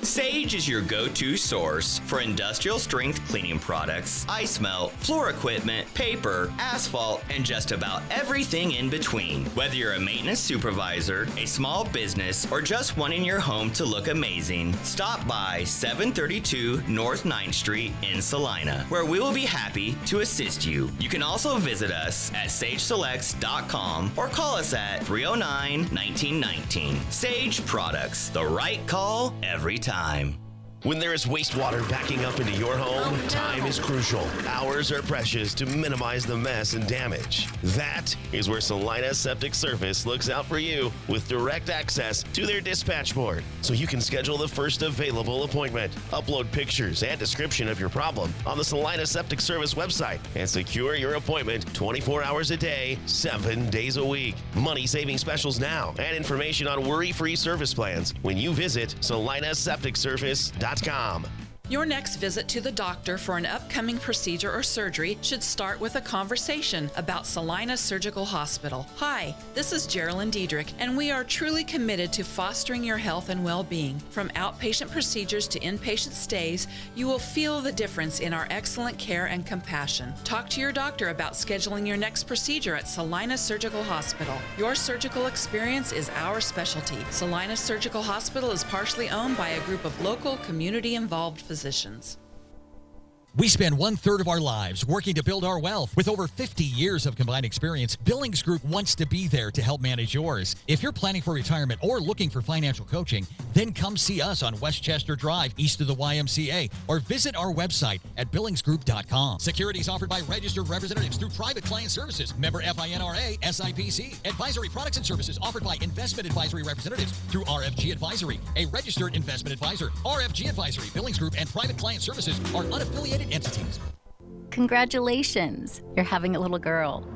Sage is your go-to source for industrial strength cleaning products, ice melt, floor equipment, paper, asphalt, and just about everything in between. Whether you're a maintenance supervisor, a small business, or just wanting your home to look amazing, stop by 732 North 9th Street in Salina, where we will be happy to assist you. You can also visit us at sageselects.com or call us at 309-1919. Sage Products, the right call every time. When there is wastewater backing up into your home, time is crucial. Hours are precious to minimize the mess and damage. That is where Salina Septic Service looks out for you with direct access to their dispatch board, so you can schedule the first available appointment. Upload pictures and description of your problem on the Salina Septic Service website and secure your appointment 24 hours a day, 7 days a week. Money-saving specials now and information on worry-free service plans when you visit salinasepticservice.com. Your next visit to the doctor for an upcoming procedure or surgery should start with a conversation about Salina Surgical Hospital. Hi, this is Geraldine Diedrich, and we are truly committed to fostering your health and well-being. From outpatient procedures to inpatient stays, you will feel the difference in our excellent care and compassion. Talk to your doctor about scheduling your next procedure at Salina Surgical Hospital. Your surgical experience is our specialty. Salina Surgical Hospital is partially owned by a group of local, community-involved physicians. We spend 1/3 of our lives working to build our wealth. With over 50 years of combined experience, Billings Group wants to be there to help manage yours. If you're planning for retirement or looking for financial coaching, then come see us on Westchester Drive, east of the YMCA, or visit our website at billingsgroup.com. Securities offered by registered representatives through Private Client Services, member FINRA, SIPC. Advisory products and services offered by investment advisory representatives through RFG Advisory, a registered investment advisor. RFG Advisory, Billings Group, and Private Client Services are unaffiliated entities. Congratulations, you're having a little girl.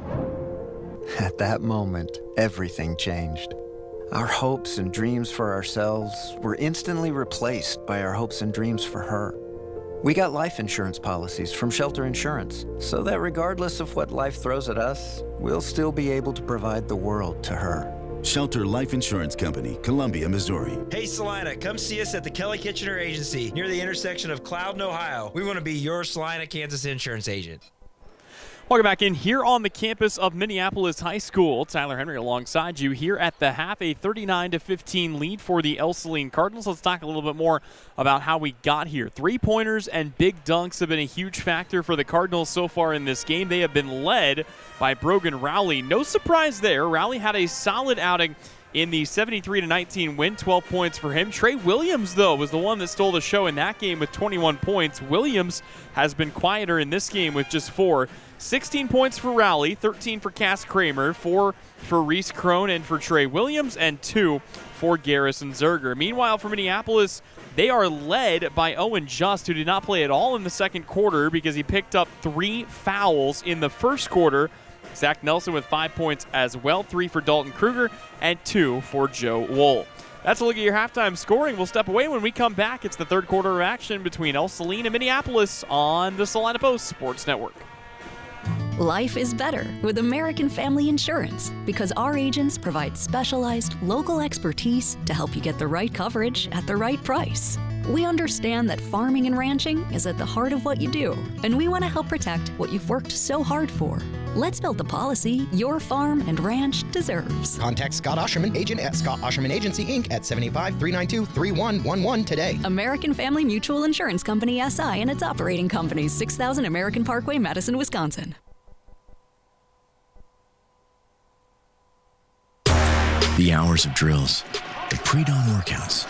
At that moment, everything changed. Our hopes and dreams for ourselves were instantly replaced by our hopes and dreams for her. We got life insurance policies from Shelter Insurance, so that regardless of what life throws at us, we'll still be able to provide the world to her. Shelter Life Insurance Company, Columbia, Missouri. Hey Salina, come see us at the Kelly Kitchener Agency near the intersection of Cloud and Ohio. We want to be your Salina, Kansas insurance agent. Welcome back in here on the campus of Minneapolis High School. Tyler Henry alongside you here at the half, a 39-15 lead for the Ell-Saline Cardinals. Let's talk a little bit more about how we got here. Three-pointers and big dunks have been a huge factor for the Cardinals so far in this game. They have been led by Brogan Rowley. No surprise there. Rowley had a solid outing in the 73-19 win, 12 points for him. Trey Williams, though, was the one that stole the show in that game with 21 points. Williams has been quieter in this game with just 4. 16 points for Rowley, 13 for Cass Kramer, 4 for Reese Crone and for Trey Williams, and 2 for Garrison Zerger. Meanwhile, for Minneapolis, they are led by Owen Just, who did not play at all in the second quarter because he picked up 3 fouls in the first quarter. Zach Nelson with 5 points as well, 3 for Dalton Kruger and 2 for Joe Wool. That's a look at your halftime scoring. We'll step away. When we come back, it's the third quarter of action between Ell-Saline and Minneapolis on the Salina Post Sports Network. Life is better with American Family Insurance because our agents provide specialized local expertise to help you get the right coverage at the right price. We understand that farming and ranching is at the heart of what you do, and we want to help protect what you've worked so hard for. Let's build the policy your farm and ranch deserves. Contact Scott Osherman, agent at Scott Osherman Agency, Inc. at 785-392-3111 today. American Family Mutual Insurance Company, SI, and its operating companies, 6000 American Parkway, Madison, Wisconsin. The hours of drills, the pre-dawn workouts,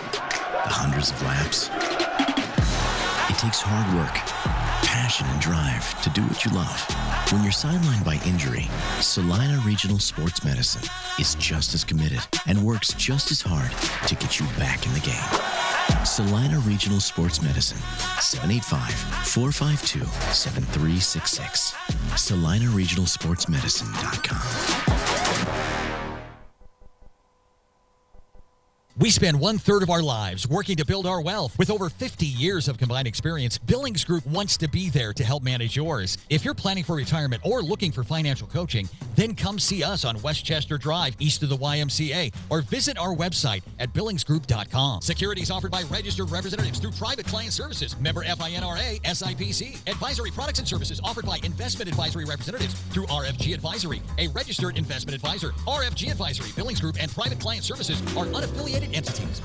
the hundreds of laps. It takes hard work, passion, and drive to do what you love. When you're sidelined by injury, Salina Regional Sports Medicine is just as committed and works just as hard to get you back in the game. Salina Regional Sports Medicine, 785-452-7366. SalinaRegionalSportsMedicine.com. We spend 1/3 of our lives working to build our wealth. With over 50 years of combined experience, Billings Group wants to be there to help manage yours. If you're planning for retirement or looking for financial coaching, then come see us on Westchester Drive, east of the YMCA, or visit our website at billingsgroup.com. Securities offered by registered representatives through Private Client Services, member FINRA, SIPC. Advisory products and services offered by investment advisory representatives through RFG Advisory, a registered investment advisor. RFG Advisory, Billings Group, and Private Client Services are unaffiliated entities.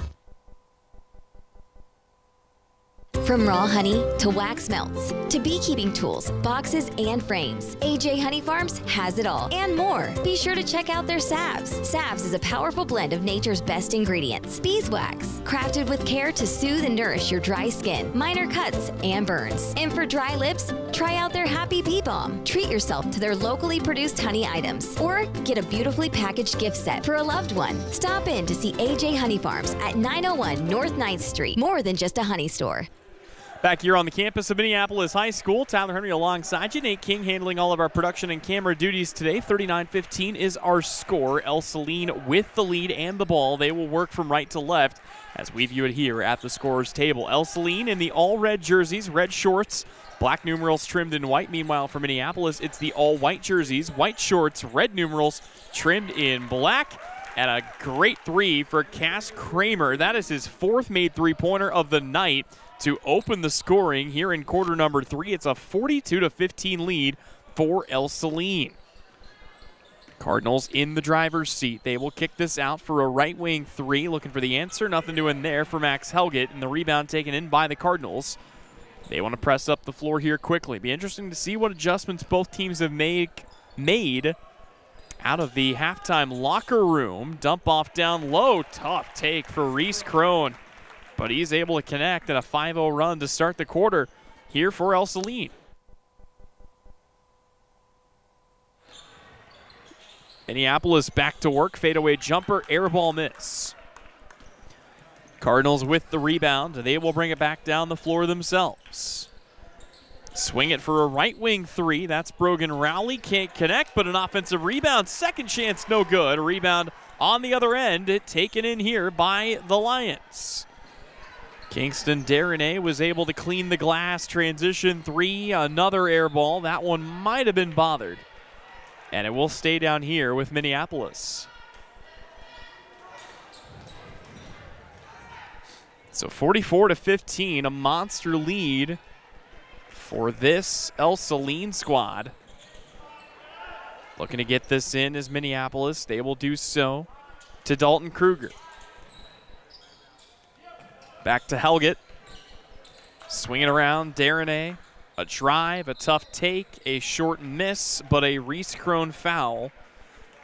From raw honey to wax melts to beekeeping tools, boxes, and frames, AJ Honey Farms has it all and more. Be sure to check out their salves. Salves is a powerful blend of nature's best ingredients. Beeswax, crafted with care to soothe and nourish your dry skin, minor cuts, and burns. And for dry lips, try out their Happy Bee Balm. Treat yourself to their locally produced honey items or get a beautifully packaged gift set for a loved one. Stop in to see AJ Honey Farms at 901 North 9th Street. More than just a honey store. Back here on the campus of Minneapolis High School, Tyler Henry alongside you. Nate King handling all of our production and camera duties today. 39-15 is our score. Ell-Saline with the lead and the ball. They will work from right to left as we view it here at the scorer's table. Ell-Saline in the all-red jerseys, red shorts, black numerals trimmed in white. Meanwhile, for Minneapolis, it's the all-white jerseys, white shorts, red numerals trimmed in black. And a great three for Cass Kramer. That is his 4th made three-pointer of the night to open the scoring here in quarter number 3. It's a 42-15 lead for Ell-Saline. Cardinals in the driver's seat. They will kick this out for a right wing 3. Looking for the answer. Nothing doing there for Max Helgett. And the rebound taken in by the Cardinals. They want to press up the floor here quickly. Be interesting to see what adjustments both teams have made out of the halftime locker room. Dump off down low. Tough take for Reese Crone. But he's able to connect at a 5-0 run to start the quarter here for Ell-Saline. Minneapolis back to work. Fadeaway jumper. Air ball miss. Cardinals with the rebound. They will bring it back down the floor themselves. Swing it for a right wing 3. That's Brogan Rowley. Can't connect, but an offensive rebound. Second chance, no good. A rebound on the other end. Taken in here by the Lions. Kingston Darnay was able to clean the glass. Transition 3, another air ball. That one might have been bothered. And it will stay down here with Minneapolis. So 44-15, a monster lead for this Ell-Saline squad. Looking to get this in is Minneapolis. They will do so to Dalton Kruger. Back to Helget. Swinging around, Darnay. A drive, a tough take, a short miss, but a Reese Crone foul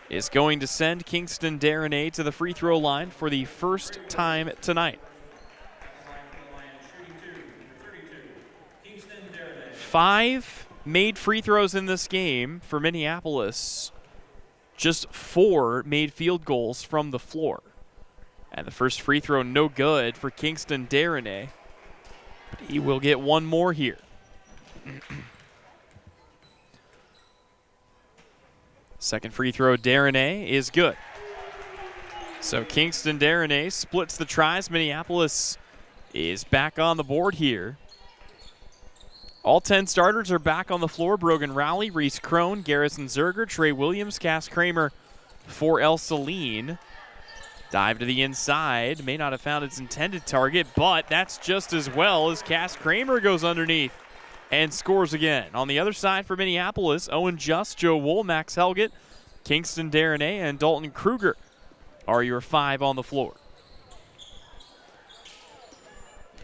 is going to send Kingston Darnay to the free throw line for the first time tonight. 5 made free throws in this game for Minneapolis. Just 4 made field goals from the floor. And the first free throw no good for Kingston Darnay. But he will get one more here. Second free throw, Darnay, is good. So Kingston Darnay splits the tries. Minneapolis is back on the board here. All 10 starters are back on the floor. Brogan Rowley, Reese Crone, Garrison Zerger, Trey Williams, Cass Kramer for Ell-Saline. Dive to the inside. May not have found its intended target, but that's just as well as Cass Kramer goes underneath and scores again. On the other side for Minneapolis, Owen Just, Joe Wool, Max Helget, Kingston Darnay, and Dalton Kruger are your 5 on the floor.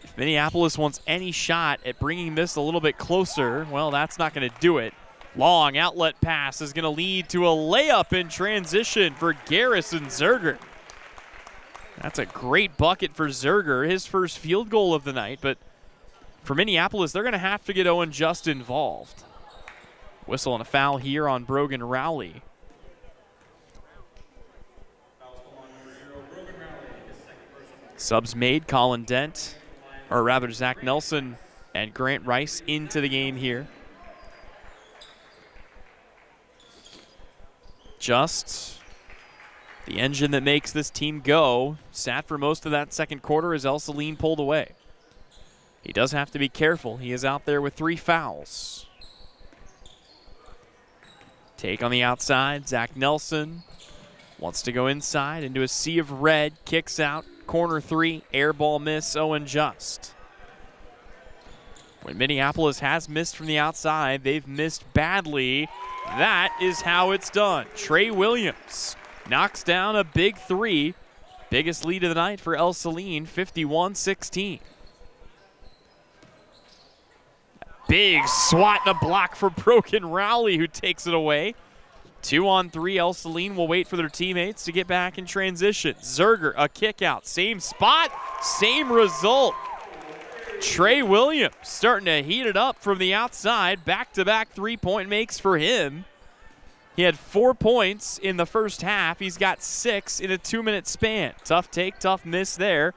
If Minneapolis wants any shot at bringing this a little bit closer, well, that's not going to do it. Long outlet pass is going to lead to a layup in transition for Garrison Zerger. That's a great bucket for Zerger, his first field goal of the night, but for Minneapolis, they're going to have to get Owen Just involved. Whistle and a foul here on Brogan Rowley. Subs made, Colin Dent, or rather Zach Nelson and Grant Rice into the game here. Just the engine that makes this team go. Sat for most of that second quarter as Ell-Saline pulled away. He does have to be careful. He is out there with 3 fouls. Take on the outside. Zach Nelson wants to go inside into a sea of red. Kicks out. Corner 3. Air ball miss. Owen Just. When Minneapolis has missed from the outside, they've missed badly. That is how it's done. Trey Williams knocks down a big 3. Biggest lead of the night for Ell-Saline, 51-16. Big swat and a block for Brogan Rowley, who takes it away. 2 on 3. Ell-Saline will wait for their teammates to get back in transition. Zerger, a kick out. Same spot, same result. Trey Williams starting to heat it up from the outside. Back-to-back 3-point makes for him. He had 4 points in the first half. He's got 6 in a 2-minute span. Tough take, tough miss there.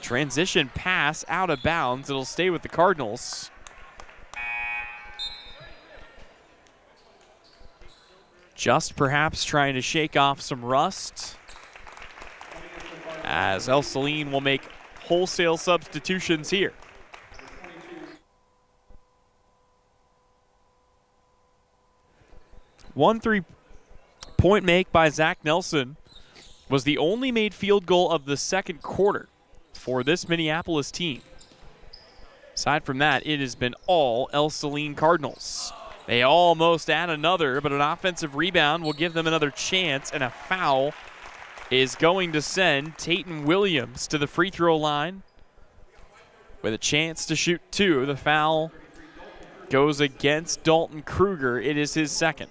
Transition pass out of bounds. It'll stay with the Cardinals. Just perhaps trying to shake off some rust, as Ell-Saline will make wholesale substitutions here. One 3-point make by Zach Nelson was the only made field goal of the second quarter for this Minneapolis team. Aside from that, it has been all Ell-Saline Cardinals. They almost add another, but an offensive rebound will give them another chance, and a foul is going to send Tatum Williams to the free throw line with a chance to shoot 2. The foul goes against Dalton Kruger. It is his second.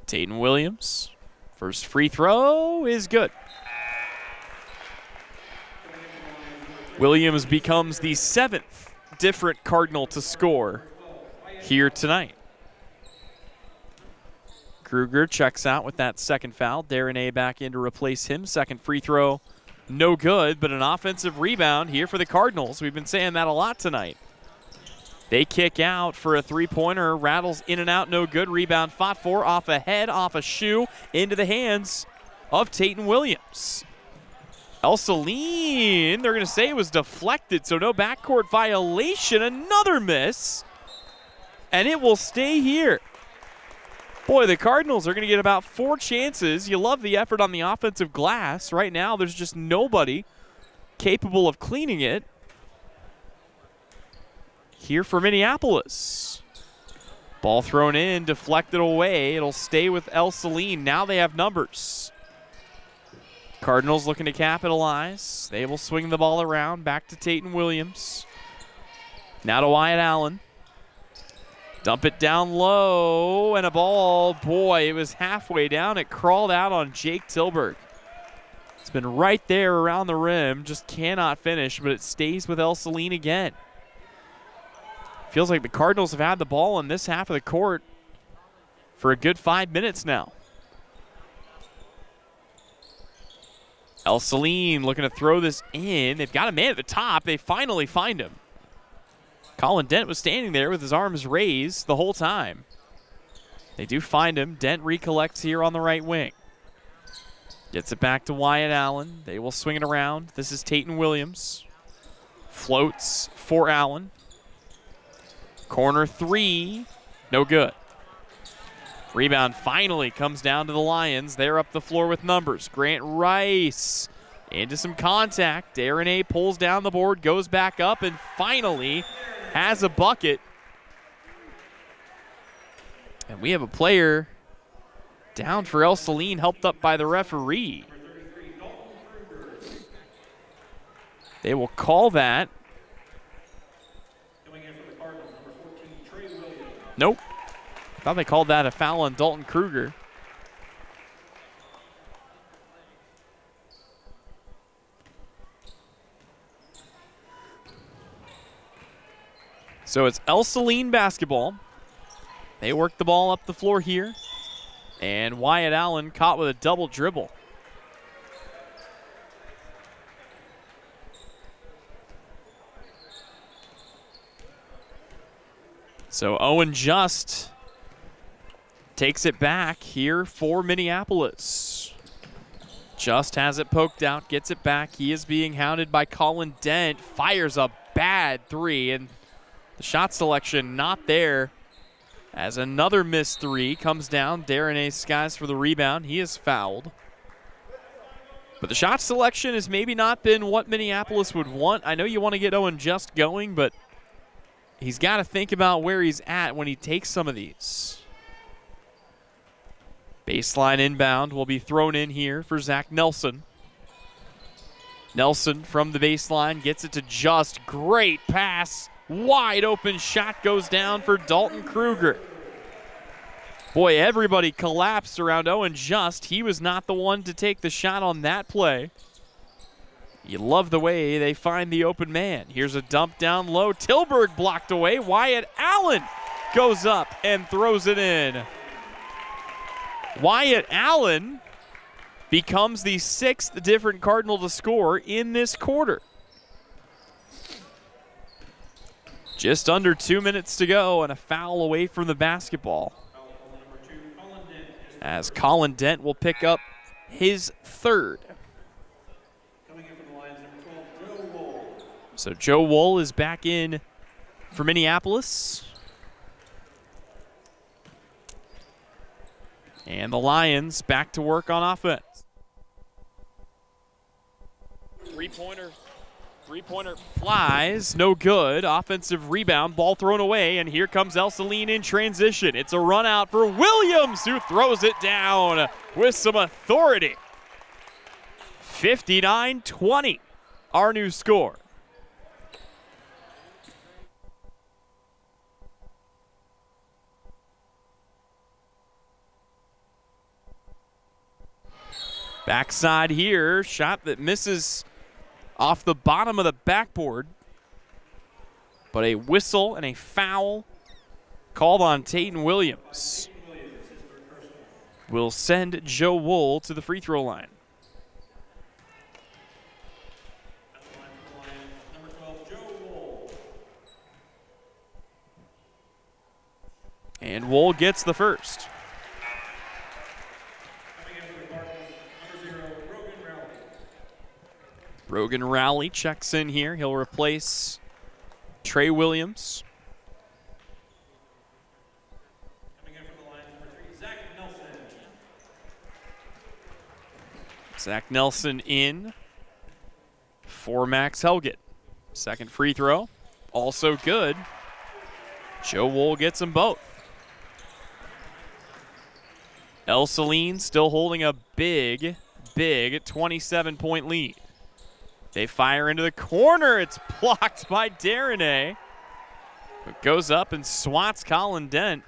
Tatum Williams, first free throw is good. Williams becomes the 7th different Cardinal to score here tonight. Kruger checks out with that second foul. Darnay back in to replace him. Second free throw, no good, but an offensive rebound here for the Cardinals. We've been saying that a lot tonight. They kick out for a 3-pointer. Rattles in and out, no good. Rebound fought for, off a head, off a shoe, into the hands of Tatum Williams. Ell-Saline, they're going to say it was deflected, so no backcourt violation. Another miss, and it will stay here. Boy, the Cardinals are going to get about 4 chances. You love the effort on the offensive glass. Right now, there's just nobody capable of cleaning it here for Minneapolis. Ball thrown in, deflected away. It'll stay with Ell-Saline. Now they have numbers. Cardinals looking to capitalize. They will swing the ball around. Back to Tatum Williams. Now to Wyatt Allen. Dump it down low, and a ball. Boy, it was halfway down. It crawled out on Jake Tilburg. It's been right there around the rim. Just cannot finish, but it stays with Ell-Saline again. Feels like the Cardinals have had the ball in this half of the court for a good 5 minutes now. Ell-Saline looking to throw this in. They've got a man at the top. They finally find him. Colin Dent was standing there with his arms raised the whole time. They do find him. Dent recollects here on the right wing. Gets it back to Wyatt Allen. They will swing it around. This is Tatum Williams. Floats for Allen. Corner 3. No good. Rebound finally comes down to the Lions. They're up the floor with numbers. Grant Rice into some contact. Darren A pulls down the board, goes back up, and finally has a bucket. And we have a player down for Ell-Saline, helped up by the referee. They will call that. Nope. I thought they called that a foul on Dalton Kruger. So it's Ell-Saline basketball. They work the ball up the floor here. And Wyatt Allen caught with a double dribble. So Owen Just takes it back here for Minneapolis. Just has it poked out, gets it back. He is being hounded by Colin Dent. Fires a bad 3, and the shot selection not there as another missed 3 comes down. Darren A. skies for the rebound. He is fouled. But the shot selection has maybe not been what Minneapolis would want. I know you want to get Owen Just going, but he's got to think about where he's at when he takes some of these. Baseline inbound will be thrown in here for Zach Nelson. Nelson from the baseline gets it to Just. Great pass. Wide open shot goes down for Dalton Kruger. Boy, everybody collapsed around Owen Just. He was not the one to take the shot on that play. You love the way they find the open man. Here's a dump down low. Tilburg blocked away. Wyatt Allen goes up and throws it in. Wyatt Allen becomes the 6th different Cardinal to score in this quarter. Just under 2 minutes to go and a foul away from the basketball. As Colin Dent will pick up his 3rd. So Joe Wool is back in for Minneapolis. And the Lions back to work on offense. Three-pointer flies, no good. Offensive rebound, ball thrown away, and here comes Ell-Saline in transition. It's a run out for Williams, who throws it down with some authority. 59-20, our new score. Backside here, shot that misses off the bottom of the backboard. But a whistle and a foul called on Tatum Williams will send Joe Wool to the free throw line. And Wool gets the first. Brogan Rowley checks in here. He'll replace Trey Williams. Coming in from the line, number 3, Zach Zach Nelson in for Max Helget. Second free throw, also good. Joe Wool gets them both. Ell-Saline still holding a big 27-point lead. They fire into the corner. It's blocked by Darnay. It goes up and swats Colin Dent.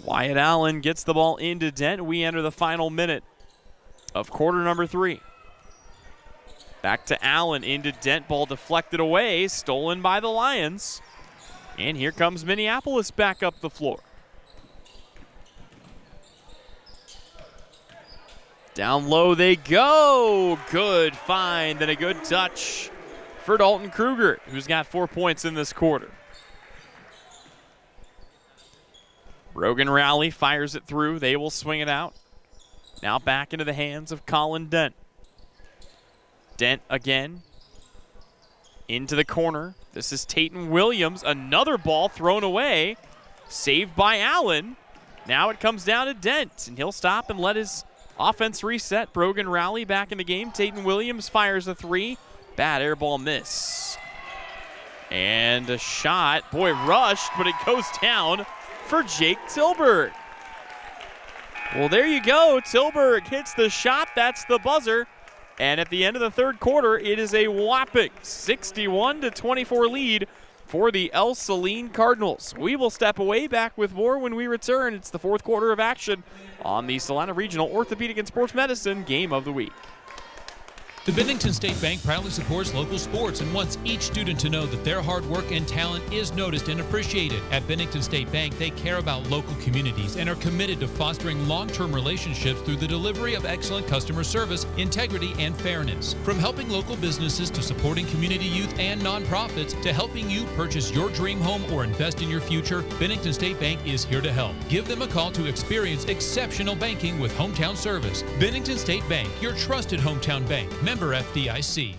Wyatt Allen gets the ball into Dent. We enter the final minute of quarter number 3. Back to Allen, into Dent. Ball deflected away, stolen by the Lions. And here comes Minneapolis back up the floor. Down low they go. Good find and a good touch for Dalton Kruger, who's got 4 points in this quarter. Brogan Rowley fires it through. They will swing it out. Now back into the hands of Colin Dent. Dent again. Into the corner. This is Tatum Williams. Another ball thrown away. Saved by Allen. Now it comes down to Dent, and he'll stop and let his offense reset. Brogan Rowley back in the game. Tatum Williams fires a 3. Bad air ball miss. And a shot. Boy, rushed, but it goes down for Jake Tilburg. Well, there you go. Tilburg hits the shot. That's the buzzer. And at the end of the third quarter, it is a whopping 61-24 lead for the Ell-Saline Cardinals. We will step away, back with more when we return. It's the fourth quarter of action on the Salina Regional Orthopedic and Sports Medicine Game of the Week. The Bennington State Bank proudly supports local sports and wants each student to know that their hard work and talent is noticed and appreciated. At Bennington State Bank, they care about local communities and are committed to fostering long-term relationships through the delivery of excellent customer service, integrity, and fairness. From helping local businesses to supporting community youth and nonprofits to helping you purchase your dream home or invest in your future, Bennington State Bank is here to help. Give them a call to experience exceptional banking with hometown service. Bennington State Bank, your trusted hometown bank. Member FDIC.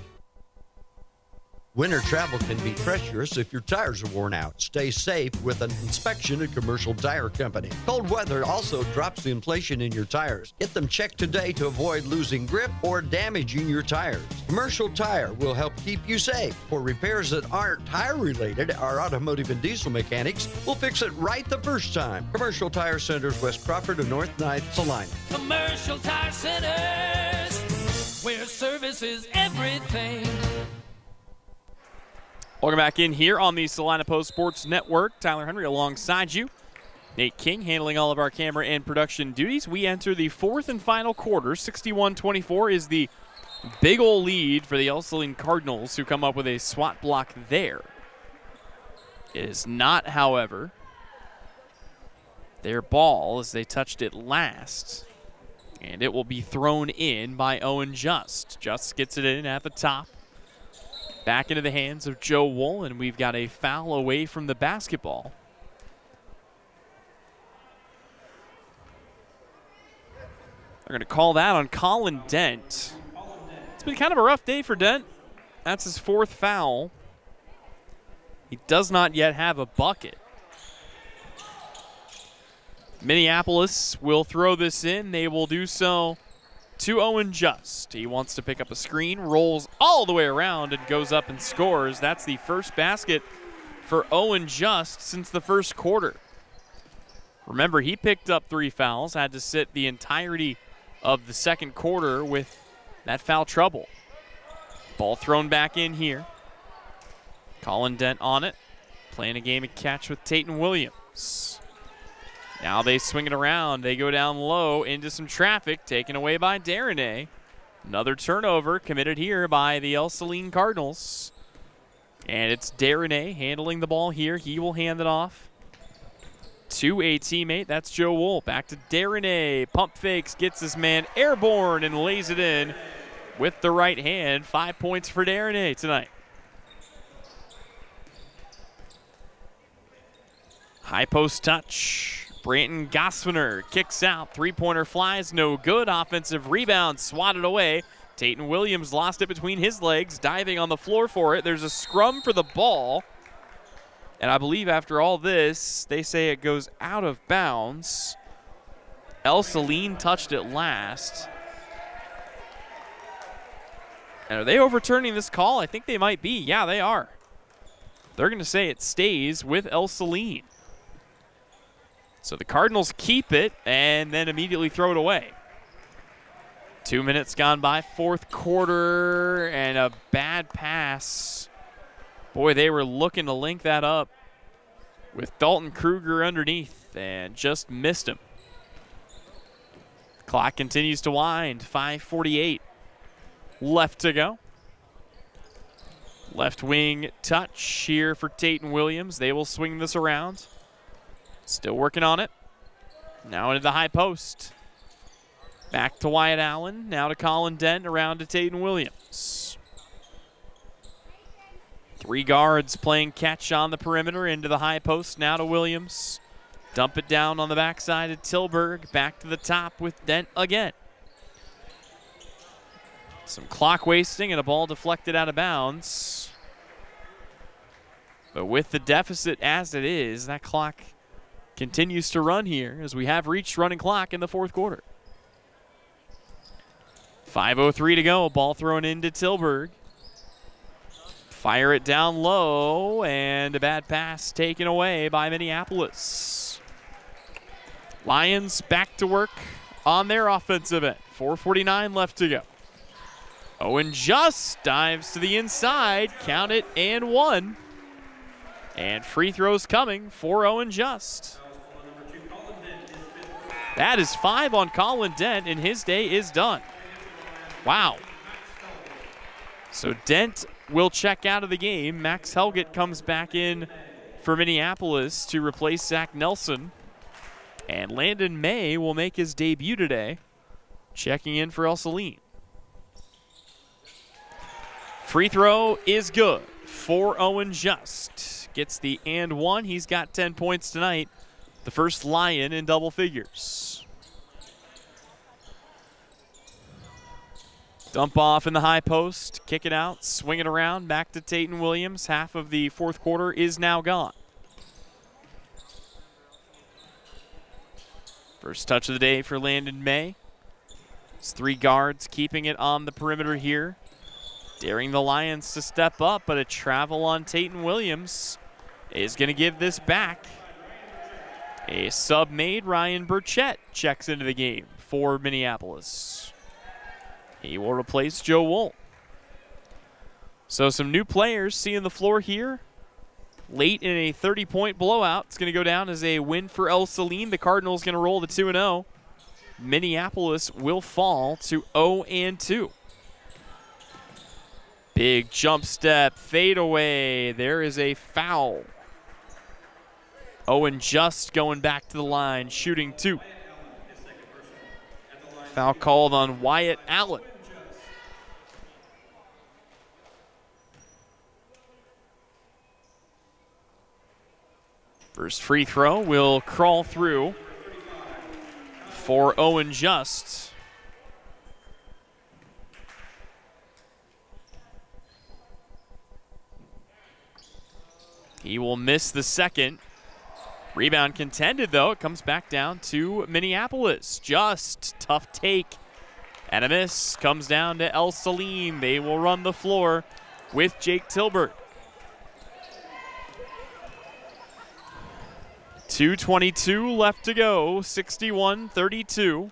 Winter travel can be treacherous if your tires are worn out. Stay safe with an inspection at Commercial Tire Company. Cold weather also drops the inflation in your tires. Get them checked today to avoid losing grip or damaging your tires. Commercial Tire will help keep you safe. For repairs that aren't tire related, our automotive and diesel mechanics will fix it right the first time. Commercial Tire Centers, West Crawford and North 9th, Salina. Commercial Tire Centers, where service is everything. Welcome back in here on the Salina Post Sports Network. Tyler Henry alongside you. Nate King handling all of our camera and production duties. We enter the fourth and final quarter. 61-24 is the big ol' lead for the Ell-Saline Cardinals, who come up with a swat block there. It is not, however, their ball as they touched it last. And it will be thrown in by Owen Just. Just gets it in at the top. Back into the hands of Joe Wool, and we've got a foul away from the basketball. They're going to call that on Colin Dent. It's been kind of a rough day for Dent. That's his fourth foul. He does not yet have a bucket. Minneapolis will throw this in. They will do so to Owen Just. He wants to pick up a screen, rolls all the way around, and goes up and scores. That's the first basket for Owen Just since the first quarter. Remember, he picked up 3 fouls, had to sit the entirety of the second quarter with that foul trouble. Ball thrown back in here. Colin Dent on it, playing a game of catch with Tatum Williams. Now they swing it around. They go down low into some traffic, taken away by Darnay. Another turnover committed here by the Ell-Saline Cardinals. And it's Darnay handling the ball here. He will hand it off to a teammate. That's Joe Wool. Back to Darnay. Pump fakes, gets this man airborne and lays it in with the right hand. 5 points for Darnay tonight. High post touch. Branton Gosfiner kicks out. Three-pointer flies, no good. Offensive rebound swatted away. Tatum Williams lost it between his legs, diving on the floor for it. There's a scrum for the ball. And I believe after all this, they say it goes out of bounds. Ell-Saline touched it last. And are they overturning this call? I think they might be. Yeah, they are. They're going to say it stays with Ell-Saline. So the Cardinals keep it and then immediately throw it away. 2 minutes gone by, fourth quarter, and a bad pass. Boy, they were looking to link that up with Dalton Kruger underneath and just missed him. Clock continues to wind, 5:48 left to go. Left wing touch here for Tatum Williams. They will swing this around. Still working on it. Now into the high post. Back to Wyatt Allen. Now to Colin Dent. Around to Tatum Williams. 3 guards playing catch on the perimeter. Into the high post. Now to Williams. Dump it down on the backside of Tilburg. Back to the top with Dent again. Some clock wasting and a ball deflected out of bounds. But with the deficit as it is, that clock continues to run here as we have reached running clock in the fourth quarter. 5:03 to go. Ball thrown into Tilburg. Fire it down low, and a bad pass taken away by Minneapolis. Lions back to work on their offensive end. 4:49 left to go. Owen Just dives to the inside. Count it and 1. And free throws coming for Owen Just. That is 5 on Colin Dent, and his day is done. Wow. So Dent will check out of the game. Max Helgett comes back in for Minneapolis to replace Zach Nelson. And Landon May will make his debut today, checking in for Ell-Saline. Free throw is good for Owen Just. Gets the and 1. He's got 10 points tonight. The first Lion in double figures. Dump off in the high post. Kick it out. Swing it around. Back to Tatum Williams. Half of the fourth quarter is now gone. First touch of the day for Landon May. It's 3 guards keeping it on the perimeter here. Daring the Lions to step up, but a travel on Tatum Williams is going to give this back. A sub made. Ryan Burchett checks into the game for Minneapolis. He will replace Joe Wool. So some new players seeing the floor here. Late in a 30-point blowout. It's going to go down as a win for Ell-Saline. The Cardinals going to roll to 2-0. Minneapolis will fall to 0-2. Big jump step, fade away. There is a foul. Owen Just going back to the line, shooting 2. Foul called on Wyatt Allen. First free throw will crawl through for Owen Just. He will miss the second. Rebound contended, though. It comes back down to Minneapolis. Just tough take. And a miss comes down to Ell-Saline. They will run the floor with Jake Tilburg. 2:22 left to go. 61-32.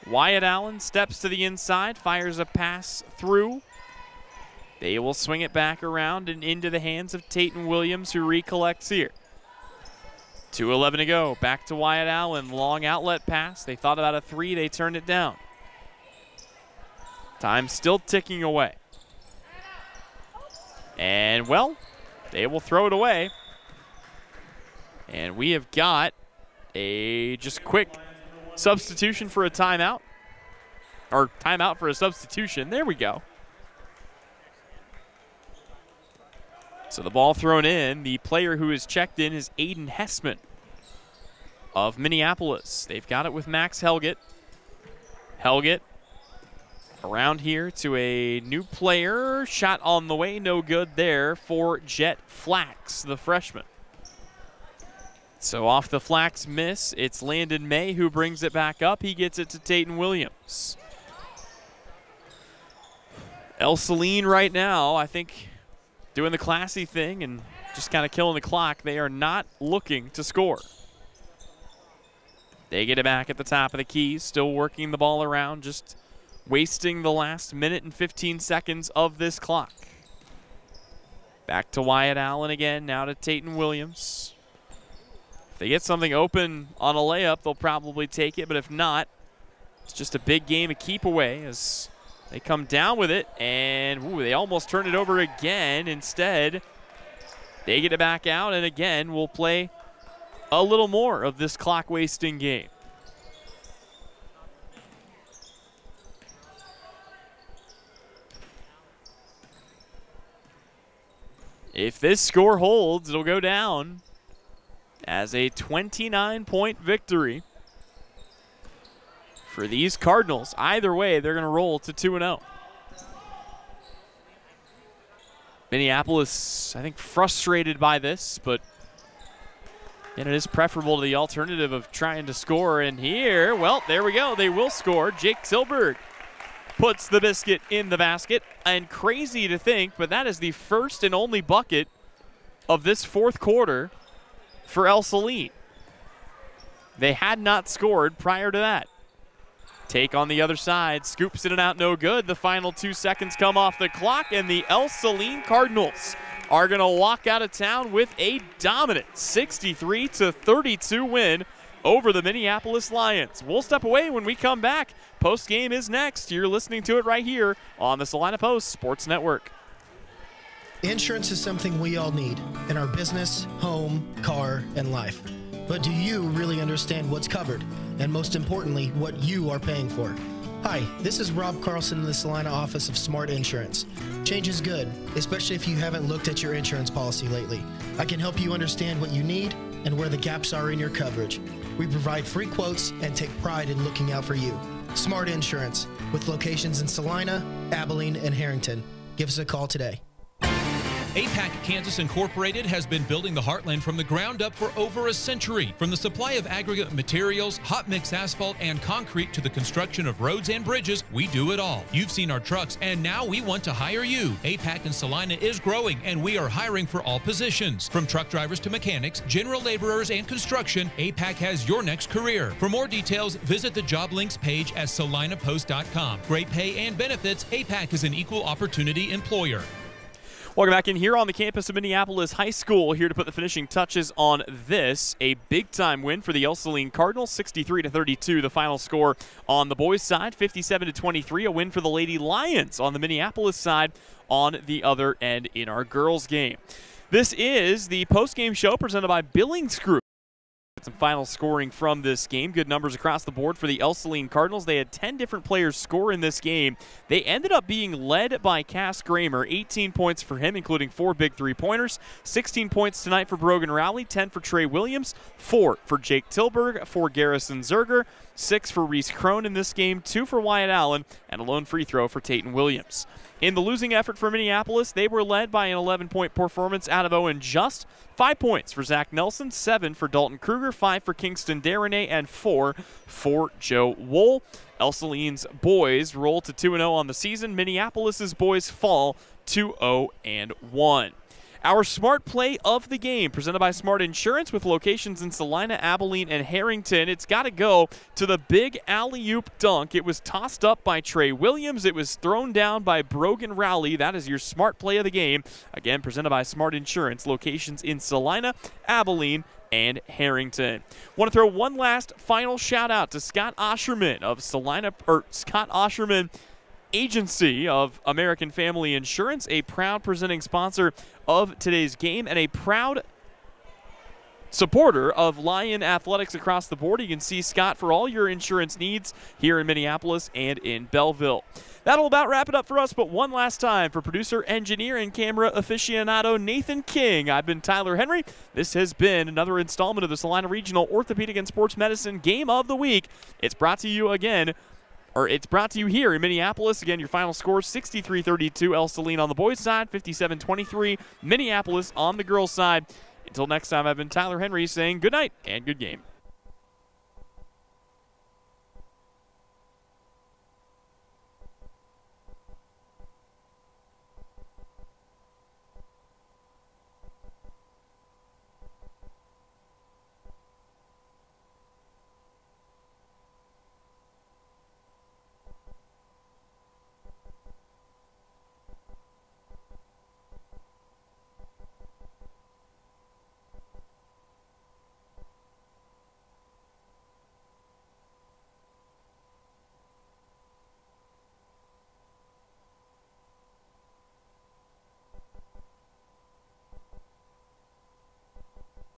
Wyatt Allen steps to the inside, fires a pass through. They will swing it back around and into the hands of Tatum Williams, who recollects here. 2:11 to go. Back to Wyatt Allen. Long outlet pass. They thought about a 3. They turned it down. Time still ticking away. And, well, they will throw it away. And we have got a just quick substitution for a timeout. Or timeout for a substitution. There we go. So the ball thrown in. The player who is checked in is Aiden Hessman of Minneapolis. They've got it with Max Helgett. Helgett around here to a new player. Shot on the way. No good there for Jet Flax, the freshman. So off the flax miss, it's Landon May who brings it back up. He gets it to Tatum Williams. Ell-Saline right now, I think, doing the classy thing and just kind of killing the clock. They are not looking to score. They get it back at the top of the key, still working the ball around, just wasting the last minute and 15 seconds of this clock. Back to Wyatt Allen again, now to Tatum Williams. If they get something open on a layup, they'll probably take it, but if not, it's just a big game of keep away as they come down with it, and they almost turn it over again. Instead, they get it back out, and again, we'll play a little more of this clock-wasting game. If this score holds, it'll go down as a 29-point victory for these Cardinals. Either way, they're going to roll to 2-0. Minneapolis, I think, frustrated by this, but it is preferable to the alternative of trying to score. And here, well, there we go. They will score. Jake Tilburg puts the biscuit in the basket. And crazy to think, but that is the first and only bucket of this fourth quarter for Ell-Saline. They had not scored prior to that. Take on the other side, scoops it and out, no good. The final 2 seconds come off the clock, and the Ell-Saline Cardinals are going to walk out of town with a dominant 63-32 win over the Minneapolis Lions. We'll step away when we come back. Post game is next. You're listening to it right here on the Salina Post Sports Network. Insurance is something we all need in our business, home, car, and life. But do you really understand what's covered? And most importantly, what you are paying for? Hi, this is Rob Carlson in the Salina office of Smart Insurance. Change is good, especially if you haven't looked at your insurance policy lately. I can help you understand what you need and where the gaps are in your coverage. We provide free quotes and take pride in looking out for you. Smart Insurance, with locations in Salina, Abilene, and Harrington. Give us a call today. APAC Kansas Incorporated has been building the heartland from the ground up for over a century. From the supply of aggregate materials, hot mix asphalt, and concrete to the construction of roads and bridges, we do it all. You've seen our trucks, and now we want to hire you. APAC in Salina is growing, and we are hiring for all positions. From truck drivers to mechanics, general laborers, and construction, APAC has your next career. For more details, visit the job links page at salinapost.com. Great pay and benefits, APAC is an equal opportunity employer. Welcome back in here on the campus of Minneapolis High School, here to put the finishing touches on this. A big-time win for the Ell-Saline Cardinals, 63-32, the final score on the boys' side, 57-23, a win for the Lady Lions on the Minneapolis side on the other end in our girls' game. This is the post-game show presented by Billings Group. Some final scoring from this game. Good numbers across the board for the Ell-Saline Cardinals. They had 10 different players score in this game. They ended up being led by Cass Kramer, 18 points for him, including 4 big three-pointers. 16 points tonight for Brogan Rowley, 10 for Trey Williams, 4 for Jake Tilburg, 4 Garrison Zerger, 6 for Reese Crone in this game, 2 for Wyatt Allen, and a lone free throw for Tatum Williams. In the losing effort for Minneapolis, they were led by an 11-point performance out of Owen Just, 5 points for Zach Nelson, 7 for Dalton Kruger, 5 for Kingston Derenay, and 4 for Joe Wool. Ell-Saline's boys roll to 2-0 on the season. Minneapolis's boys fall 2-0-1. Our smart play of the game, presented by Smart Insurance with locations in Salina, Abilene, and Harrington. It's got to go to the big alley-oop dunk. It was tossed up by Trey Williams. It was thrown down by Brogan Rowley. That is your smart play of the game. Again, presented by Smart Insurance, locations in Salina, Abilene, and Harrington. Want to throw one last final shout out to Scott Osherman of Scott Osherman Agency of American Family Insurance, a proud presenting sponsor of today's game and a proud supporter of Lion athletics across the board. You can see Scott for all your insurance needs here in Minneapolis and in Belleville. That'll about wrap it up for us, but one last time for producer, engineer, and camera aficionado Nathan King, I've been Tyler Henry. This has been another installment of the Salina Regional Orthopedic and Sports Medicine Game of the Week. It's brought to you here in Minneapolis. Again, your final score, 63-32, Ell-Saline on the boys' side, 57-23, Minneapolis on the girls' side. Until next time, I've been Tyler Henry saying good night and good game.